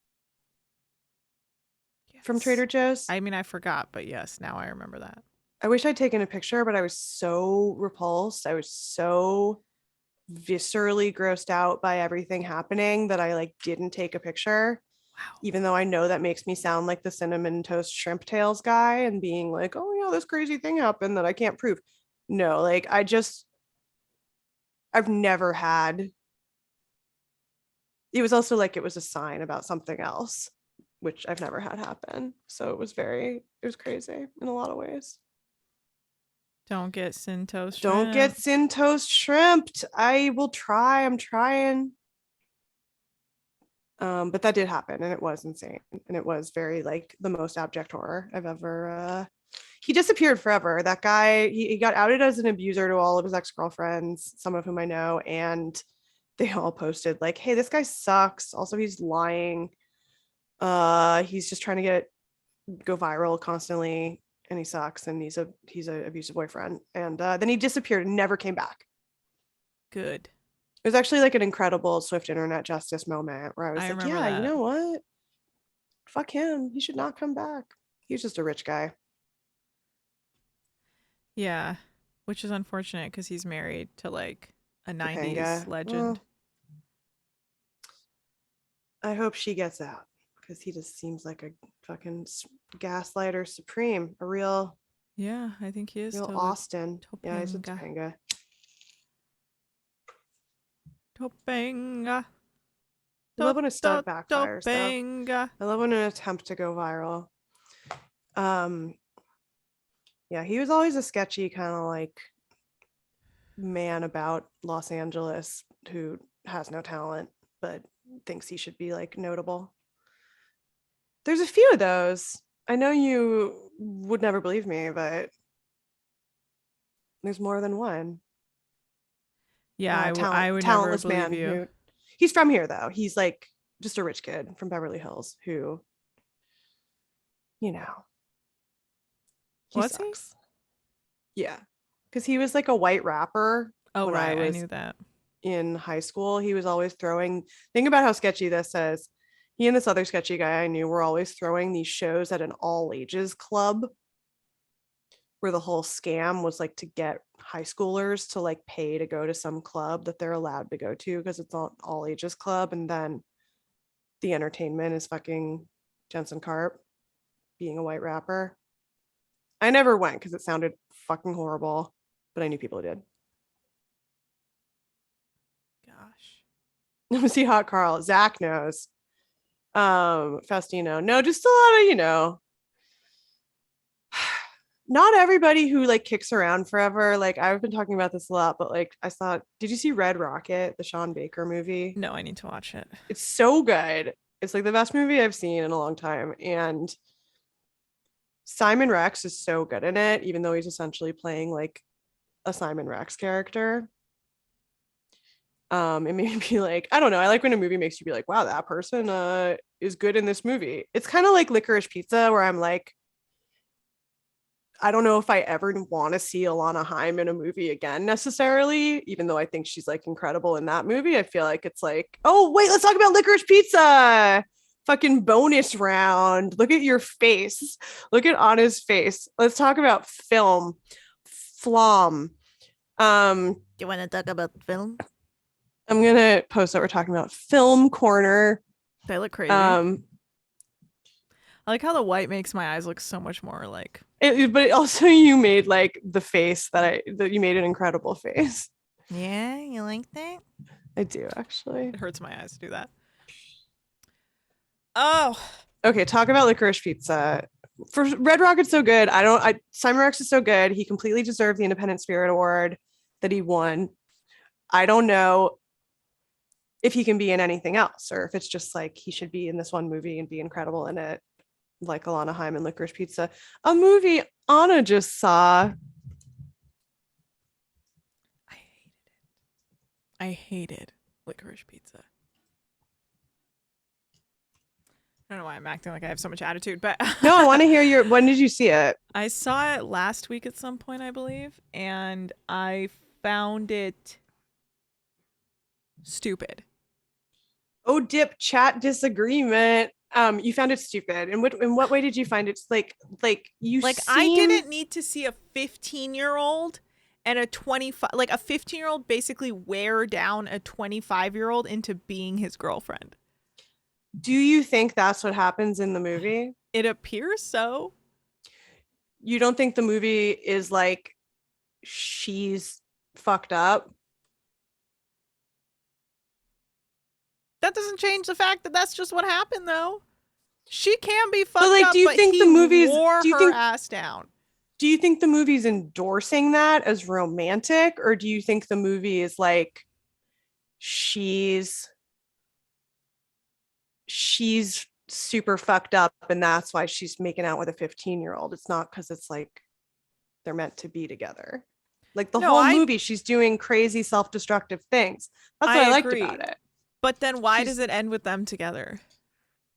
Yes. From Trader Joe's? I mean, I forgot, but yes, now I remember that. I wish I'd taken a picture, but I was so repulsed. I was so viscerally grossed out by everything happening that I like didn't take a picture. Wow. Even though I know that makes me sound like the cinnamon toast shrimp tails guy and being like, oh yeah, this crazy thing happened that I can't prove. No, like I've never had. It was also like it was a sign about something else, which I've never had happen. So it was crazy in a lot of ways. Don't get sin toast shrimp. Don't get sin toast shrimped. I will try. I'm trying. But that did happen and it was insane. And it was very like the most abject horror I've ever. He disappeared forever. That guy, he got outed as an abuser to all of his ex-girlfriends, some of whom I know. And they all posted like, hey, this guy sucks. Also, he's lying. He's just trying to go viral constantly. and he sucks, and he's a abusive boyfriend. And then he disappeared and never came back. Good. It was actually like an incredible swift internet justice moment where I was I like, remember yeah, that. you know what? Fuck him. He should not come back. He was just a rich guy. Yeah, which is unfortunate because he's married to like a 90s Topanga. legend. Well, I hope she gets out because he just seems like a fucking gaslighter supreme, a real Yeah, I think he is. Austin. Yeah, he's a Topanga. Topanga. Topanga. I love when a stunt backfires, though. Topanga. I love when an attempt to go viral. Yeah, he was always a sketchy kind of like man about Los Angeles who has no talent but thinks he should be like notable. There's a few of those. I know you would never believe me, but there's more than one. Yeah, I would never talentless believe man you. who he's from here though. He's like just a rich kid from Beverly Hills who, you know, Was he? sucks. Yeah, because he was like a white rapper. Oh, when right. I was knew that. in high school. He was always throwing. Think about how sketchy this is. He and this other sketchy guy I knew were always throwing these shows at an all ages club where the whole scam was like to get high schoolers to like pay to go to some club that they're allowed to go to because it's an all ages club. And then the entertainment is fucking Jensen Karp being a white rapper. I never went because it sounded fucking horrible, but I knew people who did. Gosh. Was he hot, Carl? Zach knows. Faustino. No, just a lot of, you know, not everybody who like kicks around forever. Like I've been talking about this a lot, but like I saw, did you see Red Rocket, the Sean Baker movie? No, I need to watch it. It's so good. It's like the best movie I've seen in a long time. And Simon Rex is so good in it, even though he's essentially playing like a Simon Rex character. It made me be like, I don't know. I like when a movie makes you be like, wow, that person is good in this movie. It's kind of like Licorice Pizza, where I'm like, I don't know if I ever want to see Alana Haim in a movie again necessarily, even though I think she's like incredible in that movie. I feel like it's like, oh, wait, let's talk about Licorice Pizza. Fucking bonus round. Look at your face. Look at Anna's face. Let's talk about film. Flom. You want to talk about film? I'm gonna post that we're talking about Film Corner. They look crazy. I like how the white makes my eyes look so much more like. But also you made like the face that you made an incredible face. Yeah, you like that? I do actually. It hurts my eyes to do that. Oh. Okay, talk about Licorice Pizza. For Red Rocket's so good. Simon Rex is so good. He completely deserved the Independent Spirit Award that he won. I don't know if he can be in anything else, or if it's just like he should be in this one movie and be incredible in it, like Alana Haim and Licorice Pizza, a movie Anna just saw. I hated Licorice Pizza. I don't know why I'm acting like I have so much attitude, but No, I want to hear when did you see it? I saw it last week at some point, I believe, and I found it stupid. Oh, dip chat disagreement. You found it stupid. In what way did you find it? Like you I didn't need to see a 15-year-old and a 25, like a 15-year-old basically wear down a 25-year-old into being his girlfriend. Do you think that's what happens in the movie? It appears so. You don't think the movie is like she's fucked up? That doesn't change the fact that that's just what happened, though. She can be fucked like, up, do you but think he the movie's wore do you her think ass down. Do you think the movie's endorsing that as romantic, or do you think the movie is like she's super fucked up and that's why she's making out with a 15-year-old? It's not because it's like they're meant to be together. Like the whole movie, she's doing crazy self-destructive things. That's what I liked about it. But then why does it end with them together?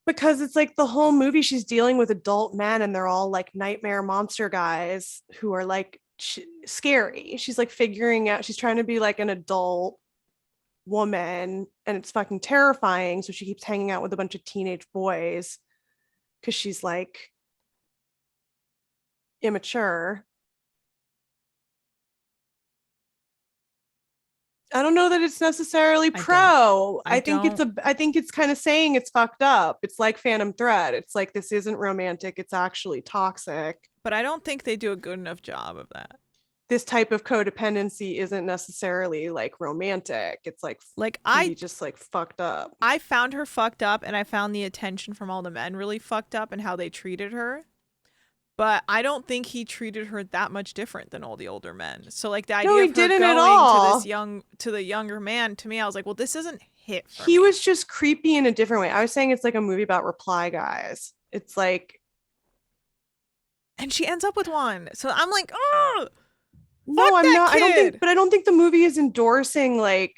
Because it's like the whole movie she's dealing with adult men and they're all like nightmare monster guys who are like scary. She's like figuring out, she's trying to be like an adult woman and it's fucking terrifying. So she keeps hanging out with a bunch of teenage boys because she's like immature. I don't know that it's necessarily pro. I think it's kind of saying it's fucked up. It's like Phantom Thread. It's like this isn't romantic, it's actually toxic. But I don't think they do a good enough job of that. This type of codependency isn't necessarily like romantic. It's like I just like fucked up. I found her fucked up and I found the attention from all the men really fucked up and how they treated her. But I don't think he treated her that much different than all the older men. So like the idea of her going to the younger man, to me, I was like, well, this isn't hit for He me. was just creepy in a different way. I was saying it's like a movie about reply guys. It's like, and she ends up with one. So I'm like, oh, no, I'm not. Kid. I don't think the movie is endorsing like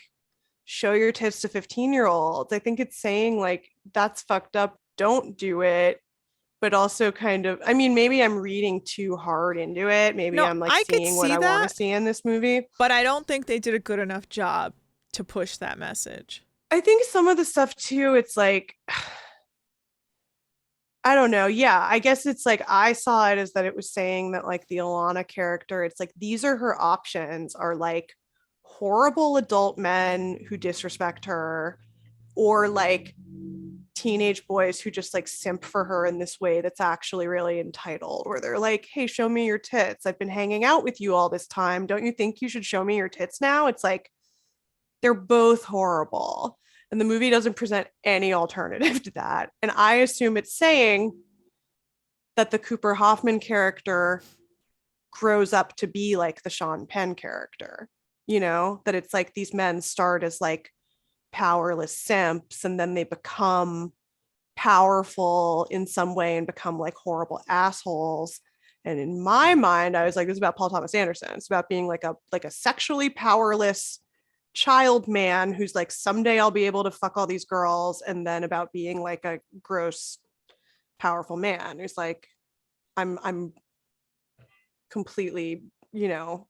show your tits to 15-year-olds. I think it's saying like that's fucked up. Don't do it. But also kind of, I mean, maybe I'm reading too hard into it. Maybe I'm like seeing what I want to see in this movie. But I don't think they did a good enough job to push that message. I think some of the stuff too, it's like, I don't know. Yeah, I guess it's like I saw it as that it was saying that like the Alana character, it's like these are her options are like horrible adult men who disrespect her or like teenage boys who just like simp for her in this way that's actually really entitled, where they're like, hey, show me your tits. I've been hanging out with you all this time. Don't you think you should show me your tits now? It's like they're both horrible. And the movie doesn't present any alternative to that. And I assume it's saying that the Cooper Hoffman character grows up to be like the Sean Penn character, you know, that it's like these men start as like powerless simps and then they become powerful in some way and become like horrible assholes. And in my mind, I was like, this is about Paul Thomas Anderson. It's about being like a sexually powerless child man who's like, someday I'll be able to fuck all these girls, and then about being like a gross powerful man who's like, I'm completely, you know,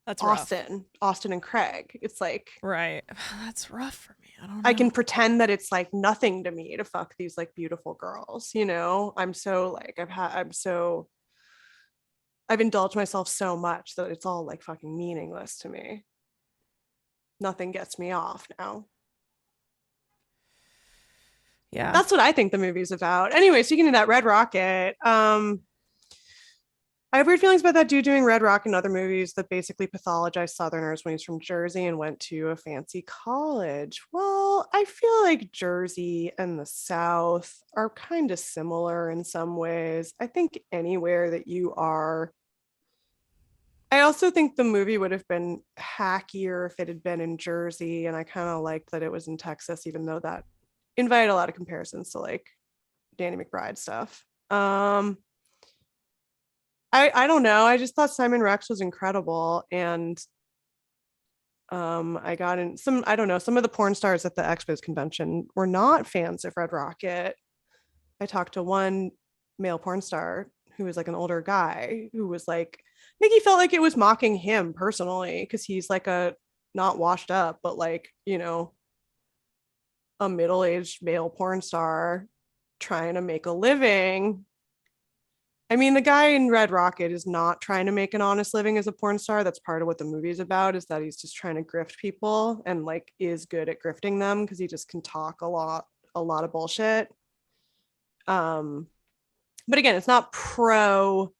that's Austin and Craig. It's like, right. That's rough for me. I don't know. I can pretend that it's like nothing to me to fuck these like beautiful girls, you know. I'm so like I've indulged myself so much that it's all like fucking meaningless to me. Nothing gets me off now. Yeah, that's what I think the movie's about. Anyway, speaking of that, Red Rocket, I have weird feelings about that dude doing Red Rocket and other movies that basically pathologized Southerners when he's from Jersey and went to a fancy college. Well, I feel like Jersey and the South are kind of similar in some ways. I think anywhere that you are. I also think the movie would have been hackier if it had been in Jersey, and I kind of liked that it was in Texas, even though that invited a lot of comparisons to like Danny McBride stuff. I don't know. I just thought Simon Rex was incredible. And I got in some of the porn stars at the Expos convention were not fans of Red Rocket. I talked to one male porn star who was like an older guy who was like, I think he felt like it was mocking him personally because he's like a not washed up, but like, you know, a middle-aged male porn star trying to make a living. I mean, the guy in Red Rocket is not trying to make an honest living as a porn star. That's part of what the movie is about, is that he's just trying to grift people and like is good at grifting them because he just can talk a lot of bullshit. But again, it's not pro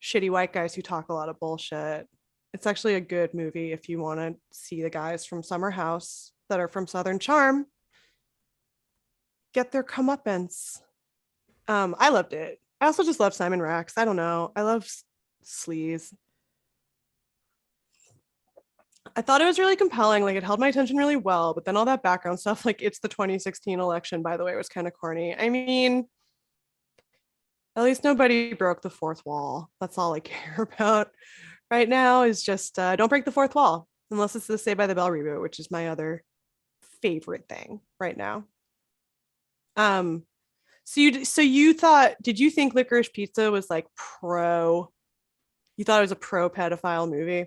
shitty white guys who talk a lot of bullshit. It's actually a good movie if you want to see the guys from Summer House that are from Southern Charm get their comeuppance. I loved it. I also just love Simon Rex. I don't know. I love sleaze. I thought it was really compelling. Like it held my attention really well, but then all that background stuff, like it's the 2016 election, by the way, was kind of corny. I mean, at least nobody broke the fourth wall. That's all I care about right now is just don't break the fourth wall, unless it's the Saved by the Bell reboot, which is my other favorite thing right now. Um, so you thought, did you think Licorice Pizza was like pro? You thought it was a pro pedophile movie?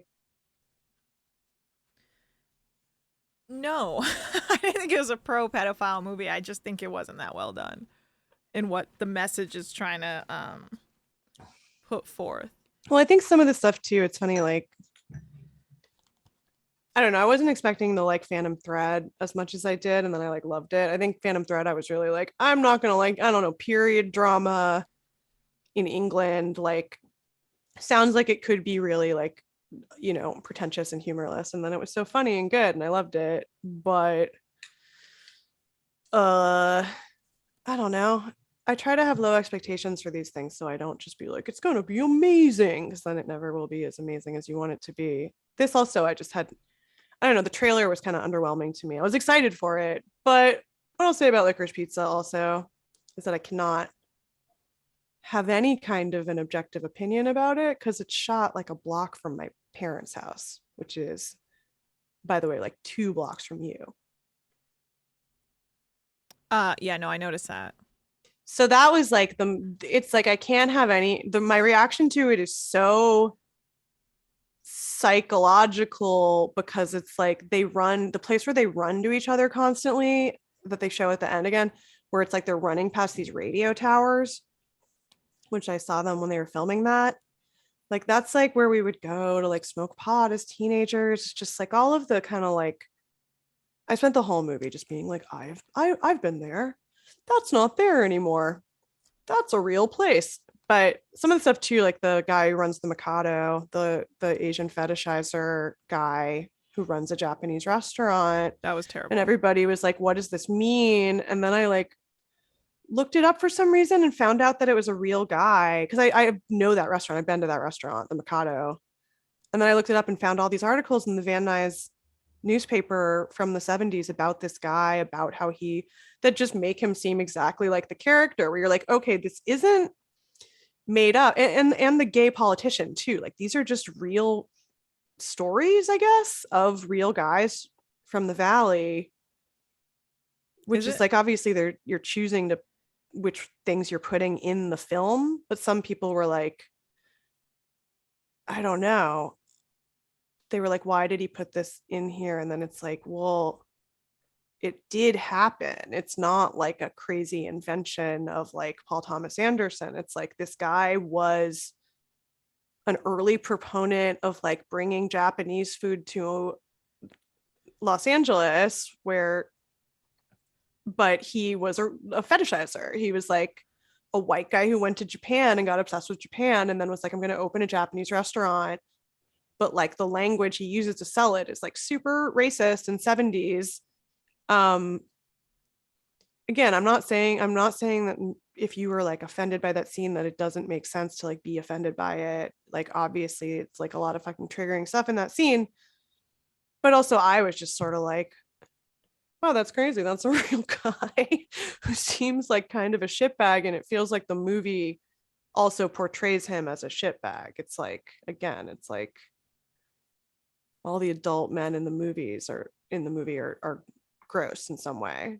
No, I didn't think it was a pro pedophile movie. I just think it wasn't that well done in what the message is trying to put forth. Well, I think some of the stuff too, it's funny, like I don't know, I wasn't expecting the like Phantom Thread as much as I did, and then I like loved it. I think Phantom Thread, I was really like, I'm not gonna like, I don't know, period drama in England, like sounds like it could be really like, pretentious and humorless. And then it was so funny and good, and I loved it. But uh I don't know. I try to have low expectations for these things so I don't just be like, it's going to be amazing, because then it never will be as amazing as you want it to be. This also, I don't know, the trailer was kind of underwhelming to me. I was excited for it, but what I'll say about Licorice Pizza also is that I cannot have any kind of an objective opinion about it because it's shot like a block from my parents' house, which is, by the way, like 2 blocks from you. Yeah, no, I noticed that. So that was like it's like I can't have my reaction to it is so psychological, because it's like the place where they run to each other constantly, that they show at the end again, where it's like they're running past these radio towers, which I saw them when they were filming that. Like that's like where we would go to like smoke pot as teenagers, just like all of the kind of like, I spent the whole movie just being like, I've been there. That's not there anymore. That's a real place. But some of the stuff too, like the guy who runs the Mikado, the Asian fetishizer guy who runs a Japanese restaurant, That was terrible. and everybody was like, what does this mean? And then I like looked it up for some reason and found out that it was a real guy, because I know that restaurant. I've been to that restaurant, the Mikado. And then I looked it up and found all these articles in the Van Nuys newspaper from the 70s about this guy, about how that just make him seem exactly like the character, where you're like, okay, this isn't made up. And the gay politician too, like these are just real stories, I guess, of real guys from the valley, which is like, obviously you're choosing to which things you're putting in the film, but some people were like, I don't know, they were like, why did he put this in here? And then it's like, well, it did happen. It's not like a crazy invention of like Paul Thomas Anderson. It's like this guy was an early proponent of like bringing Japanese food to Los Angeles, but he was a fetishizer. He was like a white guy who went to Japan and got obsessed with Japan, and then was like, I'm going to open a Japanese restaurant. But like the language he uses to sell it is like super racist in 70s. Again, I'm not saying that if you were like offended by that scene, that it doesn't make sense to like be offended by it. Like obviously it's like a lot of fucking triggering stuff in that scene. But also I was just sort of like, oh, that's crazy. That's a real guy who seems like kind of a shitbag. And it feels like the movie also portrays him as a shitbag. It's like, again, it's like all the adult men in the movie are gross in some way,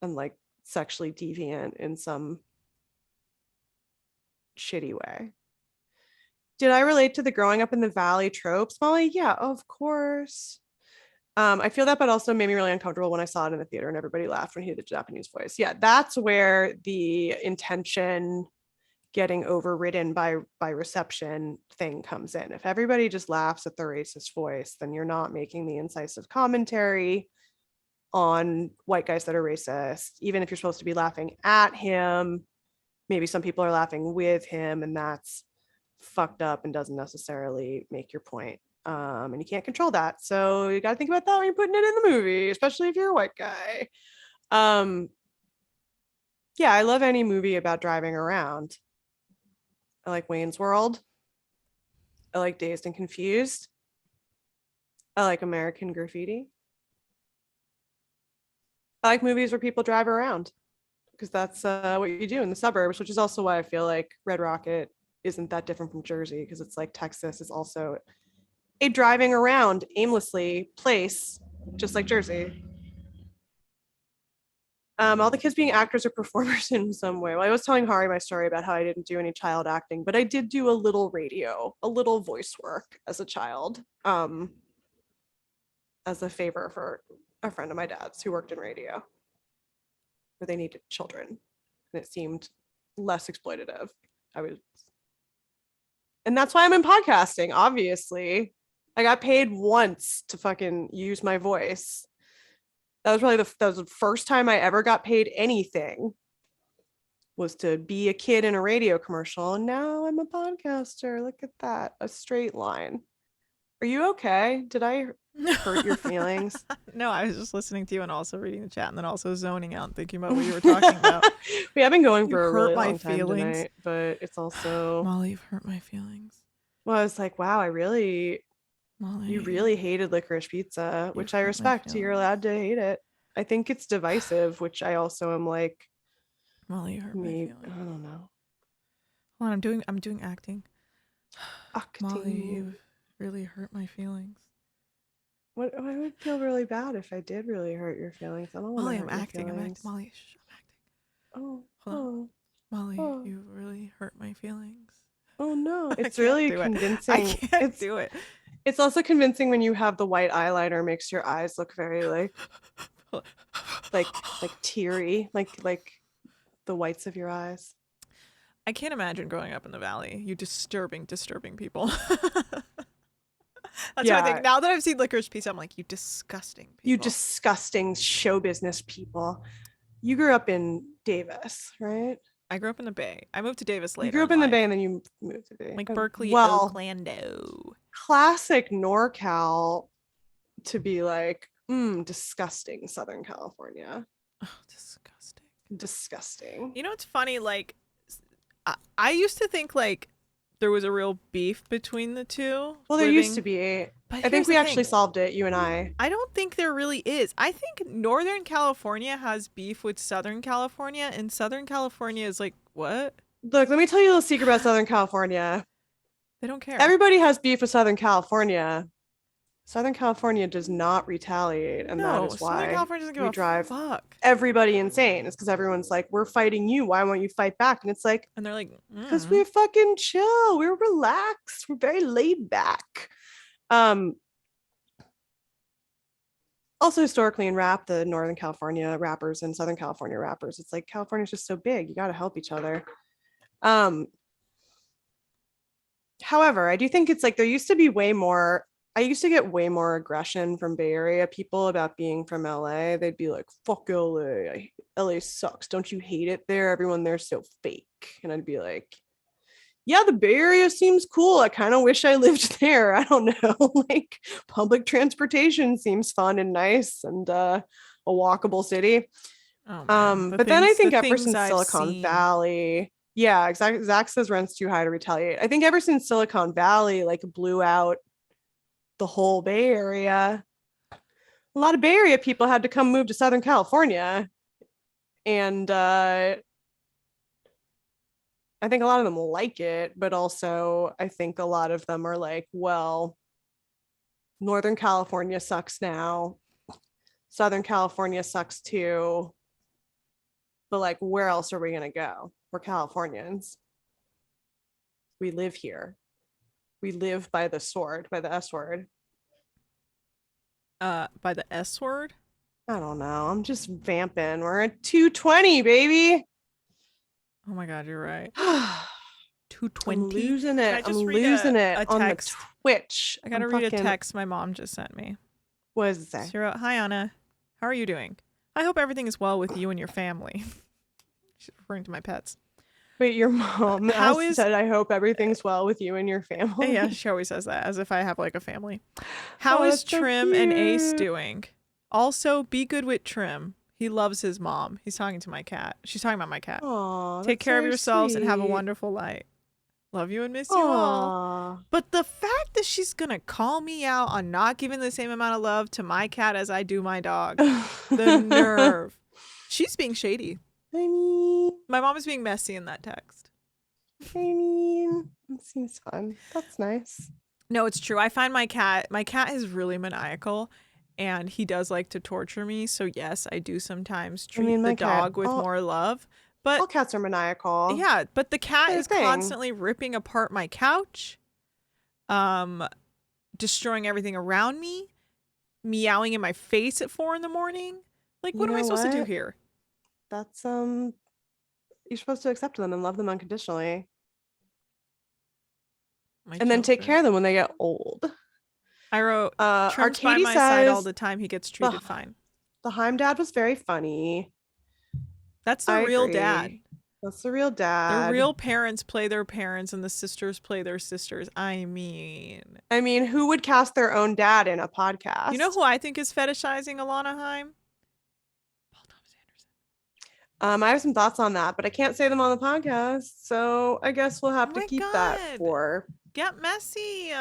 and like sexually deviant in some shitty way. Did I relate to the growing up in the valley tropes, Molly? Yeah, of course. I feel that, but also made me really uncomfortable when I saw it in the theater and everybody laughed when he did the Japanese voice. Yeah, that's where the intention getting overridden by reception thing comes in. If everybody just laughs at the racist voice, then you're not making the incisive commentary on white guys that are racist. Even if you're supposed to be laughing at him, maybe some people are laughing with him, and that's fucked up and doesn't necessarily make your point. And you can't control that. So you got to think about that when you're putting it in the movie, especially if you're a white guy. Yeah, I love any movie about driving around. I like Wayne's World. I like Dazed and Confused. I like American Graffiti. I like movies where people drive around, because that's what you do in the suburbs, which is also why I feel like Red Rocket isn't that different from Jersey, because it's like Texas is also a driving around aimlessly place, just like Jersey. All the kids being actors or performers in some way. Well, I was telling Hari my story about how I didn't do any child acting, but I did do a little radio, a little voice work as a child, as a favor for a friend of my dad's who worked in radio, where they needed children, and it seemed less exploitative. And that's why I'm in podcasting. Obviously, I got paid once to fucking use my voice. That was probably that was the first time I ever got paid anything, was to be a kid in a radio commercial. And now I'm a podcaster. Look at that. A straight line. Are you okay? Did I hurt your feelings? No, I was just listening to you and also reading the chat and then also zoning out and thinking about what you were talking about. We have been going You for a hurt really my long time feelings. tonight, but it's also... Molly, you've hurt my feelings. Well, I was like, wow, Molly, you really hated licorice pizza, which I hurt my respect. You're feelings. allowed to hate it. I think it's divisive, which I also am like, Molly, you hurt my I feelings. don't know. Hold on, I'm doing acting. Molly, Acting. you've really hurt my feelings. What? I would feel really bad if I did really hurt your feelings. I don't want Molly, to I'm hurt your acting. feelings. Molly, shh, I'm acting. Oh, Hold oh, Molly, Oh. you really hurt my feelings. oh no! I It's can't really do it. convincing. I can't it's do it. it's also convincing when you have the white eyeliner, makes your eyes look very like teary, like the whites of your eyes. I can't imagine growing up in the valley. You disturbing people. That's what I think. Now that I've seen Licorice Pizza, I'm like, you disgusting people. You disgusting show business people. You grew up in Davis, right? I grew up in the Bay. I moved to Davis later. You grew up in the Bay and then you moved to Bay. Like Berkeley, Well, Oaklando. classic NorCal to be like, disgusting Southern California. Oh, disgusting. Disgusting. You know what's funny? Like, I used to think like there was a real beef between the two. Well, there used to be. But I think here's we the actually thing. solved it, you and I. I don't think there really is. I think Northern California has beef with Southern California, and Southern California is like, what? Look, let me tell you a little secret about Southern California. They don't care. Everybody has beef with Southern California. Southern California does not retaliate, and that is Southern why California doesn't give we a drive fuck. everybody insane. It's because everyone's like, we're fighting you. Why won't you fight back? And it's like, And they're like, because we're fucking chill. We're relaxed. We're very laid back. Also historically in rap, the Northern California rappers and Southern California rappers, it's like California's just so big. You got to help each other. However, I do think it's like there used to be way more. I used to get way more aggression from Bay Area people about being from LA. They'd be like, fuck LA. LA sucks. Don't you hate it there? Everyone there's so fake. And I'd be like, yeah, the Bay Area seems cool. I kind of wish I lived there. I don't know. Like public transportation seems fun and nice and a walkable city. Oh, man. But then I think ever since I've Silicon seen. Valley, yeah, Zach says rent's too high to retaliate. I think ever since Silicon Valley like blew out the whole Bay Area, a lot of Bay Area people had to come move to Southern California. And I think a lot of them like it, but also I think a lot of them are like, well, Northern California sucks now. Southern California sucks too. But like, where else are we going to go? We're Californians. We live here. We live by the sword, by the S word. By the S word? I don't know. I'm just vamping. We're at 220, baby. Oh my God, you're right. I'm 220. losing Can I it. just I'm read losing a it on the text? Twitch. I gotta I'm read a fucking- text my mom just sent me. What does it say? She wrote, "Hi Anna, how are you doing? I hope everything is well with you and your family." She's referring to my pets. Wait, your mom How is- said, I hope everything's well with you and your family. Yeah, she always says that as if I have like a family. How Oh, is that's so Trim and Ace cute. doing? Also, be good with Trim. He loves his mom. He's talking to my cat. She's talking about my cat. Aw, Take that's care of very yourselves and have a sweet. wonderful night. Love you and miss you all. Aw. But the fact that she's gonna call me out on not giving the same amount of love to my cat as I do my dog. The nerve. She's being shady. I mean, My mom is being messy in that text. it seems fun. That's nice. No, it's true. I find my cat is really maniacal. and he does like to torture me. So yes, I do sometimes treat mean, the my cat- dog with all- more love. But All cats are maniacal. yeah, but the cat Same is thing. constantly ripping apart my couch, destroying everything around me, meowing in my face at 4 a.m. Like, what You am I know supposed to do what? here? That's you're supposed to accept them and love them unconditionally, My and then take children. care of them when they get old. I wrote, Trump's by Arcady my side all says the time. He gets treated the fine. the Heim dad was very funny. That's the I real agree. dad. That's the real The dad. real parents play their parents and the sisters play their sisters. I mean, who would cast their own dad in a podcast? you know who I think is fetishizing Alana Haim? Paul Thomas Anderson. I have some thoughts on that, but I can't say them on the podcast, so I guess we'll have Oh to my keep that God. for. Get messy.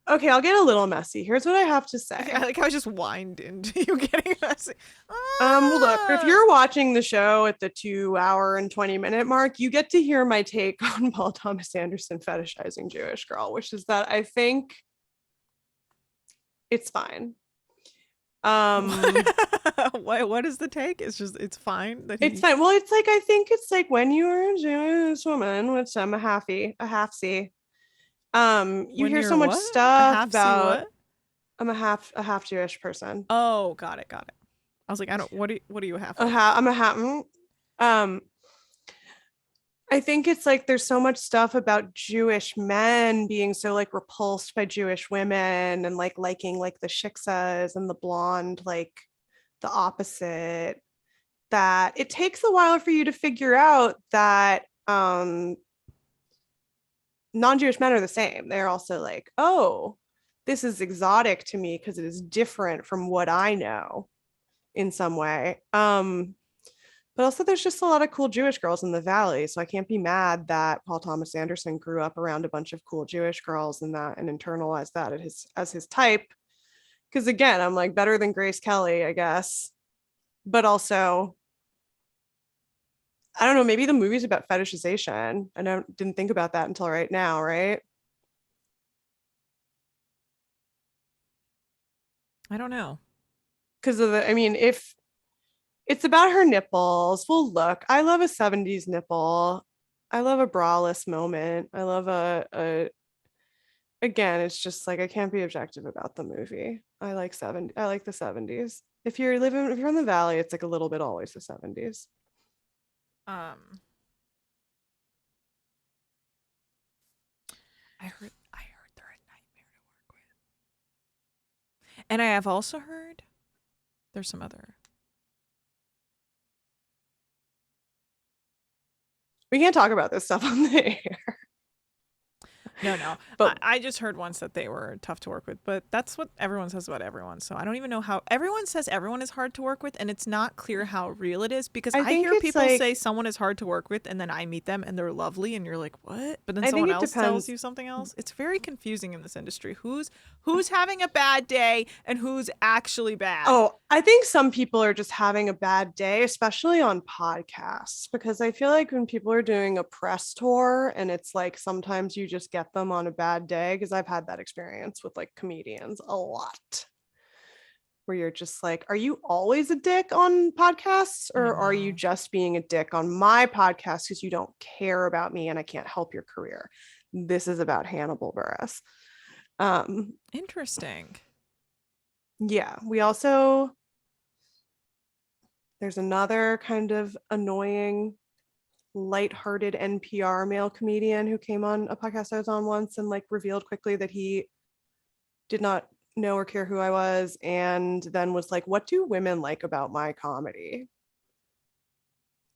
Okay, I'll get a little messy. Here's what I have to say. I like how I just whined into you getting messy. Well, look, if Ah! you're watching the show at the 2-hour and 20-minute mark, you get to hear my take on Paul Thomas Anderson fetishizing Jewish girl, which is that I think it's fine. What is the take? It's fine that It's fine. Well, it's like I think it's like when you are a Jewish woman, which I'm a half-see. You When hear you're so much what? A stuff half-see about. what? I'm a half Jewish person. Oh, got it. I was like, I don't. What are you half? I'm a half. I think it's like there's so much stuff about Jewish men being so like repulsed by Jewish women and like liking like the shiksas and the blonde, like the opposite, that it takes a while for you to figure out that non-Jewish men are the same. They're also like, oh, this is exotic to me because it is different from what I know in some way. But also there's just a lot of cool Jewish girls in the Valley. So I can't be mad that Paul Thomas Anderson grew up around a bunch of cool Jewish girls and internalized that as his type. Because again, I'm like better than Grace Kelly, I guess. But also, I don't know, maybe the movie's about fetishization. I didn't think about that until right now, right? I don't know. Because of if it's about her nipples, well, look, I love a 70s nipple. I love a braless moment. I love again, it's just like I can't be objective about the movie. I like the 70s. If you're in the Valley, it's like a little bit always the 70s. I heard they're a nightmare to work with. And I have also heard there's some other. We can't talk about this stuff on the air. No. But I just heard once that they were tough to work with, but that's what everyone says about everyone. So I don't even know how everyone says everyone is hard to work with, and it's not clear how real it is because I think hear it's people like- say someone is hard to work with, and then I meet them and they're lovely, and you're like, what? But then I think someone it else depends. tells you something else. It's very confusing in this industry. Who's having a bad day and who's actually bad? Oh, I think some people are just having a bad day, especially on podcasts, because I feel like when people are doing a press tour and it's like sometimes you just get them on a bad day, because I've had that experience with like comedians a lot, where you're just like, are you always a dick on podcasts, or are you just being a dick on my podcast because you don't care about me and I can't help your career? This is about Hannibal Buress. Interesting. Yeah, there's another kind of annoying, lighthearted NPR male comedian who came on a podcast I was on once and like revealed quickly that he did not know or care who I was, and then was like, what do women like about my comedy?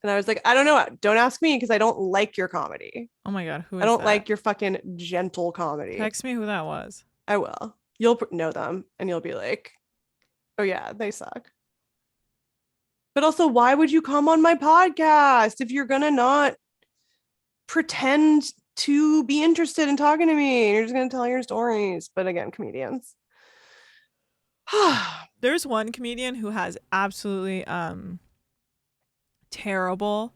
And I was like, I don't know. Don't ask me because I don't like your comedy. Oh my God, who is I don't that? like your fucking gentle comedy. Text me who that was. I will. You'll know them and you'll be like, oh yeah, they suck. But also, why would you come on my podcast if you're gonna not pretend to be interested in talking to me? You're just gonna tell your stories. But again, comedians. There's one comedian who has absolutely terrible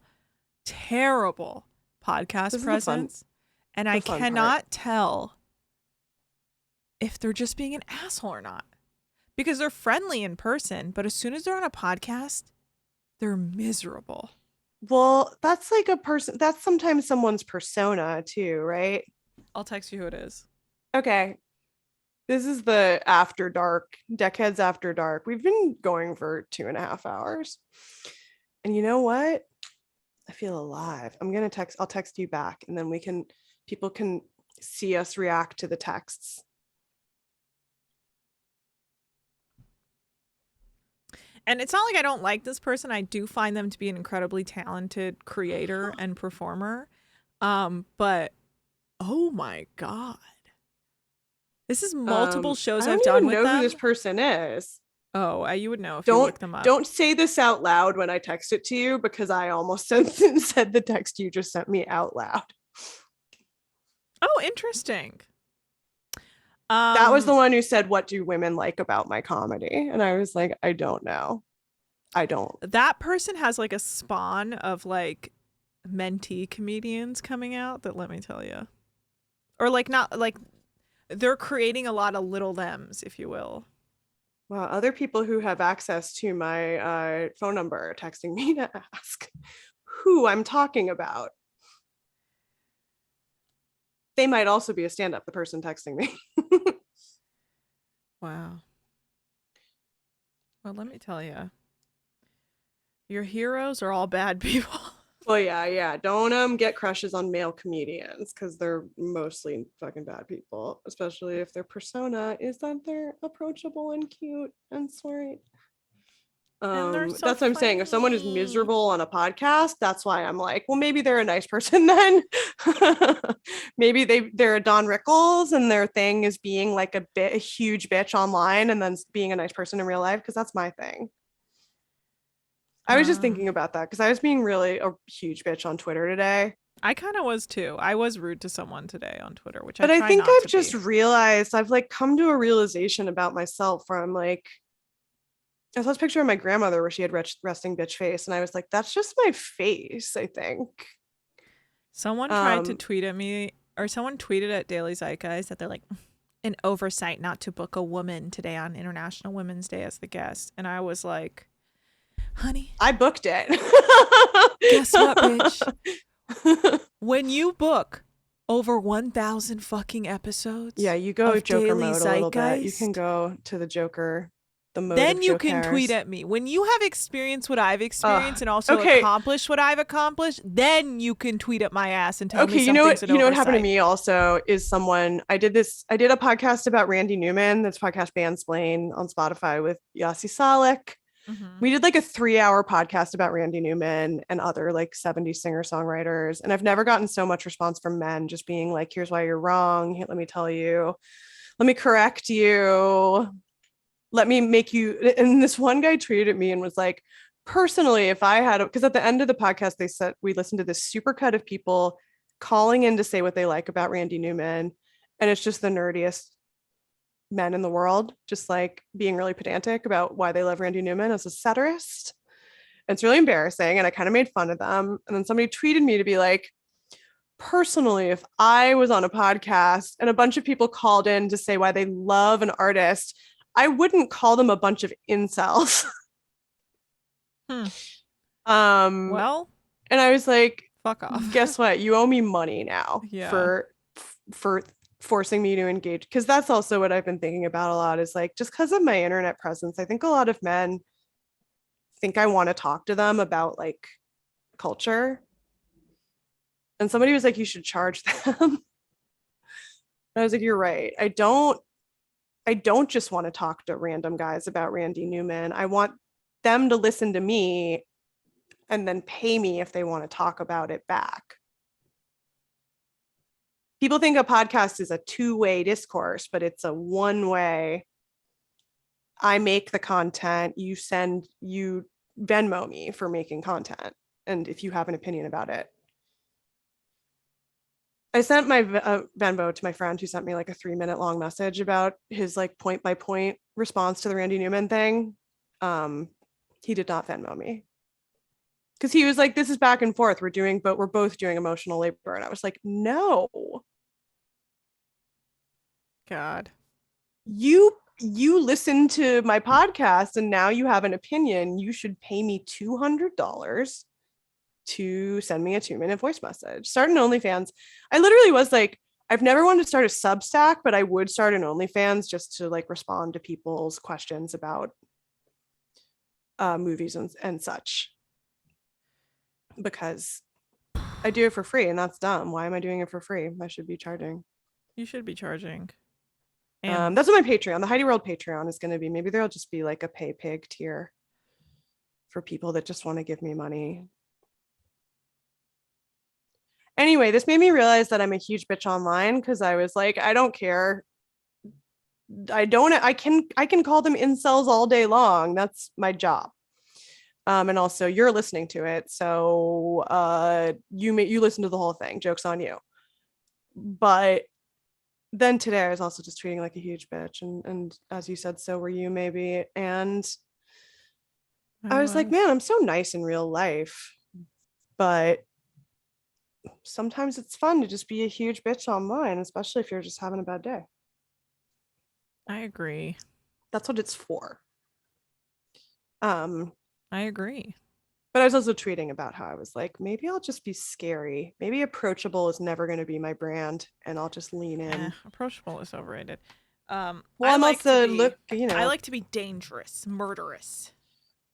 podcast presence, and I cannot tell if they're just being an asshole or not, because they're friendly in person, but as soon as they're on a podcast, they're miserable. Well, that's like a person. That's sometimes someone's persona too, right? I'll text you who it is. Okay. This is the After Dark, Deckheads After Dark. We've been going for 2.5 hours. And you know what? I feel alive. I'll text you back, and then people can see us react to the texts. And it's not like I don't like this person. I do find them to be an incredibly talented creator and performer. But oh my God. This is multiple shows I've done with them. I don't know who this person is. Oh, you would know if you look them up. Don't say this out loud when I text it to you, because I almost said the text you just sent me out loud. Oh, interesting. That was the one who said, "What do women like about my comedy?" And I was like, I don't know. I don't. That person has like a spawn of like mentee comedians coming out that, let me tell you. Or like, not like, they're creating a lot of little thems, if you will. Well, other people who have access to my phone number are texting me to ask who I'm talking about. They might also be a stand-up, the person texting me. Wow. Well, let me tell you. Your heroes are all bad people. Well, yeah. Don't get crushes on male comedians, because they're mostly fucking bad people, especially if their persona is that they're approachable and cute and sweet. That's what I'm saying. If someone is miserable on a podcast, that's why I'm like, well, maybe they're a nice person then. Maybe they're a Don Rickles and their thing is being like a huge bitch online and then being a nice person in real life, because that's my thing. I was just thinking about that because I was being really a huge bitch on Twitter today. I kind of was too. I was rude to someone today on Twitter, which I think I've just realized, I've like come to a realization about myself where I'm like, I saw this picture of my grandmother where she had resting bitch face, and I was like, that's just my face, I think. Someone tried to tweet at me, or someone tweeted at Daily Zeitgeist that they're like, an oversight not to book a woman today on International Women's Day as the guest. And I was like, honey, I booked it. Guess what, bitch? When you book over 1,000 fucking episodes, yeah, you go Joker Daily mode Zeitgeist, a little bit. You can go to the Joker, the mode. Then of you Joker. can tweet at me. When you have experienced what I've experienced and also accomplished what I've accomplished, then you can tweet at my ass and tell me something's an oversight. What happened to me also is I did a podcast about Randy Newman. That's podcast Mansplain on Spotify with Yossi Salek. Mm-hmm. We did like a 3-hour podcast about Randy Newman and other like 70s singer-songwriters. And I've never gotten so much response from men just being like, here's why you're wrong. Let me tell you. Let me correct you. Let me make you. And this one guy tweeted at me and was like, personally, if I had, because at the end of the podcast, they said we listened to this super cut of people calling in to say what they like about Randy Newman. And it's just the nerdiest men in the world, just like being really pedantic about why they love Randy Newman as a satirist. And it's really embarrassing. And I kind of made fun of them. And then somebody tweeted me to be like, personally, if I was on a podcast and a bunch of people called in to say why they love an artist, I wouldn't call them a bunch of incels. Well, and I was like, fuck off. Guess what? You owe me money now for forcing me to engage. Because that's also what I've been thinking about a lot, is like, just because of my internet presence, I think a lot of men think I want to talk to them about like culture. And somebody was like, you should charge them. And I was like, you're right. I don't just want to talk to random guys about Randy Newman. I want them to listen to me and then pay me if they want to talk about it back. People think a podcast is a two-way discourse, but it's a one-way. I make the content, you Venmo me for making content. And if you have an opinion about it. I sent my Venmo to my friend who sent me like a 3-minute long message about his like point by point response to the Randy Newman thing. He did not Venmo me. Because he was like, this is back and forth. We're both doing emotional labor. And I was like, no. God. You you listen to my podcast and now you have an opinion, you should pay me $200 to send me a 2-minute voice message. Start an OnlyFans. I literally was like, I've never wanted to start a Substack, but I would start an OnlyFans just to like respond to people's questions about movies and such. Because I do it for free and that's dumb. Why am I doing it for free? I should be charging. You should be charging. And That's what my Patreon, the Heidi World Patreon is going to be. Maybe there'll just be like a pay pig tier for people that just want to give me money. Anyway, this made me realize that I'm a huge bitch online because I was like, I don't care. I can call them incels all day long. That's my job. And also you're listening to it. So you listen to the whole thing. Joke's on you. But then today I was also just tweeting like a huge bitch. And as you said, so were you maybe. And I was like, man, I'm so nice in real life. But sometimes it's fun to just be a huge bitch online, especially if you're just having a bad day. I agree. That's what it's for. I agree. But I was also tweeting about how I was like, maybe I'll just be scary. Maybe approachable is never going to be my brand, and I'll just lean in. Approachable is overrated. Well, I'm also I like to be dangerous, murderous.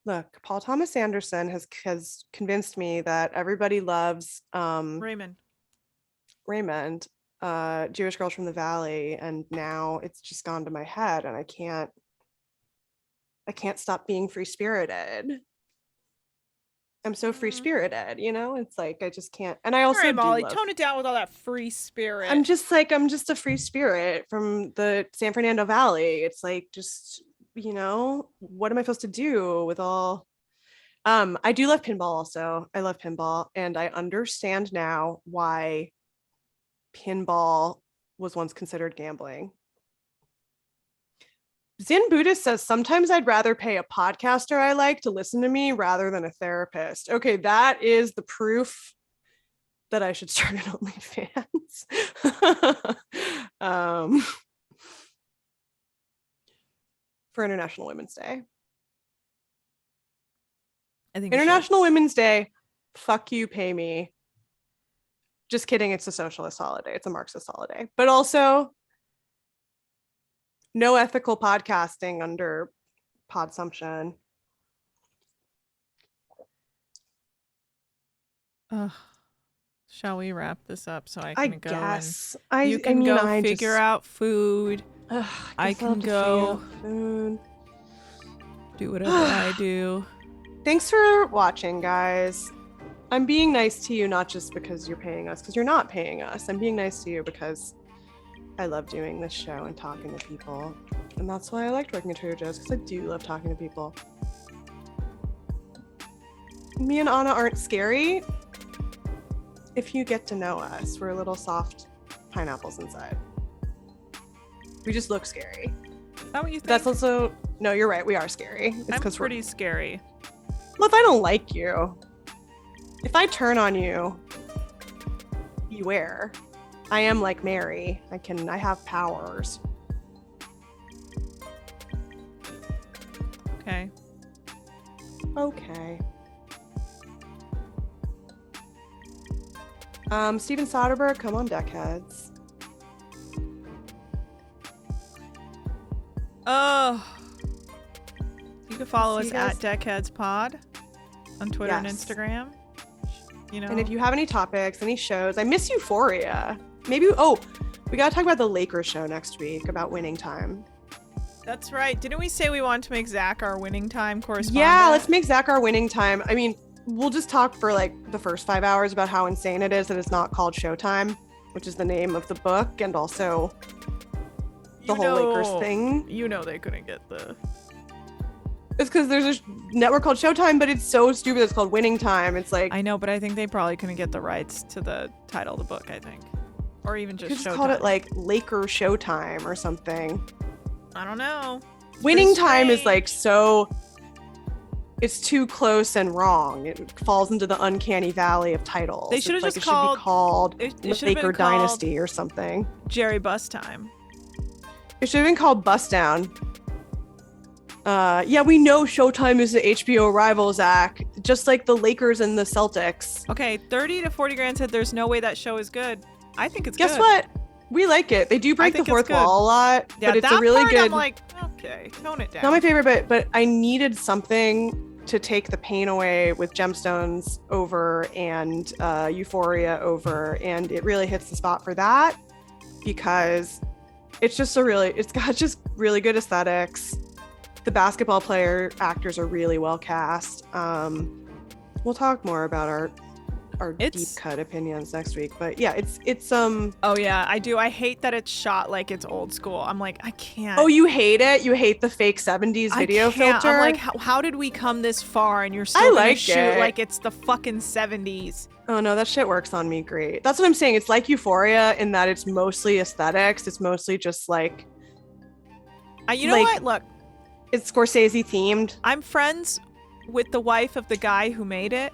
Look, Paul Thomas Anderson has convinced me that everybody loves Raymond, Jewish Girls from the Valley, and now it's just gone to my head, and I can't stop being free spirited. I'm so free spirited, you know. It's like I just can't. And I also, all right, Molly, tone it down with all that free spirit. I'm just a free spirit from the San Fernando Valley. It's like, just, you know, what am I supposed to do with all? I do love pinball also. I love pinball, and I understand now why pinball was once considered gambling. Zen Buddhist says, sometimes I'd rather pay a podcaster I like to listen to me rather than a therapist. Okay, that is the proof that I should start an OnlyFans. For International Women's Day. I think International Women's Day, fuck you, pay me. Just kidding, it's a socialist holiday. It's a Marxist holiday. But also, no ethical podcasting under Podsumption. Shall we wrap this up so I can go? Guess. And you can go figure out food. I can go do whatever I do. Thanks for watching, guys. I'm being nice to you not just because you're paying us, because you're not paying us. I'm being nice to you because I love doing this show and talking to people. And that's why I liked working at Trader Joe's, because I do love talking to people. Me and Anna aren't scary. If you get to know us, we're little soft pineapples inside. We just look scary. Is that what you think? That's also, no, you're right. We are scary. It's I'm 'cause pretty scary. Well, if I don't like you, if I turn on you, beware. I am like Mary. I have powers. Okay. Okay. Steven Soderbergh, come on, Deckheads. Oh. You can follow us guys. at Deckheads Pod on Twitter and Yes. Instagram. You know. And if you have any topics, any shows, I miss Euphoria. Maybe, we gotta talk about the Lakers show next week about winning time. That's right. Didn't we say we wanted to make Zach our winning time correspondent? Yeah, let's make Zach our winning time. I mean, we'll just talk for like the first 5 hours about how insane it is that it's not called Showtime, which is the name of the book, and also the whole Lakers thing. You know they couldn't get the... It's because there's a network called Showtime, but it's so stupid it's called Winning Time. It's like... I know, but I think they probably couldn't get the rights to the title of the book, I think. Or even just just Showtime. called it like Laker Showtime or something. I don't know. Winning Pretty Time is strange. like so... It's too close and wrong. It falls into the uncanny valley of titles. They should have It's just like it should be called it should have Laker been called Dynasty or something. Jerry Bus Time. It should have been called Bust Down. Yeah, we know Showtime is the HBO rival, Zach. Just like the Lakers and the Celtics. Okay, 30 to 40 grand said there's no way that show is good. I think it's Guess good. what? We like it. They do break the think it's fourth good. wall a lot, Yeah, but it's that a really part, good. I'm like, okay, tone it down. Not my favorite, but I needed something to take the pain away with Gemstones over and Euphoria over, and it really hits the spot for that because it's got just really good aesthetics. The basketball player actors are really well cast. We'll talk more about our deep cut opinions next week, but yeah, it's Oh yeah, I do. I hate that it's shot like it's old school. I'm like, I can't. Oh, you hate it? You hate the fake 70s video I can't. filter? I'm like, how did we come this far and you're still gonna shoot it. like it's the fucking 70s? Oh no, that shit works on me great. That's what I'm saying. It's like Euphoria in that it's mostly aesthetics. It's mostly just like You know like- what? Look, it's Scorsese themed. I'm friends with the wife of the guy who made it.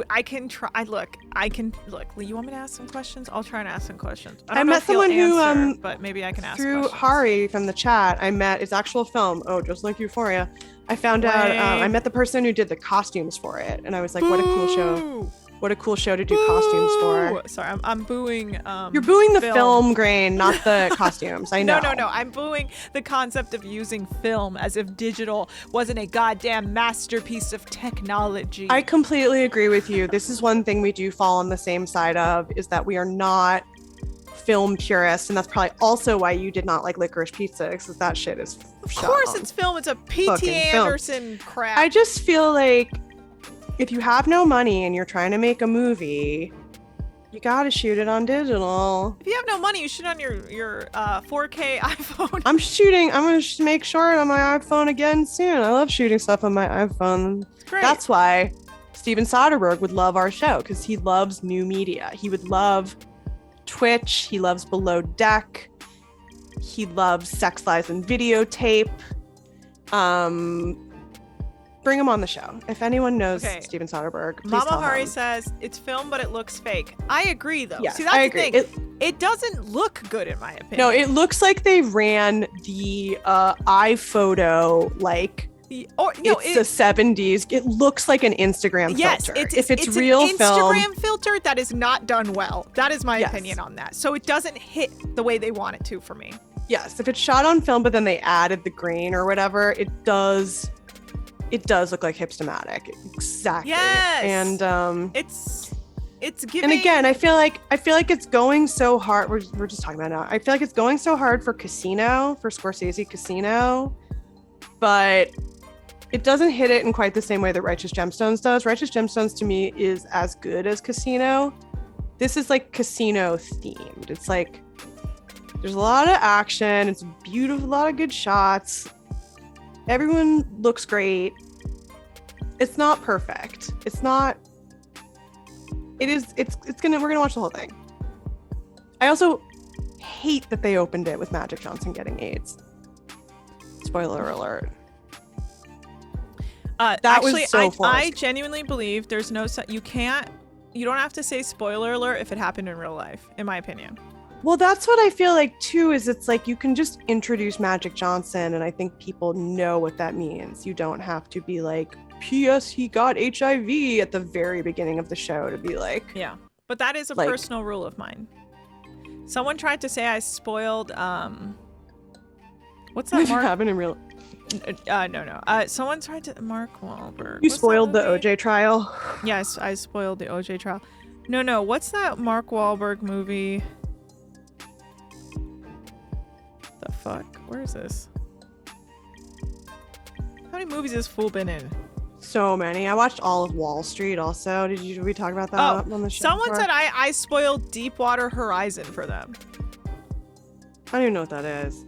I can try. I can look. You want me to ask some questions? I'll try and ask some questions. I don't know met if he'll someone who, answer, but maybe I can ask Through questions. Hari from the chat, I met its actual film. Oh, just like Euphoria. I found out, I met the person who did the costumes for it. And I was like, what a cool show. Boo! What a cool show to do costumes for. Boo! Sorry, I'm booing. You're booing the film grain, not the costumes. I know. No. I'm booing the concept of using film as if digital wasn't a goddamn masterpiece of technology. I completely agree with you. This is one thing we do fall on the same side of, is that we are not film purists, and that's probably also why you did not like Licorice Pizza, because that shit is Of course it's film. It's a P.T. Fucking film. Anderson crap. I just feel like if you have no money and you're trying to make a movie, you gotta shoot it on digital. If you have no money, you shoot on your 4K iPhone. I'm gonna make sure on my iPhone again soon. I love shooting stuff on my iPhone. Great. That's why Steven Soderbergh would love our show, because he loves new media. He would love Twitch. He loves Below Deck. He loves Sex Lies and Videotape. Bring him on the show. If anyone knows Steven Soderbergh, please Mama tell Hari him. says it's film, but it looks fake. I agree, though. Yes, See, that's I the agree. thing. It doesn't look good, in my opinion. No, it looks like they ran the iPhoto like it's the 70s. It looks like an Instagram filter. If it's real an film, Instagram filter that is not done well. That is my Yes. opinion on that. So it doesn't hit the way they want it to for me. yes. If it's shot on film, but then they added the grain or whatever, it does look like Hipstamatic. Exactly. Yes. And it's giving. and again, I feel like it's going so hard. We're just talking about it now. I feel like it's going so hard for Scorsese Casino, but it doesn't hit it in quite the same way that Righteous Gemstones does. Righteous Gemstones to me is as good as Casino. This is like Casino themed. It's like there's a lot of action. It's beautiful, a lot of good shots. Everyone looks great. It's not perfect. It's not. It is. We're gonna watch the whole thing. I also hate that they opened it with Magic Johnson getting AIDS. Spoiler alert. Actually, was so I forced. genuinely believe there's no. You don't have to say spoiler alert if it happened in real life, in my opinion. Well, that's what I feel like too, is it's like you can just introduce Magic Johnson and I think people know what that means. You don't have to be like, P.S. he got HIV at the very beginning of the show to be like. Yeah, but that is a personal rule of mine. Someone tried to say I spoiled, what's that, Mark? Happened in real. No. Someone tried to, Mark Wahlberg. You What's spoiled the that movie? OJ trial. Yes, I spoiled the OJ trial. No, what's that Mark Wahlberg movie? The fuck? Where is this? How many movies has Fool been in? So many. I watched all of Wall Street also. Did we talk about that on the show? Someone before? said I spoiled Deepwater Horizon for them. I don't even know what that is.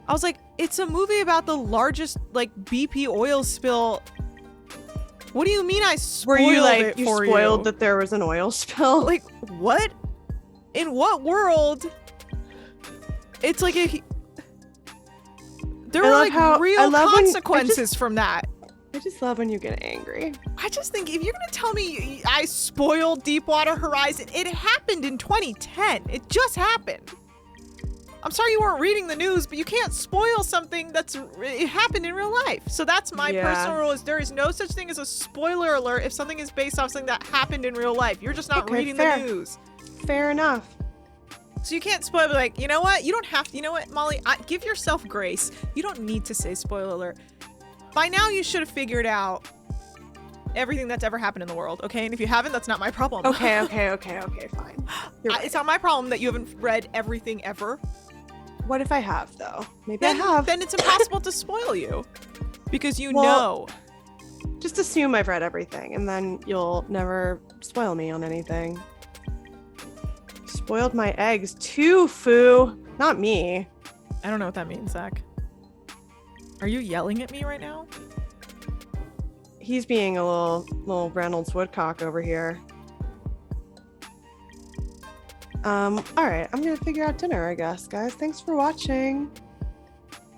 I was like, it's a movie about the largest like BP oil spill. What do you mean I spoiled Were you like it you for spoiled you? that there was an oil spill? Like what? In what world? It's like there were like real consequences from that. I just love when you get angry. I just think if you're gonna tell me I spoiled Deepwater Horizon, it happened in 2010. It just happened. I'm sorry you weren't reading the news, but you can't spoil something it happened in real life. So that's my personal rule: is there is no such thing as a spoiler alert if something is based off something that happened in real life. You're just not reading the news. Fair enough. So you can't spoil, like, you know what? You don't have to. You know what, Molly? Give yourself grace. You don't need to say spoiler alert. By now, you should have figured out everything that's ever happened in the world, okay? And if you haven't, that's not my problem. Okay, fine. It's not my problem that you haven't read everything ever. What if I have, though? Maybe I have. Then it's impossible to spoil you. Because you know. Just assume I've read everything, and then you'll never spoil me on anything. Spoiled my eggs too, Foo. Not me. I don't know what that means, Zach. Are you yelling at me right now? He's being a little Reynolds Woodcock over here. All right, I'm gonna figure out dinner, I guess, guys. Thanks for watching.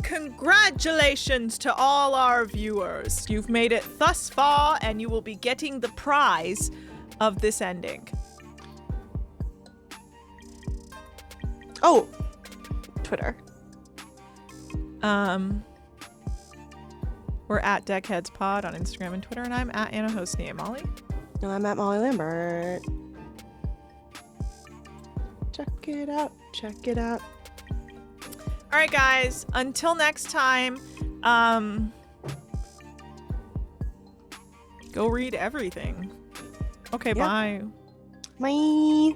Congratulations to all our viewers. You've made it thus far, and you will be getting the prize of this ending. Oh, Twitter. We're at Deckheads Pod on Instagram and Twitter, and I'm at Anna Hosni. Molly? No, I'm at Molly Lambert. Check it out. Check it out. All right, guys. Until next time, go read everything. Okay, bye. Bye.